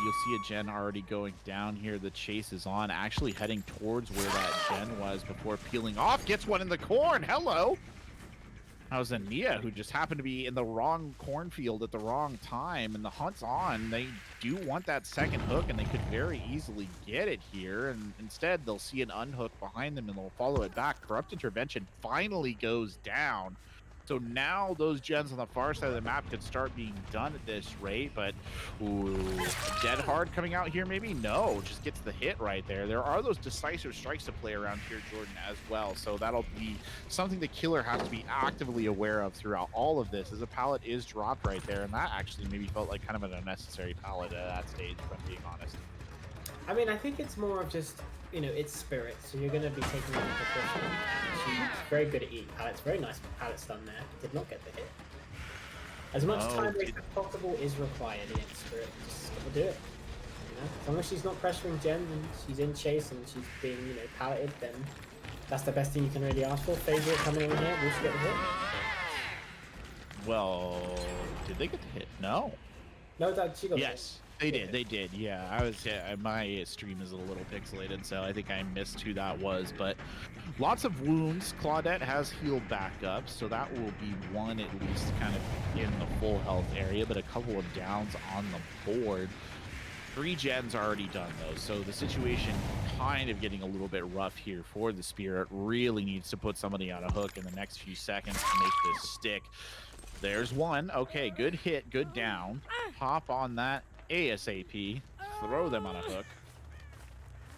You'll see a Gen already going down here. The chase is on, actually heading towards where that Gen was before peeling off. Gets one in the corn. Hello. That was a Nia who just happened to be in the wrong cornfield at the wrong time, and the hunt's on. They do want that second hook, and they could very easily get it here, and instead they'll see an unhook behind them and they'll follow it back. Corrupt Intervention finally goes down. So now those gens on the far side of the map could start being done at this rate, but ooh, Dead Hard coming out here maybe? No, just gets the hit right there. There are those decisive strikes to play around here, Jordan, as well. So that'll be something the Killer has to be actively aware of throughout all of this, as a pallet is dropped right there, and that actually maybe felt like kind of an unnecessary pallet at that stage, if I'm being honest. I mean, I think it's more of just, you know, it's Spirit, so you're going to be taking it into precaution. She's very good at eating pallets. Very nice pallet stun there. Did not get the hit. As much time waste as possible is required against Spirit. Just gotta do it. You know? As long as she's not pressuring Jen and she's in chase and she's being, you know, palleted, then That's the best thing you can really ask for. Favorite coming in here, we should get the hit. Well, did they get the hit? No. No, that she got Yes, they did. They did. Yeah, my stream is a little pixelated, so I think I missed who that was. But lots of wounds. Claudette has healed back up, so that will be one at least kind of in the full health area, but a couple of downs on the board. 3 gens already done though, so the situation kind of getting a little bit rough here for the Spirit. Really needs to put somebody on a hook in the next few seconds to make this stick. There's one. Okay, good hit, good down. Hop on that ASAP. Throw them on a hook.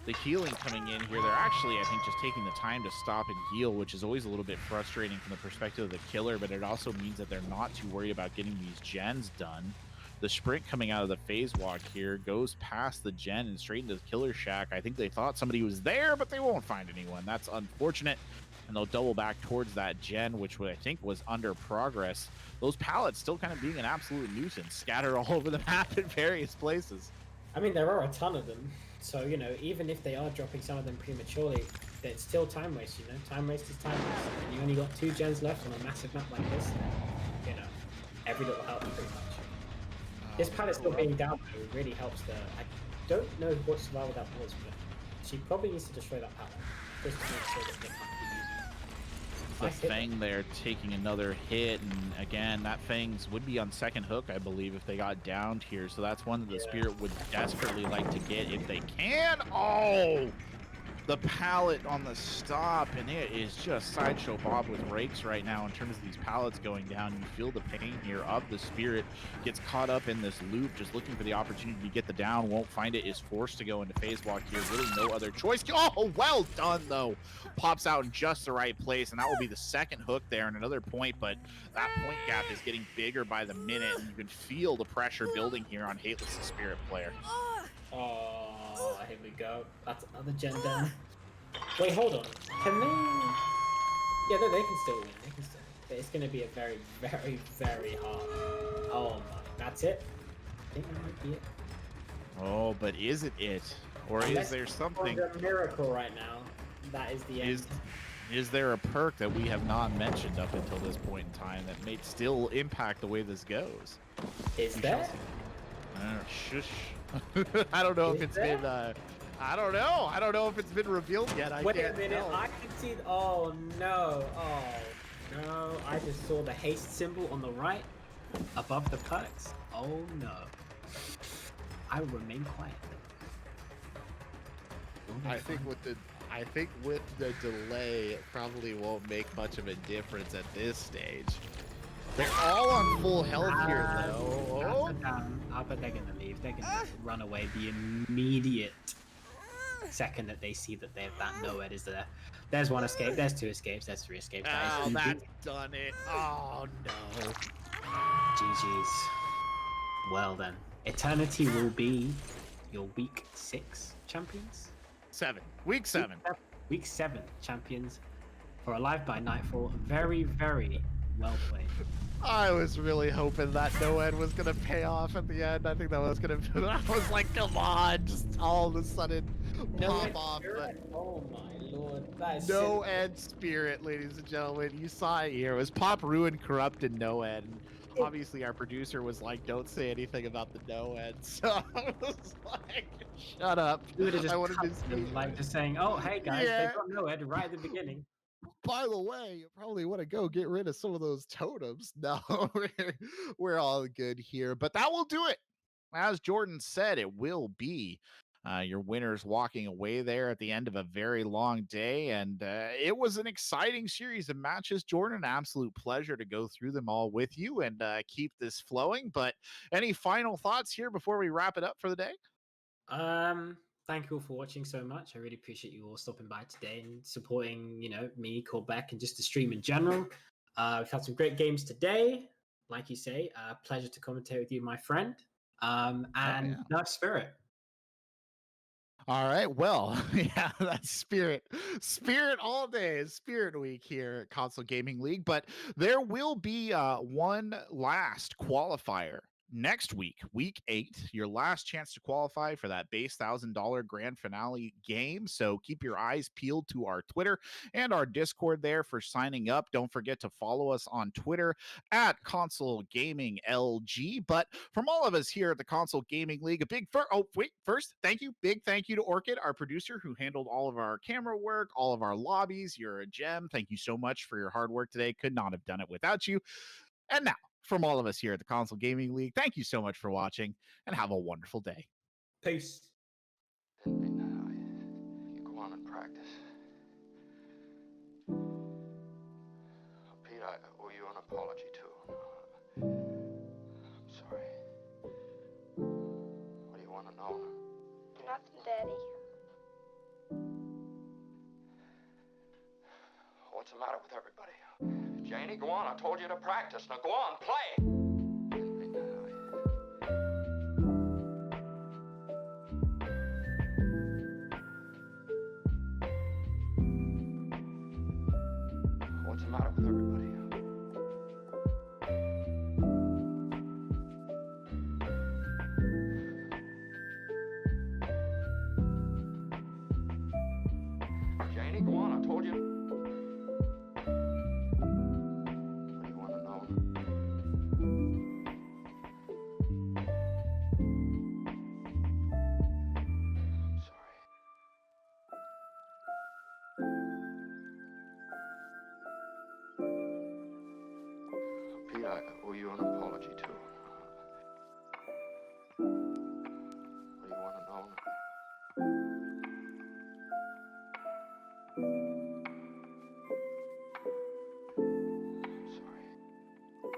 The healing coming in here, they're actually, I think, just taking the time to stop and heal, which is always a little bit frustrating from the perspective of the killer, but it also means that they're not too worried about getting these gens done. The sprint coming out of the phase walk here goes past the gen and straight into the killer shack. I think they thought somebody was there, but they won't find anyone. That's unfortunate. And they'll double back towards that gen, which I think was under progress. Those pallets still kind of being an absolute nuisance, scattered all over the map in various places. I mean, there are a ton of them. So, you know, even if they are dropping some of them prematurely, it's still time waste, you know? Time waste is time waste. And you only got 2 gens left on a massive map like this, then, you know, every little helps pretty much. This pallet still being down though really helps the... I don't know what survival that was, but she probably needs to destroy that pallet just to make sure that they can't keep using it. The Fang there taking another hit, and again, that Fangs would be on second hook, I believe, if they got downed here. So that's one that the Spirit would desperately like to get if they can. Oh! The pallet on the stop, and it is just Sideshow Bob with rakes right now in terms of these pallets going down. You feel the pain here of the Spirit. Gets caught up in this loop, just looking for the opportunity to get the down. Won't find it, is forced to go into phase walk here. Really no other choice. Oh, well done, though. Pops out in just the right place, and that will be the second hook there and another point, but that point gap is getting bigger by the minute, and you can feel the pressure building here on Hateless' Spirit player. Oh, here we go. That's another gen down. Wait, hold on. Can they... Yeah, no, they can still win. They can still win. But it's going to be a very, very, very hard... Oh my... That's it? I think that might be it. Oh, but is it it? Or is there something... a miracle right now. That is the end. Is there a perk that we have not mentioned up until this point in time that may still impact the way this goes? Is there? Shush. I don't know if it's been I don't know. I don't know if it's been revealed yet. Wait a minute. I can see. Oh no. Oh no. I just saw the haste symbol on the right above the perks. Oh no. I will remain quiet. I think with the delay, it probably won't make much of a difference at this stage. They're all on full health here, though. I bet they're gonna leave. They're gonna run away the immediate second that they see that that Noed is there. There's 1 escape. There's 2 escapes. There's 3 escapes. Oh, that's done it. Oh no. GG's. Well then, Eternity will be your week 6 champions. 7. Week 7. Week 7 champions for Alive by Nightfall. Very, very well played. I was really hoping that Noed was gonna pay off at the end. I think that was gonna. I was like, come on, just all of a sudden pop off. But oh my lord, that is Noed Spirit, ladies and gentlemen, you saw it here. It was Pop Ruin corrupted Noed. And obviously, our producer was like, "Don't say anything about the Noed." So I was like, "Shut up." I wanted to like just saying, "Oh, hey guys, they got Noed right at the beginning." By the way, you probably want to go get rid of some of those totems. No, we're all good here. But that will do it. As Jordan said, it will be your winners walking away there at the end of a very long day. And it was an exciting series of matches. Jordan, an absolute pleasure to go through them all with you and keep this flowing. But any final thoughts here before we wrap it up for the day? Thank you all for watching so much. I really appreciate you all stopping by today and supporting, you know, me, Callback, and just the stream in general. We've had some great games today. Like you say, pleasure to commentate with you, my friend. And no Spirit. All right, well, yeah, that's Spirit all day is Spirit Week here at Console Gaming League, but there will be one last qualifier next week, week 8, your last chance to qualify for that base $1,000 grand finale game. So keep your eyes peeled to our Twitter and our Discord there for signing up. Don't forget to follow us on Twitter at Console Gaming LG. But from all of us here at the Console Gaming League, a big first, big thank you to Orchid, our producer, who handled all of our camera work, all of our lobbies. You're a gem. Thank you so much for your hard work today. Could not have done it without you. And now, from all of us here at the Console Gaming League, thank you so much for watching, and have a wonderful day. Peace. You go on and practice. Pete, I owe you an apology, too. I'm sorry. What do you want to know? Nothing, Daddy. What's the matter with everybody? Janie, go on. I told you to practice. Now go on, play. What's the matter with everybody? Janie, go on. I told you. What do you want to know? I'm sorry. Pete, I owe you an apology, too. What do you want to know? I'm sorry. I'm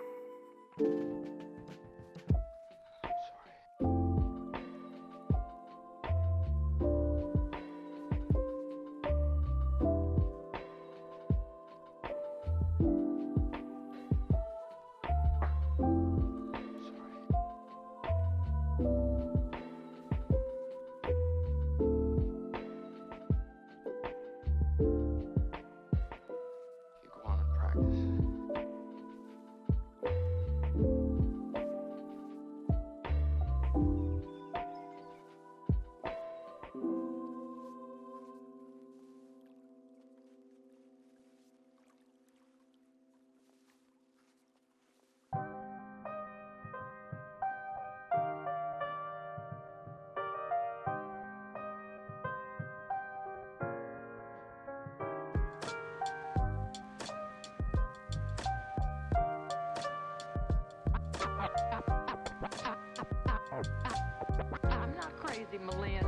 sorry. You go on and practice. I'm not crazy, Melinda.